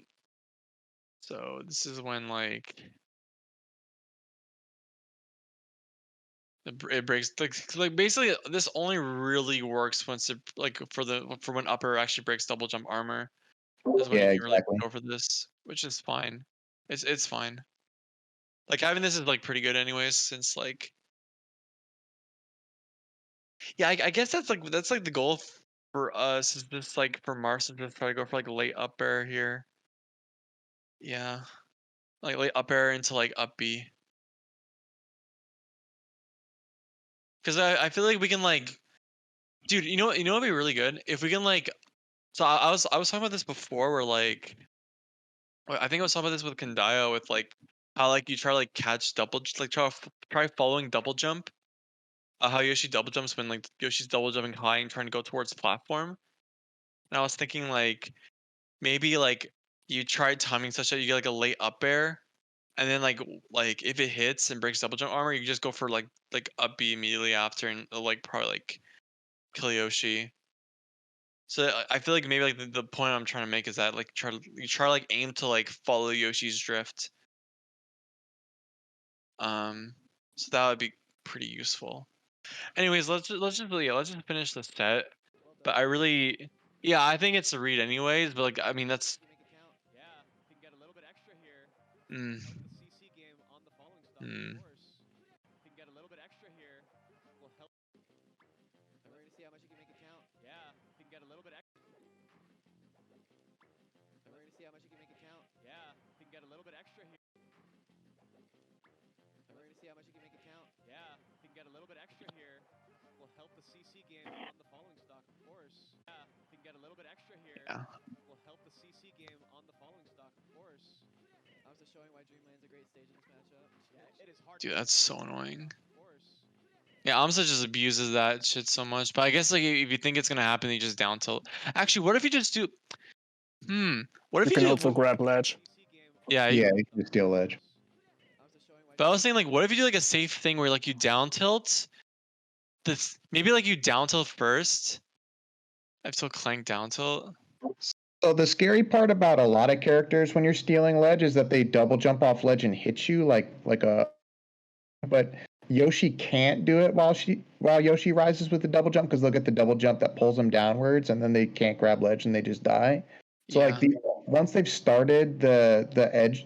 So this is when like it breaks like basically this only really works once it like for when upper actually breaks double jump armor. Is when you can really go for this, which is fine. It's fine. Like having this is like pretty good anyways, since like, yeah, I guess that's like the goal for us is just like for Marths to just try to go for like late up air here. Yeah, like late up air into like up B. Because I feel like we can like, dude, you know what'd be really good if we can like. So I was talking about this before, where like, I think I was talking about this with Kandaya with like how like you try to like catch try following double jump. How Yoshi double jumps when like Yoshi's double jumping high and trying to go towards the platform. And I was thinking like maybe like you try timing such that you get like a late up air, and then like if it hits and breaks double jump armor, you just go for like up B immediately after, and it'll, like probably like kill Yoshi. So I feel like maybe like the point I'm trying to make is that like you try like aim to like follow Yoshi's drift. So that would be pretty useful. Anyways, let's just finish the set. But I really, yeah, I think it's a read anyways. But like, I mean, that's. Mm. Mm. Yeah. Dude, that's so annoying. Yeah, Amsa just abuses that shit so much. But I guess like if you think it's gonna happen, you just down tilt. Actually, what if you just do? What if you can also grab ledge? Yeah. Yeah, you can just steal ledge. But I was saying, like, what if you do like a safe thing where like you down tilt this, maybe like you down tilt first. I've still clank down tilt. So the scary part about a lot of characters when you're stealing ledge is that they double jump off ledge and hit you like a. But Yoshi can't do it while Yoshi rises with the double jump because they'll get the double jump that pulls them downwards and then they can't grab ledge and they just die. So Yeah. like once they've started the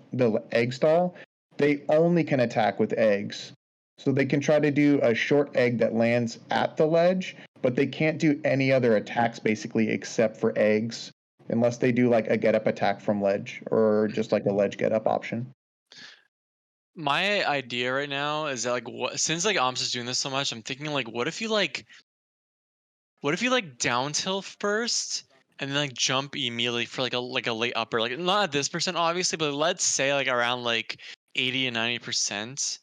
egg stall, they only can attack with eggs. So they can try to do a short egg that lands at the ledge, but they can't do any other attacks basically except for eggs, unless they do like a get up attack from ledge or just like a ledge get up option. My idea right now is that like since like Amsa's doing this so much, I'm thinking like what if you like down tilt first and then like jump immediately for like a late upper, like not at this percent obviously, but let's say like around like 80 and 90%.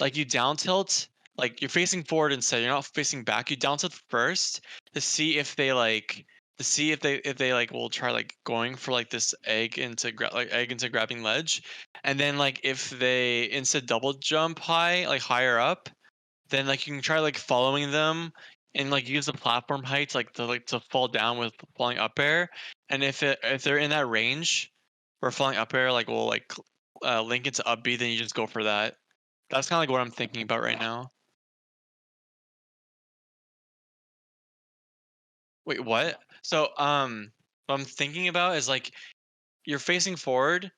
Like you down tilt, like you're facing forward instead, you're not facing back. You down tilt first to see if they like will try like going for like this egg into grabbing ledge, and then like if they instead double jump high, like higher up, then like you can try like following them and like use the platform height to fall down with falling up air, and if they're in that range where falling up air like will like link into up B, then you just go for that. That's kind of like what I'm thinking about right now. Wait, what? So, what I'm thinking about is like you're facing forward,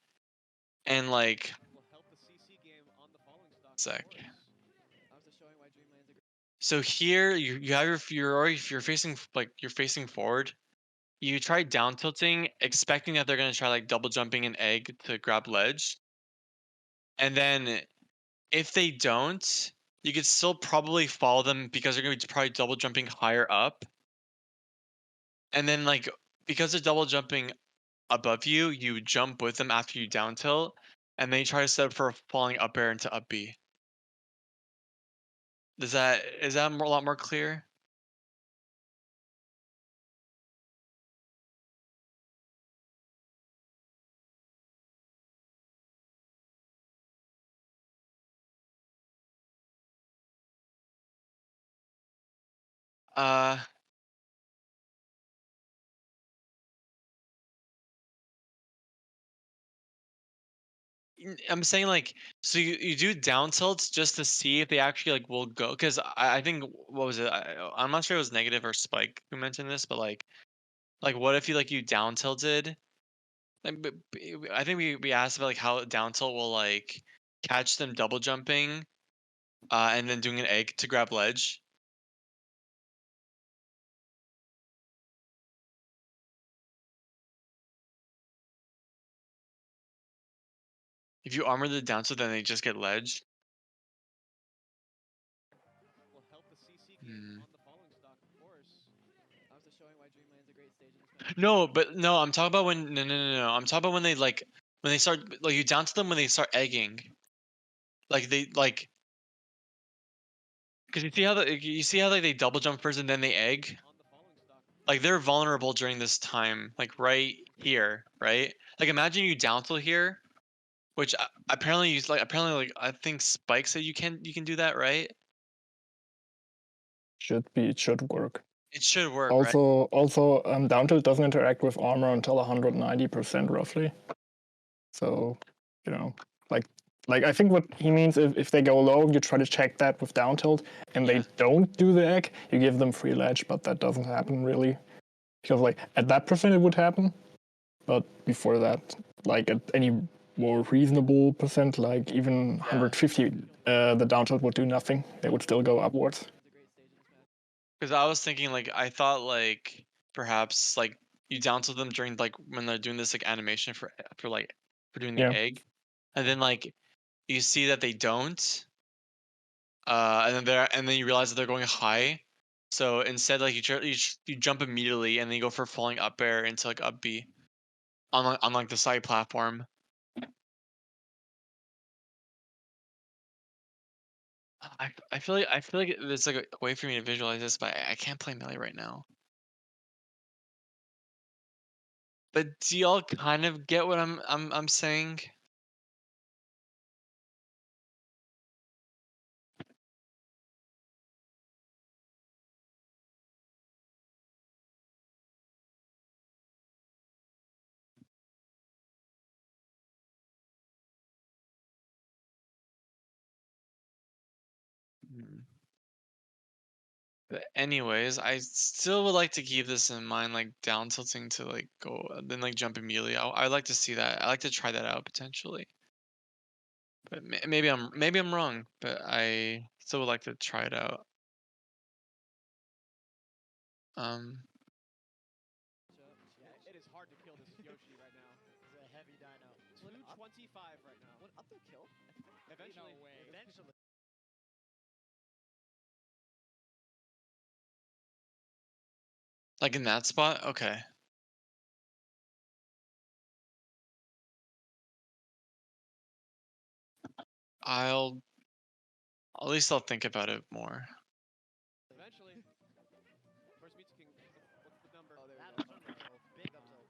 and like, sec. So here you have if you're facing forward, you try down tilting, expecting that they're gonna try like double jumping an egg to grab ledge, and then if they don't, you could still probably follow them because they're gonna be probably double jumping higher up. And then like because they're double jumping above you, you jump with them after you down tilt, and then you try to set up for a falling up air into up B. Is that a lot more clear? Uh, I'm saying like, so you do down tilts just to see if they actually like will go, because I think what was it? I'm not sure it was Negative or Spike who mentioned this, but like what if you down tilted? Like, I think we asked about like how down tilt will like catch them double jumping, and then doing an egg to grab ledge. If you armor the down tilt, then they just get ledge. No, but no, I'm talking about when no. I'm talking about when they start like you down to them when they start egging. Like they like because you see how like they double jump first and then they egg. Like they're vulnerable during this time, like right here, right? Like imagine you down tilt here, which apparently I think Spike said you can do that, right? It should work. It should work, right? Also, down tilt doesn't interact with armor until 190% roughly. So, you know, like I think what he means if they go low, you try to check that with down tilt, and they don't do the egg, you give them free ledge, but that doesn't happen really. Because like at that percent it would happen, but before that, like at any more reasonable percent, like even 150, the down tilt would do nothing. They would still go upwards. Because I was thinking like I thought like perhaps like you down tilt them during like when they're doing this like animation for doing the egg, and then like you see that they don't, and then you realize that they're going high, so instead like you jump immediately and then you go for falling up air into like up B on like the side platform. I feel like there's like a way for me to visualize this, but I can't play Melee right now. But do y'all kind of get what I'm saying? But anyways, I still would like to keep this in mind, like down tilting to like go then like jump immediately. I'd like to see that. I like to try that out potentially. But maybe I'm wrong, but I still would like to try it out. Yeah, it is hard to kill this Yoshi right now. It's a heavy dino. 225 right now. Would up kill? Eventually. No way. Eventually. Like in that spot? Okay. At least I'll think about it more. Eventually. First meets king. What's the number? Oh, there That we was go. up tilt. Big up tilt.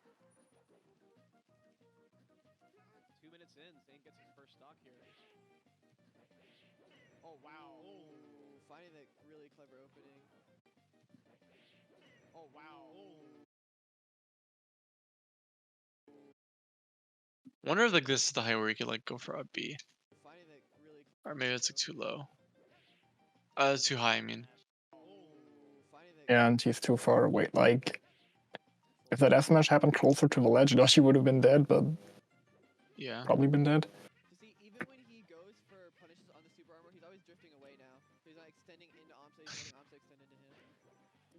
2 minutes in, Zain gets his first stock here. Oh, wow. Ooh, finding that really clever opening. Oh, wow. Ooh. Wonder if like this is the height where you could like go for up B. Finding that really Or maybe it's like too low. It's too high, I mean. Yeah, and he's too far away. Like, if that S smash happened closer to the ledge, Yoshi would have been dead, but yeah, probably been dead. To see, even when he goes for punishes on the super armor, he's always drifting away now. So he's not extending into Amsa, he's letting Amsa extend into him.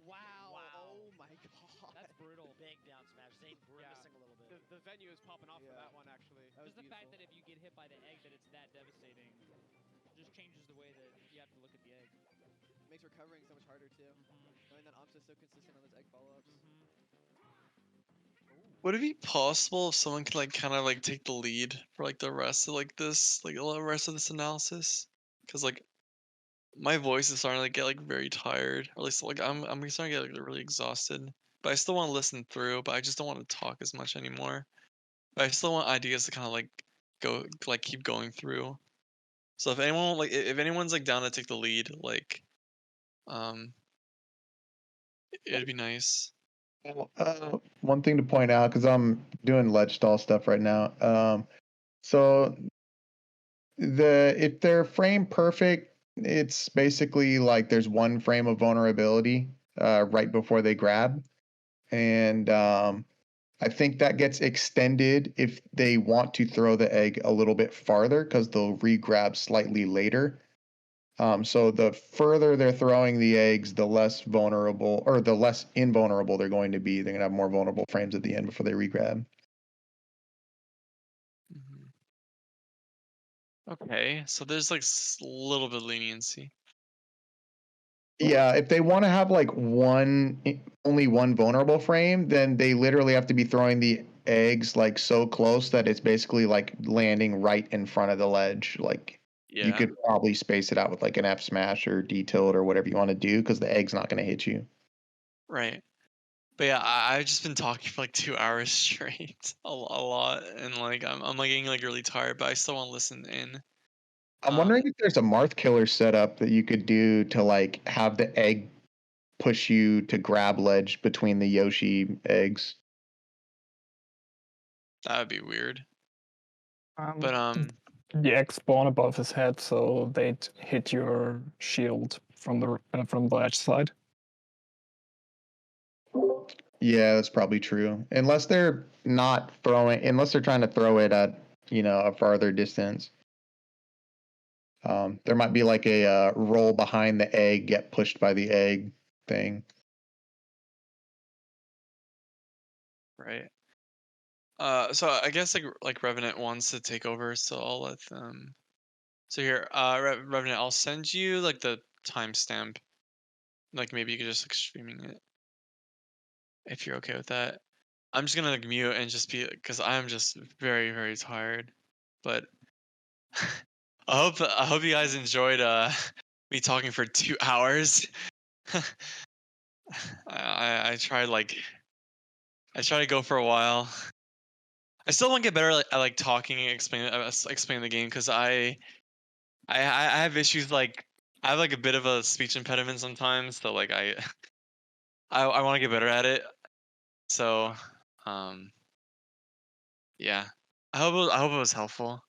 Wow. Oh my god. That's brutal. Big down smash. Zain grimacing a little bit. The venue is popping off for that one, actually. That was Just the fact beautiful. that if you get hit by the egg, that it's that devastating, just changes the way that you have to look at the egg. Makes recovering so much harder, too. Knowing that Amsa's so consistent on those egg follow-ups. would it be possible if someone could like kind of like take the lead for like the rest of like this, like the rest of this analysis? Because like my voice is starting to get like very tired, or at least like I'm starting to get like really exhausted. But I still want to listen through, but I just don't want to talk as much anymore. But I still want ideas to kind of like keep going through. So if anyone like if anyone's like down to take the lead, like it'd be nice. One thing to point out, because I'm doing ledge stall stuff right now. So if they're frame perfect, it's basically like there's one frame of vulnerability right before they grab, and I think that gets extended if they want to throw the egg a little bit farther because they'll re-grab slightly later. So the further they're throwing the eggs, the less vulnerable or the less invulnerable they're going to be. They're going to have more vulnerable frames at the end before they re-grab. Okay, so there's like a little bit of leniency. Yeah, if they want to have like only one vulnerable frame, then they literally have to be throwing the eggs like so close that it's basically like landing right in front of the ledge. Like you could probably space it out with like an F smash or D tilt or whatever you want to do because the egg's not going to hit you. Right. But yeah, I've just been talking for like 2 hours straight, a lot, and like I'm like getting like really tired, but I still want to listen in. I'm wondering if there's a Marth killer setup that you could do to like have the egg push you to grab ledge between the Yoshi eggs. That would be weird. The eggs spawn above his head, so they'd hit your shield from the edge side. Yeah, that's probably true. Unless they're trying to throw it at, a farther distance. There might be like a roll behind the egg, get pushed by the egg thing. Right. So I guess like Revenant wants to take over, so I'll let them. So here, Revenant, I'll send you like the timestamp. Like maybe you could just like streaming it, if you're okay with that. I'm just gonna like mute and just be because I'm just very very tired. But I hope you guys enjoyed me talking for 2 hours. I tried to go for a while. I still want to get better at like talking and explain the game because I have issues like I have like a bit of a speech impediment sometimes, so like I want to get better at it. So yeah, I hope it was helpful.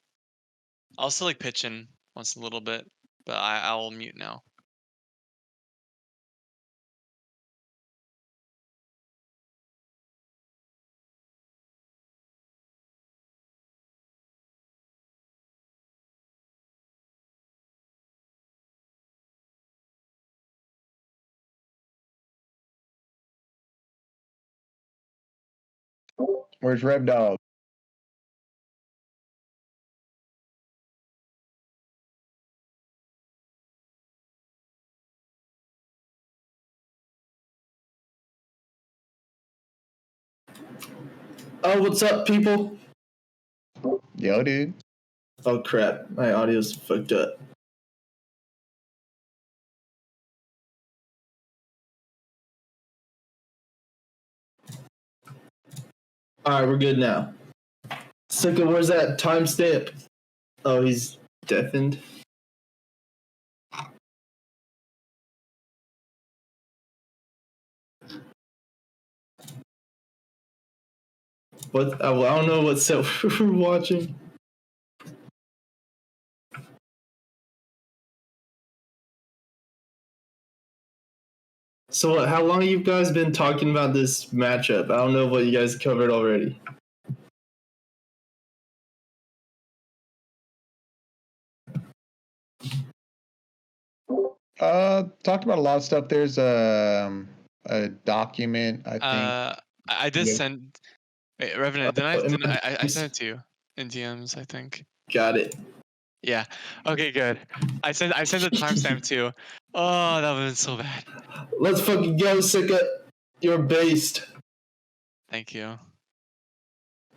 I'll still like pitch in once a little bit, but I'll mute now. Where's Rev Dog? Oh, what's up, people? Yo, dude. Oh crap, my audio's fucked up. Alright, we're good now. Sika, where's that timestamp? Oh, he's deafened. What? I don't know what set we're watching. So, how long have you guys been talking about this matchup? I don't know what you guys covered already. Talked about a lot of stuff. There's a document, I think. I did Yeah. send. Wait, Revenant, I sent it to you in DMs, I think. Got it. Yeah. Okay, good. I sent the timestamp too. Oh, that would have been so bad. Let's fucking go, Sika. You're based. Thank you.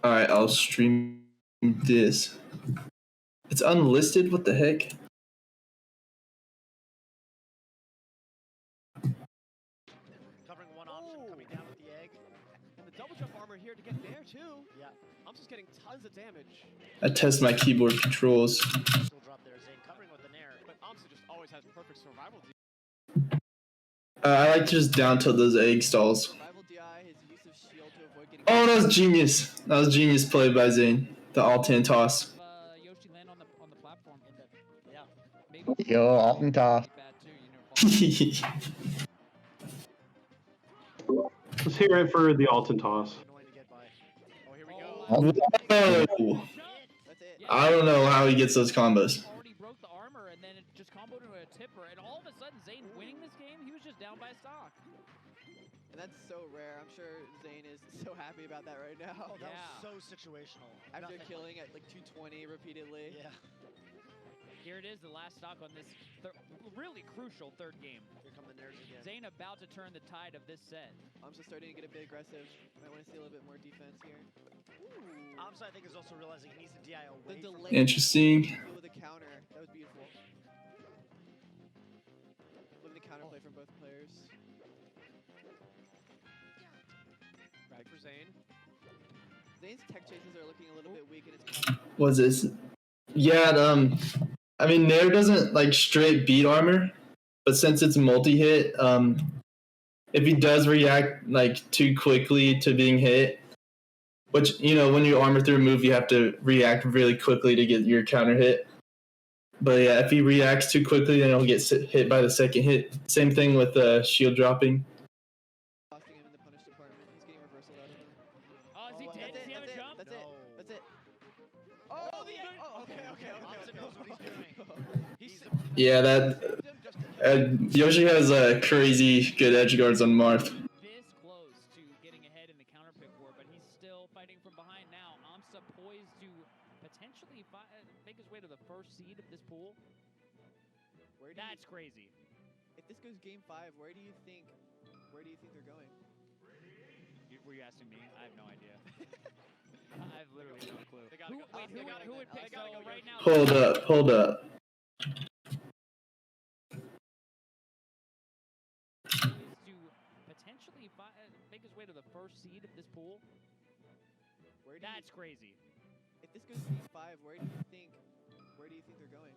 Alright, I'll stream this. It's unlisted? What the heck? Covering one option, coming down with the egg. And the double jump armor here to get there too. Yeah. Amsa's getting tons of damage. I test my keyboard controls. Still drop there, Zain covering with the nair. But Amsa just always has perfect survival DI. I like to just down tilt those egg stalls. Survival DI, his use of shield to avoid getting. Oh, that was genius. That was genius play by Zain. The alt-in toss. Yoshi land on the platform. Yeah. Maybe Yo, Alton toss. bad too, you know. Let's hear it for the Alton toss. Annoying to get by. Oh, here we go. Whoa. That's it. I don't know how he gets those combos. Already broke the armor and then it just comboed into a tipper, and all of a sudden Zain winning this game, he was just down by a stock. And that's so rare. I'm sure Zain is so happy about that right now. Oh, that Yeah. was so situational. After Nothing killing at like 220 repeatedly. Yeah. Here it is, the last stock on this really crucial third game. Here come the nairs again. Zain about to turn the tide of this set. Amsa starting to get a bit aggressive. Might want to see a little bit more defense here. Ooh. Amsa, I think, is also realizing he needs to DI The away from delay Interesting. with a counter. That was beautiful. Love the counterplay from both players. Back for Zain. Zain's tech chases are looking a little bit weak, and it's What's this? Yeah, I mean, Nair doesn't like straight beat armor, but since it's multi-hit, if he does react like too quickly to being hit, which, you know, when you armor through a move, you have to react really quickly to get your counter hit. But yeah, if he reacts too quickly, then he'll get hit by the second hit. Same thing with shield dropping. costing him in the punish department. He's getting reversal out of him. Oh, is he That's dead? it, Does he have a that's it, jump? That's it. No. That's it. Oh, the end. Oh, okay. Amsa knows what he's doing. He's Yeah, Yoshi has crazy good edge guards on Marth. This close to getting ahead in the counter pick war, but he's still fighting from behind now. Amsa poised to potentially make his way to the first seed of this pool. That's crazy. If this goes game 5, where do you think they're going? Were you asking me? I have no idea. I have literally no clue. They gotta go. They gotta Who go. would pick? They gotta So go right now, Hold up. to potentially make his way to the first seed of this pool. That's crazy. If this goes game 5, where do you think they're going?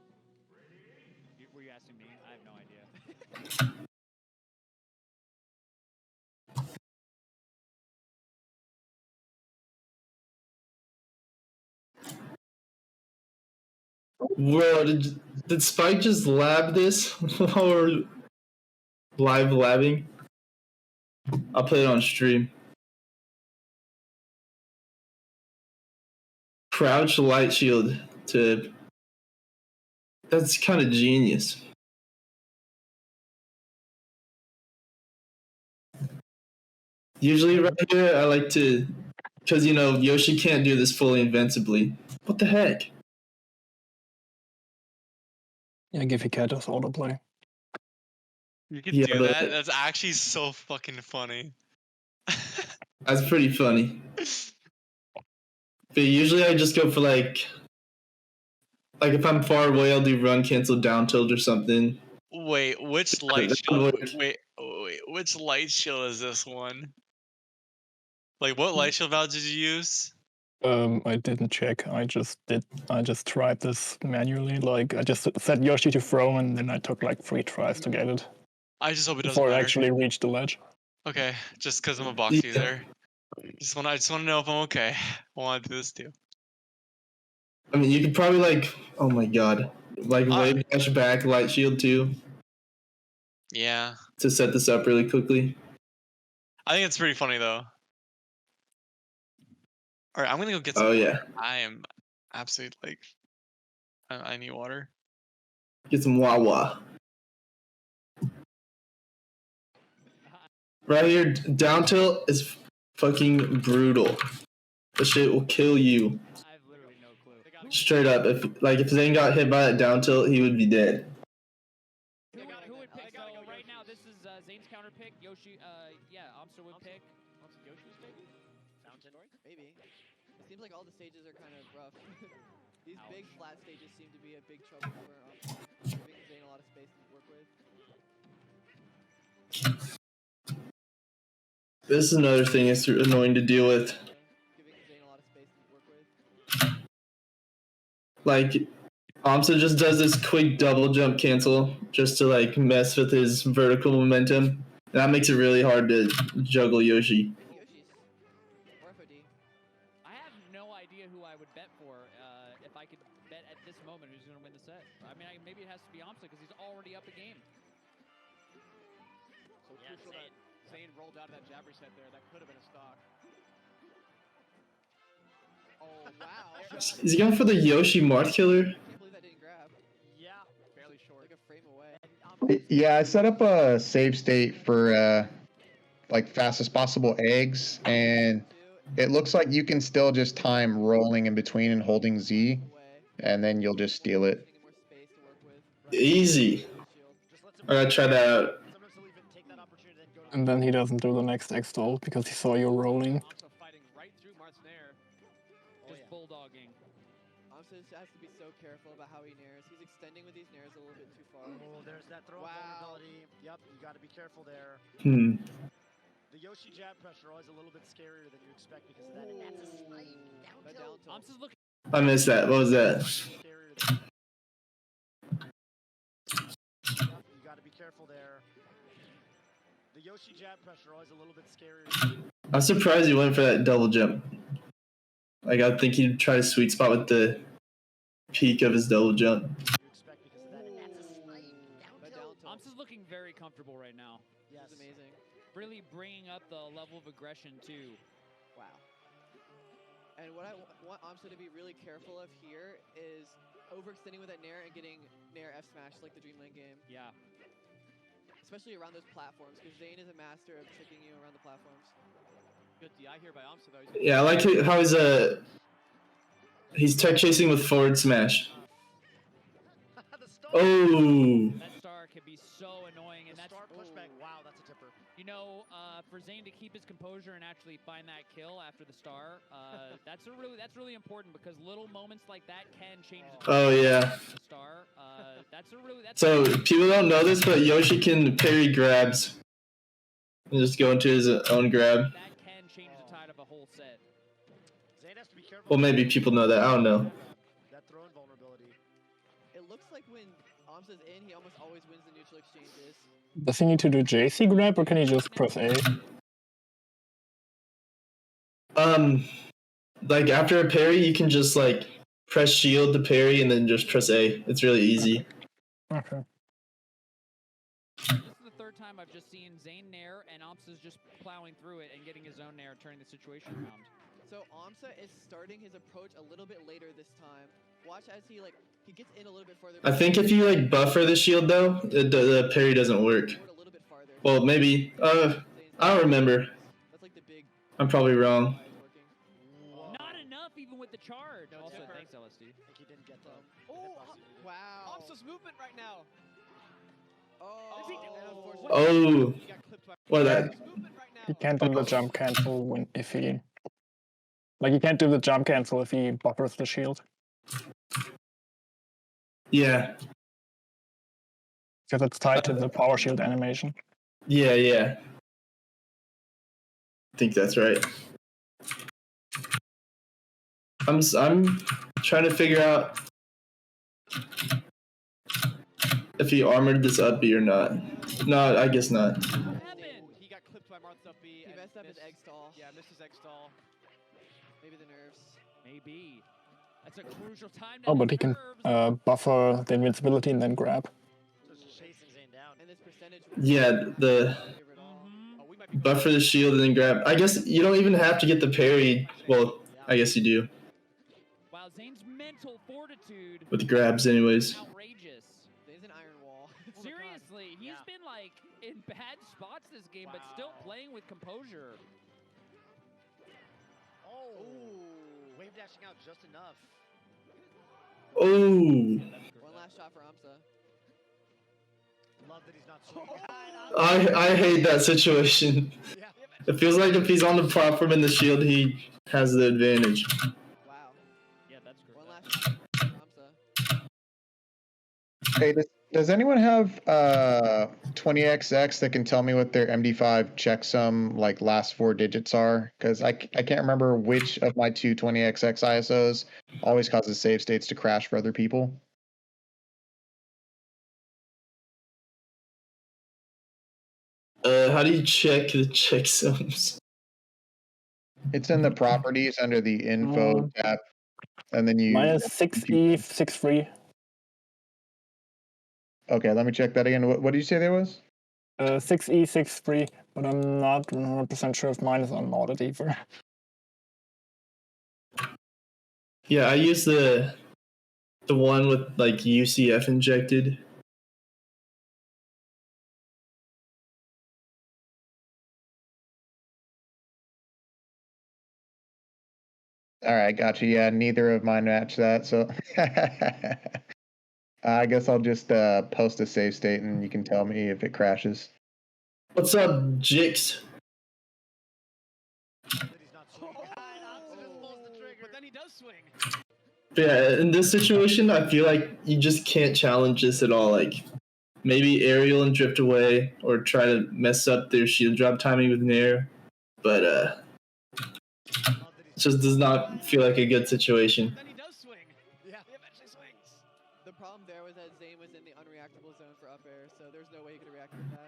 Were you asking me? I have no idea. Bro, did Spike just lab this while we're live labbing? I'll play it on stream. Crouch light shield to. That's kind of genius. Usually right here, I like to Because, you know, Yoshi can't do this fully invincibly. What the heck? Yeah, give your cat us autoplay. You can Yeah, do but- that? That's actually so fucking funny. That's pretty funny. But usually I just go for like if I'm far away, I'll do run, cancel, down tilt or something. Wait, which light That shield? would- Wait, which light shield is this one? Like, what light shield valve did you use? I didn't check. I just tried this manually. Like I just set Yoshi to throw, and then I took like 3 tries to get it I just hope it doesn't before I matter. actually reached the ledge. Okay, just because I'm a box Yeah. user. I just want to know if I'm okay. I want to do this too. I mean, you could probably like, oh my god, like wave dash back light shield too Yeah, to set this up really quickly. I think it's pretty funny though. All right, I'm gonna go get some. Oh water. yeah, I am absolutely like, I need water. get some Wawa. Right here, down tilt is fucking brutal. The shit will kill you. I have literally no clue. Straight up, if Zain got hit by that down tilt, he would be dead. Who would pick? So right now, this is Zane's counter pick. Yoshi, yeah, Amsa would pick. Yoshi's maybe? Fountain? Maybe. It seems like all the stages are kind of rough. These big flat stages seem to be a big trouble for giving Zain a lot of space to work with. This is another thing that's annoying to deal with. Giving Zain a lot of space to work with. Like, Amsa just does this quick double jump cancel just to like mess with his vertical momentum. And that makes it really hard to juggle Yoshi. Yoshi's. Or FOD. I have no idea who I would bet for if I could bet at this moment who's going to win the set. I mean, maybe it has to be Amsa because he's already up a game. So crucial that Zain rolled out of that jab reset there. That could have been a stock. Oh, wow. Is he going for the Yoshi Marth killer? I can't believe that didn't grab. Yeah, fairly short. Like a frame away. Yeah, I set up a save state for like fastest possible eggs, and it looks like you can still just time rolling in between and holding Z, and then you'll just steal it. More space to work with. Easy. I gotta try that out. Sometimes he'll even take that opportunity and go to And then he doesn't do the next X stall because he saw you rolling. Amsa fighting right through Marths Nair. Just bulldogging. Amsa has to be so careful about how he nairs. He's extending with these nairs a little bit too far. Oh, there's that throw vulnerability. Yep, you got to be careful there. The Yoshi jab pressure always a little bit scarier than you expect because of that. And that's a slight down tilt. Amsa's looking. I missed that. What was that? Scarier than you got to be careful there. The Yoshi jab pressure always a little bit scarier. I'm surprised he went for that double jump. Like, I think he'd try to sweet spot with the peak of his double jump. You expect because of that. And that's a slight down tilt. Amsa's looking very comfortable right now. Yes. This is amazing. Really bringing up the level of aggression too. Wow. And what I want Amsa to be really careful of here is overextending with that nair and getting nair F smash like the Dreamland game. Yeah. Especially around those platforms, because Zain is a master of tricking you around the platforms. Good DI here by Amsa though. Yeah, I like how he's tech chasing with forward smash. The star. Oh, That star can be so annoying, and The that's star pushback. Wow, that's a tipper. you know, for Zain to keep his composure and actually find that kill after the star. That's really important because little moments like that can change. Oh, yeah. The star. So people don't know this, but Yoshi can parry grabs and just go into his own grab. That can change the tide of a whole set. Zain has to be careful. Well, maybe people know that. I don't know. That throw-in vulnerability. It looks like when Amsa's in, he almost always wins the neutral exchanges. Does he need to do JC grab or can he just press A? Like after a parry, you can just like press shield to parry and then just press A. It's really easy. Okay. This is the third time I've just seen Zain nair and Amsa's just plowing through it and getting his own nair, turning the situation around. So Amsa is starting his approach a little bit later this time. Watch as he gets in a little bit further. I think if you like buffer the shield though, the parry doesn't work. A little bit farther. Well, maybe. I don't remember. That's like the big I'm probably wrong. Oh, what that? He can't do the jump cancel if he he can't do the jump cancel if he buffers the shield. Yeah. Because it's tied to the power shield animation. Yeah. I think that's right. I'm trying to figure out if he armored this Up B or not. No, I guess not. He got clipped by Marths Up B. He messed up his egg stall. Yeah, missed his egg stall. Maybe the nerves. Maybe. That's a crucial time to Oh, but he can buffer the invincibility and then grab. And this percentage. Yeah, the buffer the shield and then grab. I guess you don't even have to get the parry. Well, I guess you do. Wow, Zain's mental fortitude. With the grabs, anyways. Outrageous. There's an iron wall. Seriously, he's been like in bad spots this game, but still playing with composure. Oh, wave dashing out just enough. Oh. One last shot for Amsa. Love that he's not swinging. I hate that situation. It feels like if he's on the platform in the shield, he has the advantage. Wow. Yeah, that's great. One last shot for Amsa. Hey, does anyone have 20XX that can tell me what their MD5 checksum last 4 digits are? Because I can't remember which of my two 20XX ISOs always causes save states to crash for other people. How do you check the checksums? It's in the properties under the info tab, and then you. Mine is 6E63. Okay, let me check that again. What did you say there was? 6E63, but I'm not 100% sure if mine is unmodded either. Yeah, I use the one with UCF injected. All right, gotcha. Yeah, neither of mine match that, so I guess I'll just post a save state and you can tell me if it crashes. What's up, Jix? But then he does swing. Yeah, in this situation, I feel like you just can't challenge this at all. Maybe aerial and drift away, or try to mess up their shield drop timing with Nair, but it just does not feel like a good situation. Then he does swing. Yeah, he eventually swings. The problem there was that Zain was in the unreactable zone for up air, so there's no way he could react to that.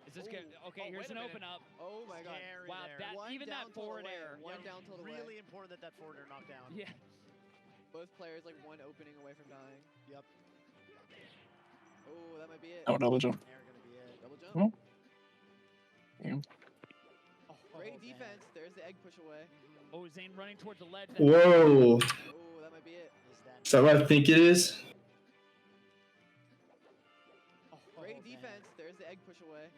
Is this good? Okay, here's an open up. Oh my god. Scary Wow, there. that, One even that down tilt forward away, air. One down tilt away. Really important that forward air knocked down. Yeah. Both players one opening away from dying. Yep. Oh, that might be it. Oh, double jump. Air gonna be it. Double jump. Oh. Yeah. Great defense. There's the egg push away. Oh, Zain running towards the ledge. Whoa. Oh, that might be it. Is that what I think it is? Great defense. There's the egg push away.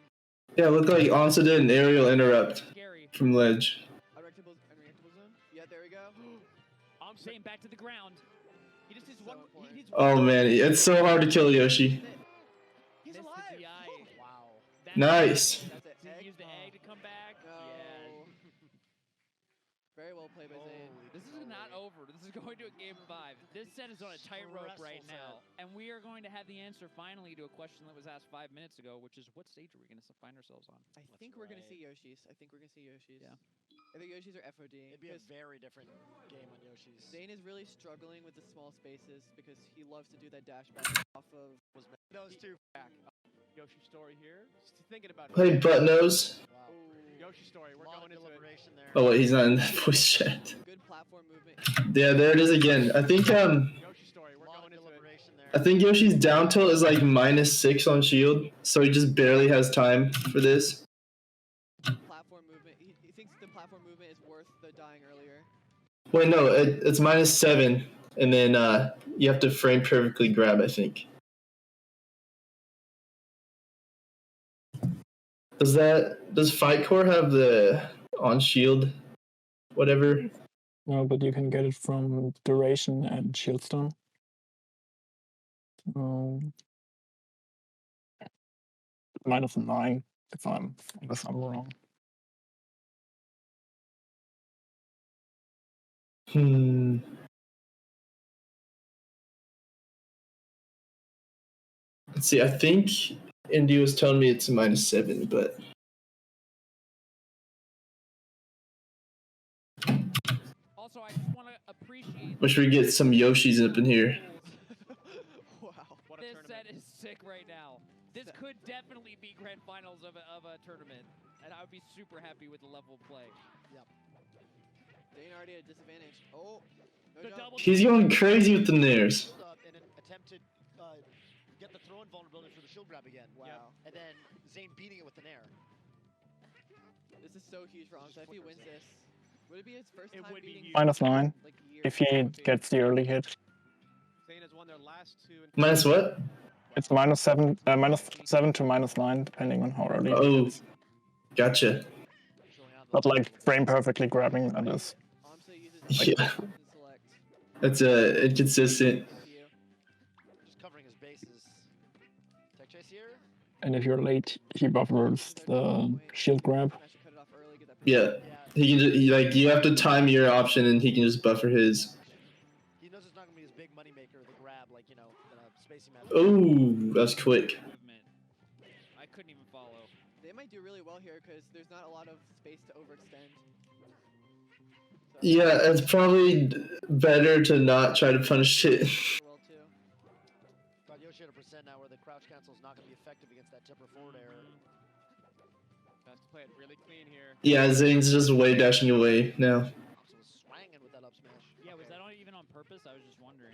Yeah, it looked like Amsa did an aerial interrupt Scary. from ledge. Unreactable zone. Yeah, there we go. Zain back to the ground. He just needs one. He needs Oh man, it's so hard to kill Yoshi. He's Missed alive. the DI. Wow. Nice. That's it. Did he use the egg to come back? No. Yeah. Very well played by Zain. This is not over. This is going to a game 5. This set is on a tightrope right now. And we are going to have the answer finally to a question that was asked 5 minutes ago, which is what stage are we going to find ourselves on? I think we're going to see Yoshis. I think Yeah. I think Yoshis are FOD. It'd be a because very different game on Yoshi's. Zain is really struggling with the small spaces because he loves to do that dash back off of Those two back. Yoshi story here. Just thinking about Play it. butt nose. Wow. Yoshi story. We're Lot going of into it. deliberation there. Oh wait, he's not in the voice chat. good platform movement. Yeah, there it is again. I think Yoshi story. We're Lot going of into it. deliberation there. I think Yoshi's down tilt is -6 on shield, so he just barely has time for this. Platform movement. He thinks the platform movement is worth the dying earlier. Wait, no, it's -7, and then you have to frame perfectly grab, I think. Does Fight Core have the on shield, whatever? No, but you can get it from duration and shieldstone. -9 unless I'm wrong. Let's see. I think Indy was telling me it's -7, but Also, I just want to appreciate. wish we get some Yoshis up in here. Wow. What this set is sick right now. This could definitely be grand finals of a tournament, and I would be super happy with the level of play. Yep. Zain already at a disadvantage. Oh, no The jump. double He's going crazy with the nairs. In an attempt to get the throw-in vulnerability for the shield grab again. Wow. And then Zain beating it with an air. This is so huge for Amsa. If he wins this, would it be his first time beating? -9 like years if he gets the early hit. Zain has won their last 2. Minus what? It's -7 to -9 depending on how early. Oh, It is. gotcha. But like frame perfectly grabbing that is. Amsa uses Yeah, select. that's inconsistent. Just covering his bases. Tech chase here. And if you're late, he buffers the shield grab. Yeah, he can just you have to time your option, and he can just buffer his. He knows it's not gonna be his big moneymaker, the grab, like, in a spacey match. Oh, that's quick. I couldn't even follow. They might do really well here because there's not a lot of space to overextend. So Yeah, it's probably better to not try to punish it. well too. Got Yoshi at a % now where the crouch cancel is not gonna be effective against that tipper forward air. Best to play it really clean here. Yeah, Zane's just way dashing away now. Amsa was swanging with that up smash. Yeah, was that even on purpose? I was just wondering.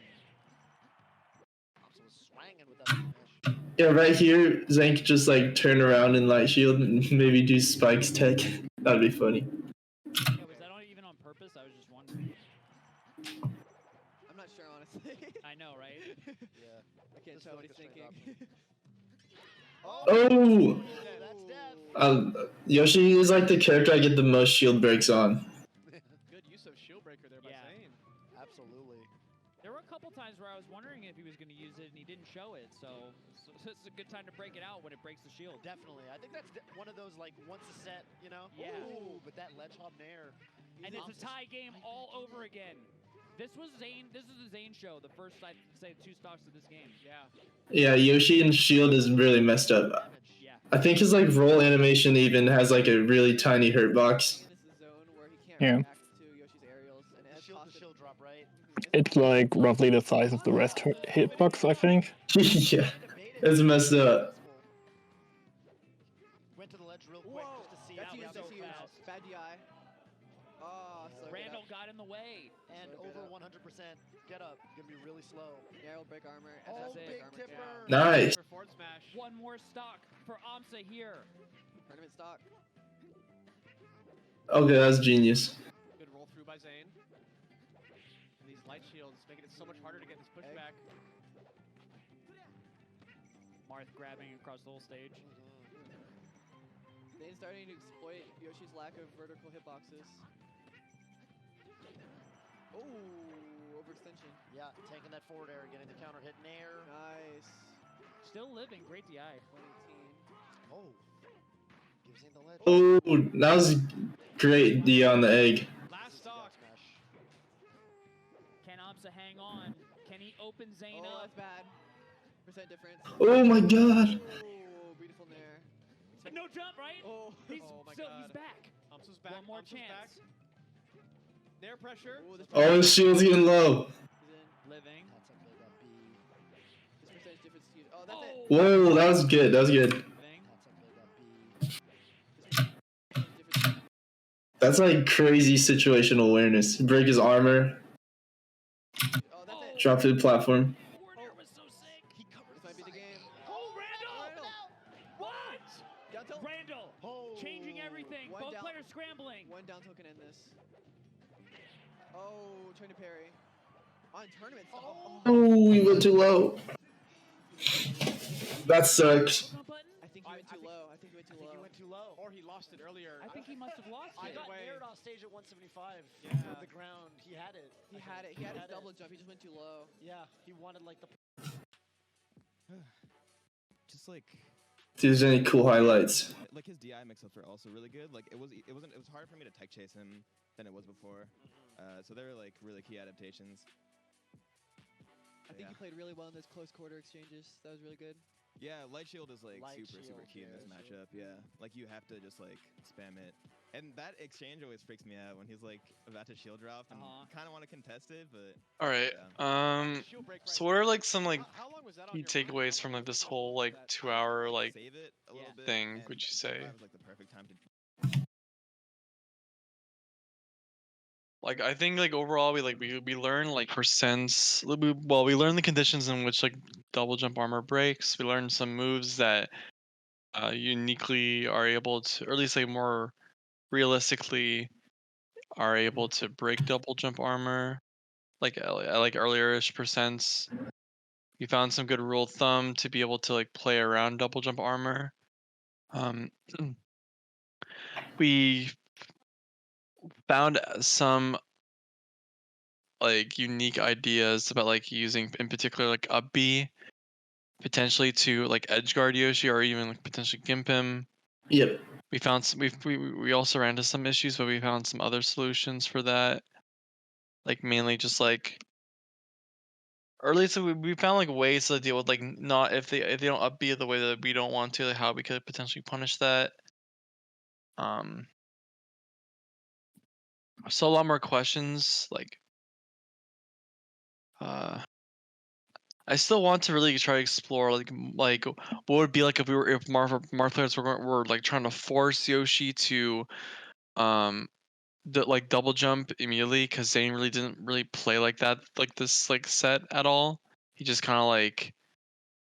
Amsa was swanging with that up smash. Yeah, right here, Zane could just like turn around and light shield and maybe do Spike's tech. That'd be funny. Yeah, was that even on purpose? I was just wondering. I'm not sure honestly. I know, right? Yeah. I can't tell what he's thinking. Oh! That's death. Yoshi is like the character I get the most shield breaks on. Good use of shield breaker there by Zain. Absolutely. There were a couple times where I was wondering if he was going to use it and he didn't show it, so it's a good time to break it out when it breaks the shield. Definitely. I think that's one of those, like, once a set, you know? Yeah. Ooh, but that ledge hop nair. And it's a tie game all over again. This was Zain. This is the Zain show. The first, I'd say, 2 stocks of this game. Yeah. Yeah, Yoshi and shield is really messed up. Yeah. I think his like roll animation even has like a really tiny hurt box. This is a zone where he can't Yeah. react to Yoshi's aerials, and it has The costed shield drop, right? It's like roughly the size of the rest hitbox, I think. Yeah, it's messed up. Went to the ledge real quick just to see That's how huge. so That's huge. fast. Bad DI. Oh, so Randall got in the way. And So good over up. 100% get up. Gonna be really slow. Narrow break armor. Oh, SS big armor. tipper. Nice. Forward smash. One more stock for Amsa here. Tournament stock. Okay, that's genius. Good roll through by Zain. And these light shields making it so much harder to get this pushback. Marth grabbing across the whole stage. Zane's starting to exploit Yoshi's lack of vertical hitboxes. Oh, overextension. Yeah, taking that forward air, getting the counter hit nair. Nice. Still living. Great DI. 118. Oh. Gives him the ledge. Oh, that was great D on the egg. Last stock. Smash. Can Amsa hang on? Can he open Zain Oh, up? that's bad. Percent difference. Oh my god. Oh, beautiful nair. No jump, right? Oh, He's Oh my still God. he's back. Amsa's back. One more Amsa's chance. back. Nair pressure. oh, this Oh, his shield's getting low. He's in. Living. That's a big up B. This percentage difference is huge. Oh, that's it. Whoa, that was good. That was good. Living. That's a big up B. Difference. That's like crazy situational awareness. Break his armor, Oh, that's it. drop through the platform. Forward air was so sick. He covers This might be the game. Oh, Randall! What? Down tilt. Randall Oh. changing everything. One Both down. players scrambling. One down tilt can end this. Oh, trying to parry. On tournament stuff. Oh, we went too low. That sucks. Jump button? I think he went too low. I think he went too I think he low. went too low. Or he lost it earlier. I think he must have lost I it. got way. nared off stage at 175 Yeah. from the ground. He had it. He I had think it. He had his it. double jump. He just went too low. Yeah, he wanted like the. Just like See if there's any cool highlights. Like his DI mix-ups were also really good. Like it was harder for me to tech chase him than it was before. So they were like really key adaptations. I think he played really well in those close quarter exchanges. That was really good. Yeah, Light Shield is like Light super Shield, key in this yeah, matchup. Yeah, like you have to just like spam it. And that exchange always freaks me out when he's like about to shield drop and kind of want to contest it, but. All right. So what are like some like key takeaways from like this whole like 2-hour like thing? Would you say? Like I think like overall we learn like percents. We learn the conditions in which like double jump armor breaks. We learned some moves that uniquely are able to, or at least like more realistically are able to break double jump armor. Like earlier-ish percents. We found some good rule of thumb to be able to like play around double jump armor. We found some like unique ideas about like using in particular like Up B potentially to like edgeguard Yoshi or even like potentially gimp him. Yep. We found some, we also ran into some issues, but we found some other solutions for that. Like mainly just like, or at least we found like ways to deal with like not if they don't Up B the way that we don't want to, like how we could potentially punish that. So a lot more questions like I still want to really try to explore like what would it be like if Marth players were like trying to force Yoshi to like double jump immediately, because Zain really didn't really play like that like this like set at all. He just kind of like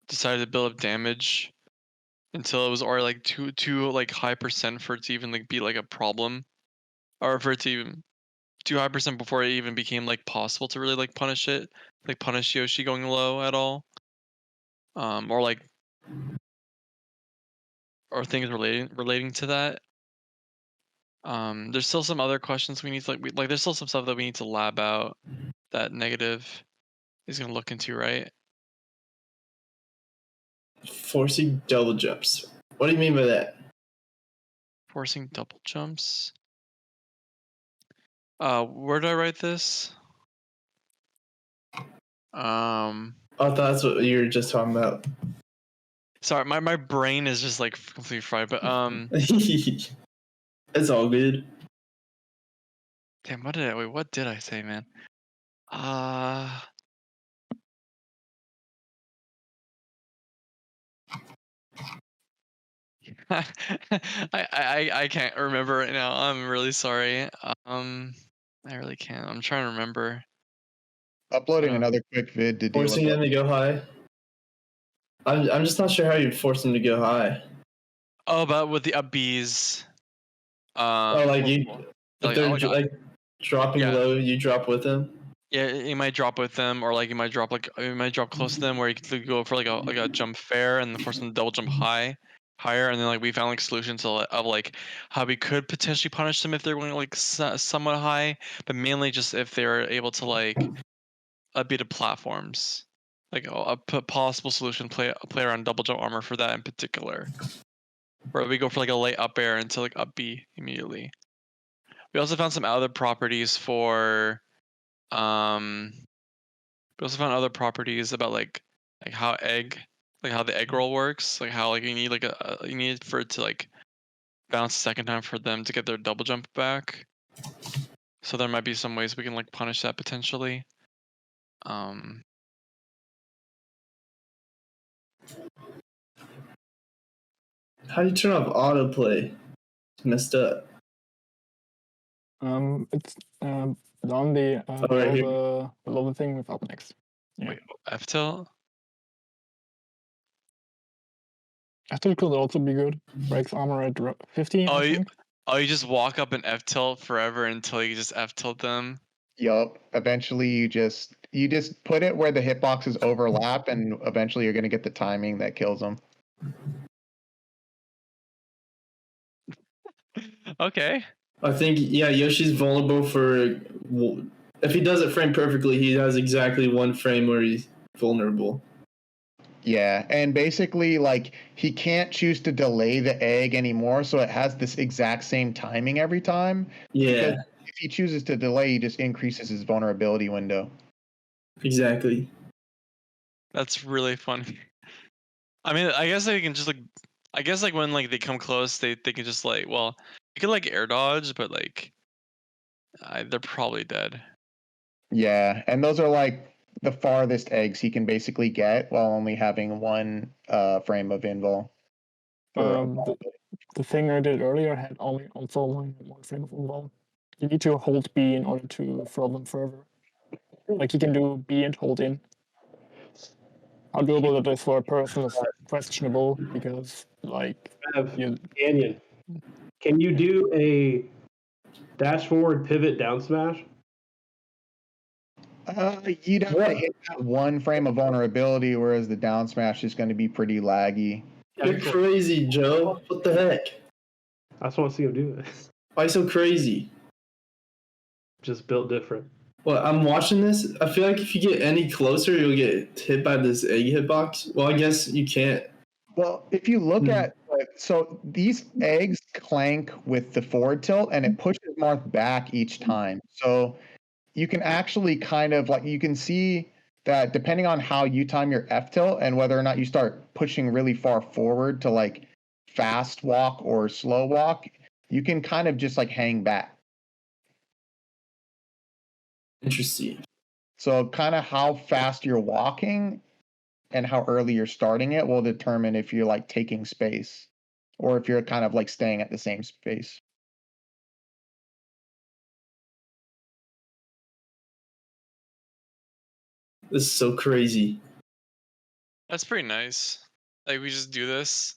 decided to build up damage until it was already like too like high percent for it to even like be like a problem, or for it to even too high percent before it even became like possible to really like punish Yoshi going low at all. Or like, or things relating to that. There's still some other questions we need to like there's still some stuff that we need to lab out that Negative is gonna look into, right? Forcing double jumps. What do you mean by that? Forcing double jumps. Where did I write this? Oh, that's what you were just talking about. Sorry, my brain is just like completely fried, but it's all good. Damn, what did I say, man? I can't remember right now. I'm really sorry. I really can't. I'm trying to remember. Uploading another quick vid to deal with Forcing them to go high. I'm just not sure how you force them to go high. Oh, but with the Up Bs. Like you, if they're like dropping low, you drop with them. Yeah, you might drop with them, or like you might drop close to them, where you could go for like a jump fair and then force them to double jump higher, and then like we found like solutions of like how we could potentially punish them if they're going like somewhat high, but mainly just if they're able to like beat the platforms, like a possible solution play around double jump armor for that in particular, where we go for like a late up air into like Up B immediately. We also found some other properties for we also found other properties about like how the egg roll works, like how like you need like you need for it to like bounce a second time for them to get their double jump back. So there might be some ways we can like punish that potentially. How do you turn off autoplay? It's messed up. It's on the below the thing with up next. Yeah. Wait, Ftilt? Ftilt could also be good. Breaks armor at 50. You just walk up and Ftilt forever until you just Ftilt them. Yup. Eventually, you just put it where the hitboxes overlap, and eventually you're gonna get the timing that kills them. Okay. I think Yoshi's vulnerable for if he does it frame perfectly, he has exactly one frame where he's vulnerable. Yeah, and basically, like, he can't choose to delay the egg anymore, so it has this exact same timing every time. Yeah. Because if he chooses to delay, he just increases his vulnerability window. Exactly. That's really funny. I mean, I guess they can just like, I guess like when like they come close, they can just like, well, you could like air dodge, but like, they're probably dead. Yeah, and those are like the farthest eggs he can basically get while only having one frame of invul. The thing I did earlier had also only one frame of invul. You need to hold B in order to throw them further. Like, you can do B and hold in. How doable it is for a person is questionable because, like, Canyon. Can you do a dash forward pivot down smash? You'd have to hit that one frame of vulnerability, whereas the down smash is going to be pretty laggy. You're crazy, Joe. What the heck? I just want to see him do it. Why so crazy? Just built different. Well, I'm watching this. I feel like if you get any closer, you'll get hit by this egg hitbox. Well, I guess you can't. Well, if you look at, so these eggs clank with the forward tilt, and it pushes Marth back each time. So you can actually kind of, like, you can see that depending on how you time your F tilt and whether or not you start pushing really far forward to like fast walk or slow walk, you can kind of just like hang back. Interesting. So kind of how fast you're walking and how early you're starting it will determine if you're like taking space or if you're kind of like staying at the same space. This is so crazy. That's pretty nice. Like, we just do this.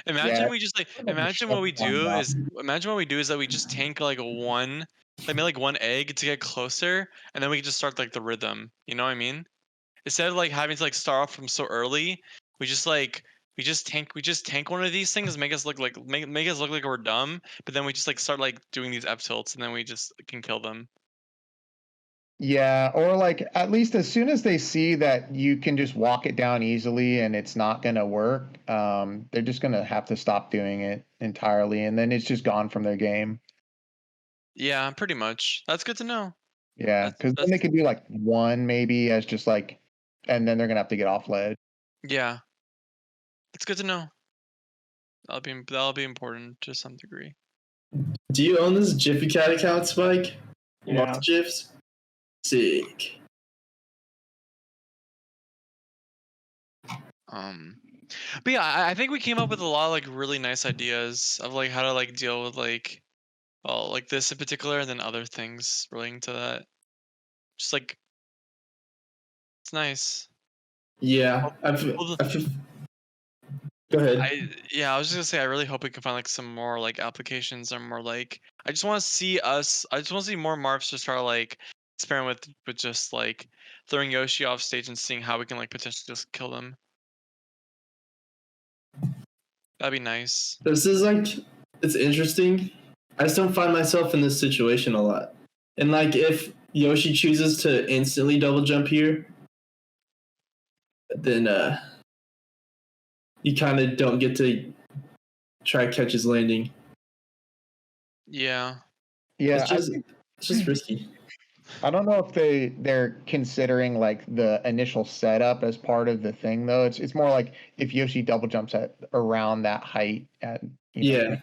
Imagine we just like, imagine what we do is that we just tank like maybe one egg to get closer, and then we can just start like the rhythm. You know what I mean? Instead of like having to like start off from so early, we just tank one of these things, make us look like we're dumb, but then we just like start like doing these F tilts, and then we just can kill them. Yeah, or like at least as soon as they see that you can just walk it down easily and it's not going to work, they're just going to have to stop doing it entirely, and then it's just gone from their game. Yeah, pretty much. That's good to know. Yeah, because then they could do like one maybe as just like, and then they're going to have to get off ledge. Yeah, it's good to know. That'll be important to some degree. Do you own this Jiffy Cat account, Spike? Yeah. Marths GIFs? Sick. But yeah, I think we came up with a lot of like really nice ideas of like how to like deal with like, well, like this in particular, and then other things relating to that. Just like, it's nice. Yeah, go ahead. I was just gonna say, I really hope we can find like some more like applications or more like, I just want to see more Marths just start like experiment with just like throwing Yoshi off stage and seeing how we can like potentially just kill them. That'd be nice. This is like, it's interesting. I just don't find myself in this situation a lot. And like, if Yoshi chooses to instantly double jump here, then you kind of don't get to try to catch his landing. Yeah. Yeah, it's just risky. I don't know if they're considering like the initial setup as part of the thing though. It's more like if Yoshi double jumps at around that height at Yeah.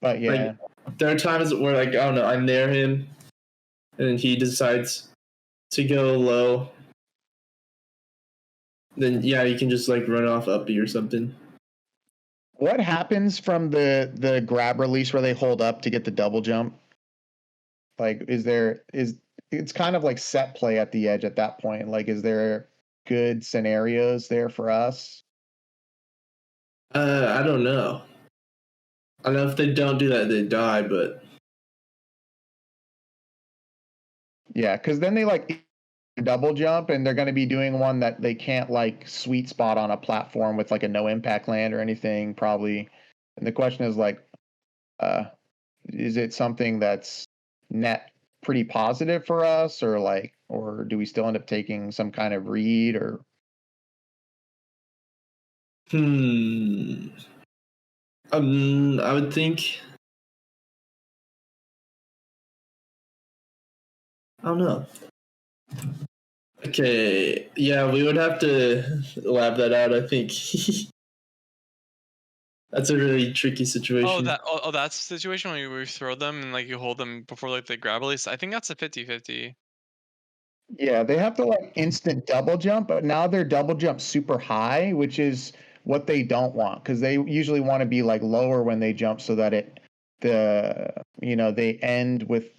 But yeah. Like, there are times where like, I don't know, I'm near him and he decides to go low. Then yeah, you can just like run off Up B or something. What happens from the grab release where they hold up to get the double jump? Like, it's kind of like set play at the edge at that point. Like, is there good scenarios there for us? I don't know. I don't know if they don't do that, they die, but yeah, because then they like double jump and they're going to be doing one that they can't like sweet spot on a platform with like a no impact land or anything probably. And the question is like, is it something that's net pretty positive for us, or do we still end up taking some kind of read or? I would think. I don't know. Okay, yeah, we would have to lab that out, I think. That's a really tricky situation. That's the situation when you throw them and like you hold them before like they grab release. I think that's a 50-50. Yeah, they have to like instant double jump, but now they're double jump super high, which is what they don't want, because they usually want to be like lower when they jump so that they end with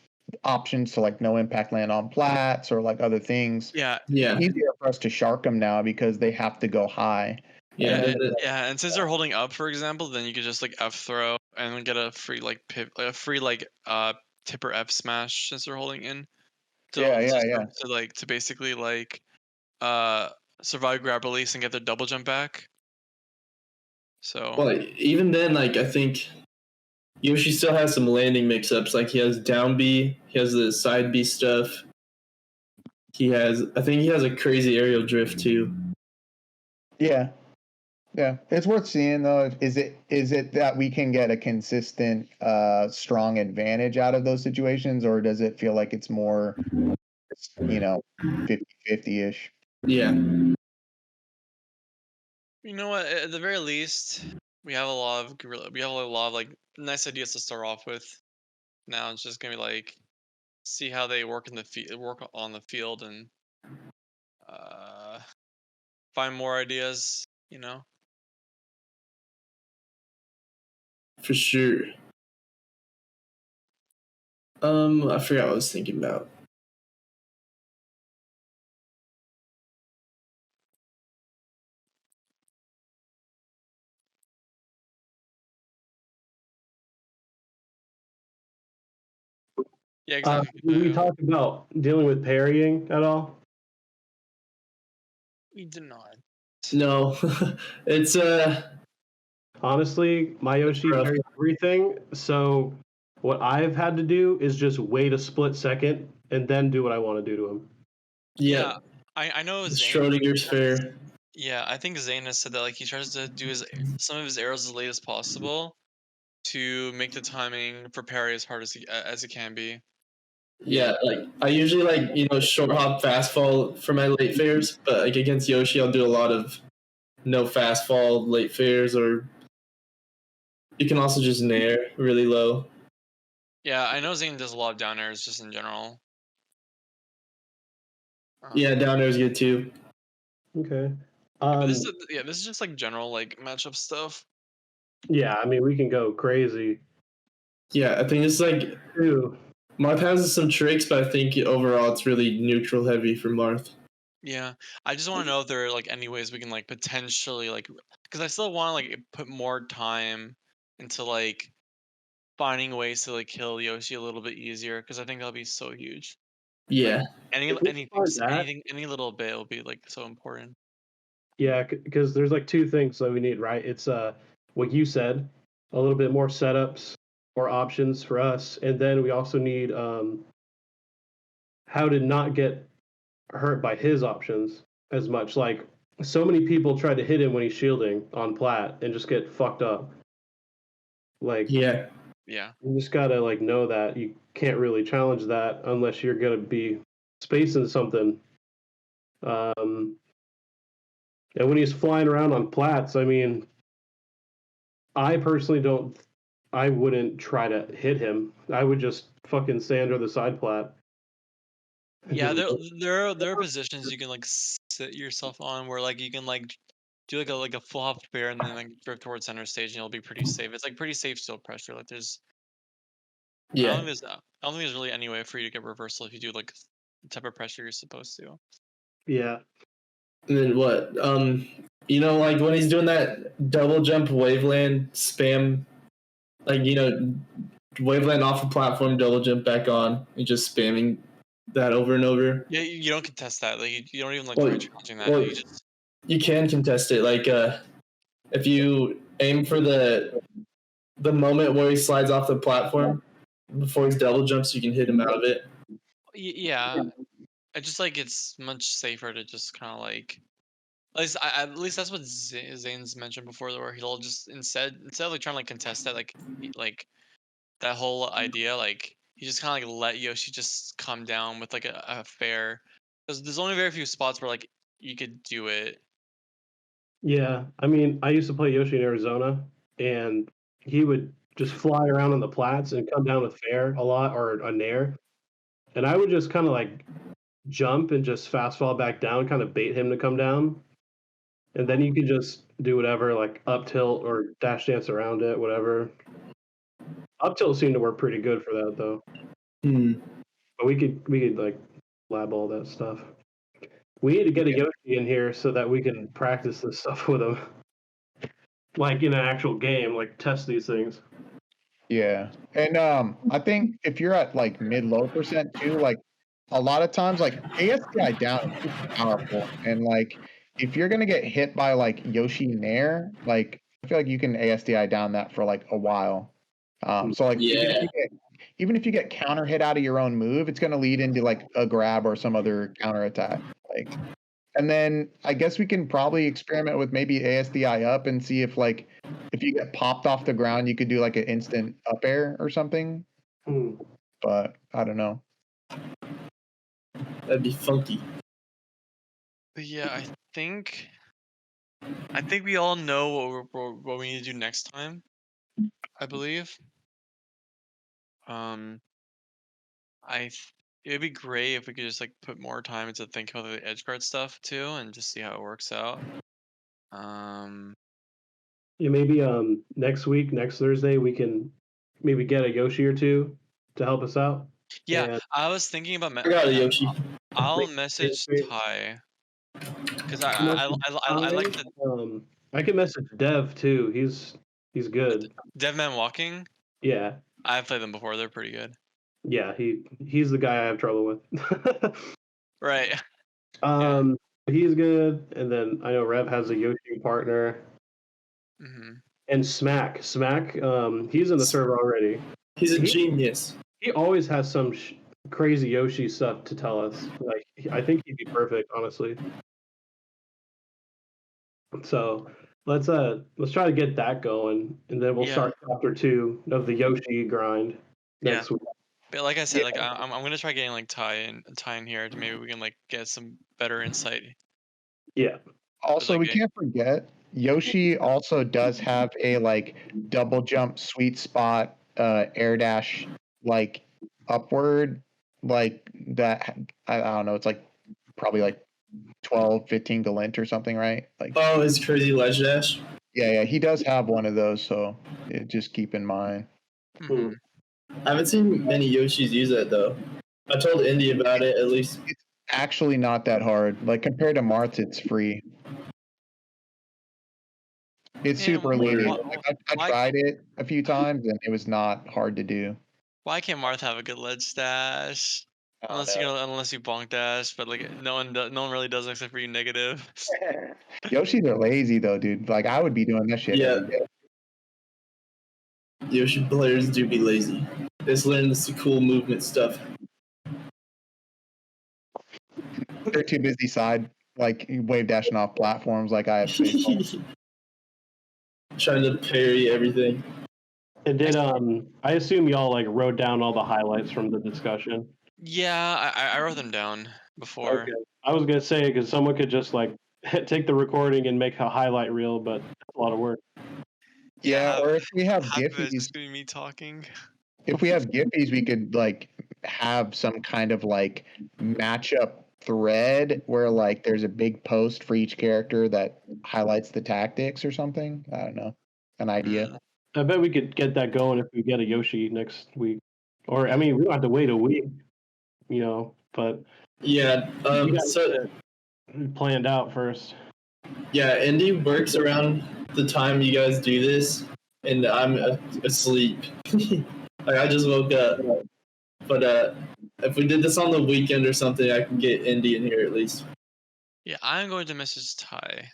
options to like no impact land on plats or like other things. Yeah. It's easier for us to shark them now because they have to go high. And since they're holding up, for example, then you could just like F throw and then get a free like tipper F smash since they're holding in. To basically like survive grab release and get their double jump back. So well, even then, like I think Yoshi still has some landing mix-ups. Like he has down B, he has the side B stuff. I think he has a crazy aerial drift too. Yeah, it's worth seeing though. Is it that we can get a consistent, strong advantage out of those situations, or does it feel like it's more, 50-50-ish? Yeah. You know what? At the very least, we have a lot of like nice ideas to start off with. Now it's just gonna be like see how they work on the field and find more ideas. For sure. I forgot what I was thinking about. Yeah, exactly. Did we talk about dealing with parrying at all? We did not. No, it's honestly, my Yoshi parries everything. So what I've had to do is just wait a split second and then do what I want to do to him. Yeah, I know Schrodinger's fair. Yeah, I think Zain has said that like he tries to do some of his arrows as late as possible to make the timing for parry as hard as it can be. Yeah, like I usually short hop fast fall for my late fares, but like against Yoshi, I'll do a lot of no fast fall late fares, or you can also just nair really low. Yeah, I know Zain does a lot of down airs just in general. Yeah, down air is good too. Okay. This is just like general like matchup stuff. Yeah, I mean we can go crazy. Yeah, I think it's like Marth has some tricks, but I think overall it's really neutral heavy for Marth. Yeah, I just want to know if there are like any ways we can like potentially like, because I still want to like put more time into like finding ways to like kill Yoshi a little bit easier, because I think that'll be so huge. Yeah. Like, any little bit will be like so important. Yeah, because there's like two things that we need, right? It's what you said, a little bit more setups or options for us, and then we also need how to not get hurt by his options as much. Like so many people try to hit him when he's shielding on plat and just get fucked up. Like yeah, you just gotta like know that you can't really challenge that unless you're gonna be spacing something. And when he's flying around on plats, I mean, I personally I wouldn't try to hit him. I would just fucking stand or the side plat. Yeah, there are positions you can like sit yourself on where like you can like do like a full hop fair and then like drift towards center stage and you'll be pretty safe. It's like pretty safe still pressure. Like there's I don't think there's really any way for you to get reversal if you do like the type of pressure you're supposed to. Yeah. And then what? Like when he's doing that double jump waveland spam, like waveland off the platform, double jump back on, and just spamming that over and over. Yeah, you don't contest that. Like you don't even like try challenging that. You just you can contest it. Like if you aim for the moment where he slides off the platform before he double jumps, you can hit him out of it. Yeah, I just like it's much safer to just kind of like at least that's what Zane's mentioned before, where he'll just instead of like trying to like contest that like that whole idea, like he just kind of like let Yoshi just come down with like a fair. There's only very few spots where like you could do it. Yeah, I mean, I used to play Yoshi in Arizona, and he would just fly around on the plats and come down with fair a lot or a nair, and I would just kind of like jump and just fast fall back down, kind of bait him to come down, and then you could just do whatever, like up tilt or dash dance around it, whatever. Up tilt seemed to work pretty good for that though. But we could like lab all that stuff. We need to get a Yoshi in here so that we can practice this stuff with him. Like in an actual game, like test these things. Yeah. And I think if you're at like mid-low percent too, like a lot of times like ASDI down is super powerful. And like if you're gonna get hit by like Yoshi Nair, like I feel like you can ASDI down that for like a while. So like even if you get counter hit out of your own move, it's gonna lead into like a grab or some other counter attack. Like and then I guess we can probably experiment with maybe ASDI up and see if like if you get popped off the ground, you could do like an instant up air or something. But I don't know. That'd be funky. But yeah, I think we all know what we need to do next time. I believe. It'd be great if we could just like put more time into thinking about the Edgeguard stuff too, and just see how it works out. Yeah, maybe next week, next Thursday, we can maybe get a Yoshi or two to help us out. Yeah, And I was thinking about. I got a Yoshi. I'll message Ty because I like the. I can message Dev too. He's good. Devman Walking. Yeah. I've played them before. They're pretty good. Yeah, he's the guy I have trouble with. Right. He's good, and then I know Rev has a Yoshi partner. And Smack, he's in the server already. He's a genius. He always has some crazy Yoshi stuff to tell us. Like I think he'd be perfect, honestly. So let's try to get that going, and then we'll start chapter 2 of the Yoshi grind next week. But like I said, like I'm gonna try getting like Ty in here to maybe we can like get some better insight. Yeah. Also, we can't forget Yoshi also does have a like double jump sweet spot air dash like upward like that. I don't know. It's like probably like 12, 15 galint or something, right? Like his crazy ledge dash. Yeah, he does have one of those, so just keep in mind. I haven't seen many Yoshis use that though. I told Indy about it at least. It's actually not that hard. Like compared to Marths, it's free. It's super lenient. I tried it a few times and it was not hard to do. Why can't Marth have a good ledge dash? Unless you bonk dash, but like no one really does except for you negative. Yoshis are lazy though, dude. Like I would be doing that shit. Yeah. Yoshi players do be lazy. Just learn this cool movement stuff. They're too busy like wave dashing off platforms like I have. Trying to parry everything. And did I assume y'all like wrote down all the highlights from the discussion? Yeah, I wrote them down before. Okay. I was gonna say because someone could just like take the recording and make a highlight reel, but it's a lot of work. Yeah, or if we have It's Giphies, just gonna be me talking. if we have Giphies, we could like have some kind of like matchup thread where like there's a big post for each character that highlights the tactics or something. I don't know, an idea. I bet we could get that going if we get a Yoshi next week. Or I mean, we don't have to wait a week, but yeah, so planned out first. Yeah, Indy works around the time you guys do this, and I'm asleep. Like I just woke up. But if we did this on the weekend or something, I can get Indy in here at least. Yeah, I'm going to message Ty.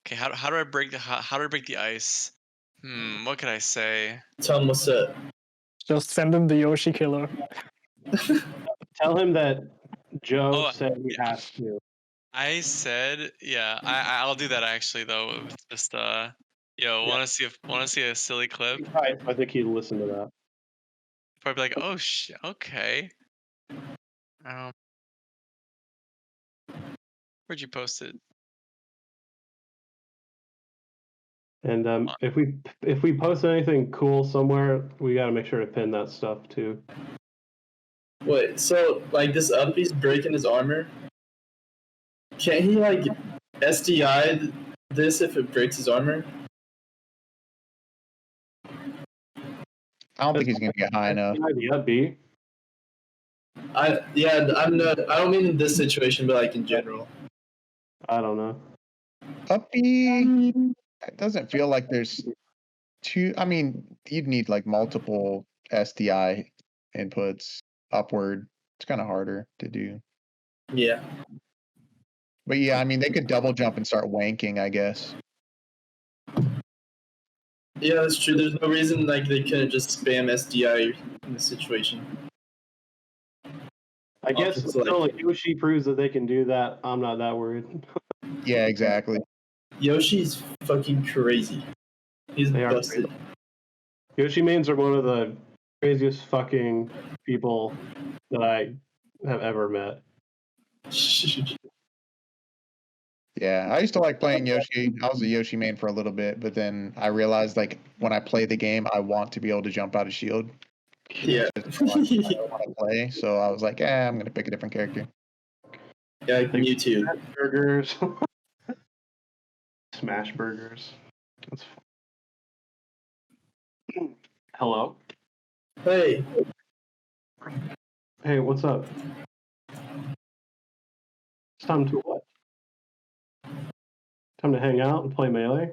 Okay, how do I break the ice? What could I say? Tell him what's up. Just send him the Yoshi killer. Tell him that Joe Oh, said he has to. I said, yeah, I'll do that actually though. Just want to see a silly clip? Right, I think he'd listen to that. Probably like, oh okay. Where'd you post it? And if we post anything cool somewhere, we got to make sure to pin that stuff too. Wait, so like this Up B's breaking his armor? Can't he like SDI this if it breaks his armor? I don't think he's gonna get high enough. The Up B. I don't mean in this situation, but like in general. I don't know. Up B, it doesn't feel like there's two. I mean, you'd need like multiple SDI inputs upward. It's kind of harder to do. Yeah. But yeah, I mean, they could double jump and start wanking, I guess. Yeah, that's true. There's no reason like they couldn't just spam SDI in this situation. I guess until like Yoshi proves that they can do that, I'm not that worried. Yeah, exactly. Yoshi's fucking crazy. He's busted. Yoshi mains are one of the craziest fucking people that I have ever met. Yeah, I used to like playing Yoshi. I was a Yoshi main for a little bit, but then I realized like when I play the game, I want to be able to jump out of shield. Yeah. I want to play, so I was like, I'm gonna pick a different character. Yeah, me too. Burgers. Smash burgers. That's fun. Hello. Hey. Hey, what's up? It's time to what? Time to hang out and play Melee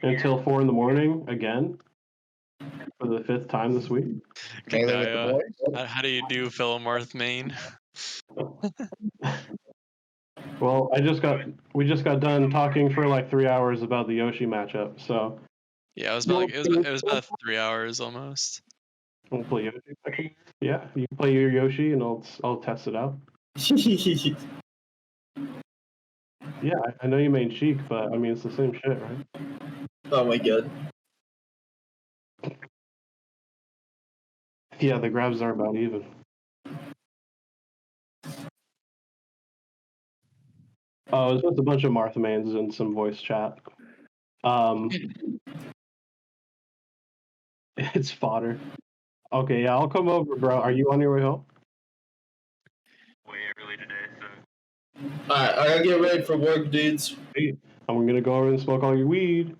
until 4 a.m. again for the 5th time this week. Melee with the boys. How do you do, fellow Marth main? Well, we just got done talking for like 3 hours about the Yoshi matchup. So yeah, it was about 3 hours almost. We'll play Yoshi. Yeah, you play your Yoshi and I'll test it out. Yeah, I know you main Sheik, but I mean it's the same shit, right? Oh my god. Yeah, the grabs are about even. Oh, it was just a bunch of Marth mains and some voice chat. It's fodder. Okay, yeah, I'll come over, bro. Are you on your way home? Way early today, so. Alright, I gotta get ready for work, dudes. Hey, I'm gonna go over and smoke all your weed.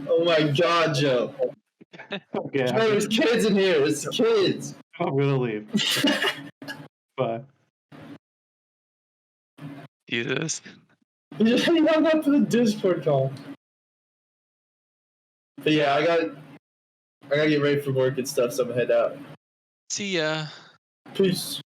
Oh my god, Joe. Okay. Joe, there's kids in here. It's kids. I'm gonna leave. Bye. Jesus. You hung up for the Discord call. But yeah, I gotta get ready for work and stuff, so I'm gonna head out. See ya. Peace.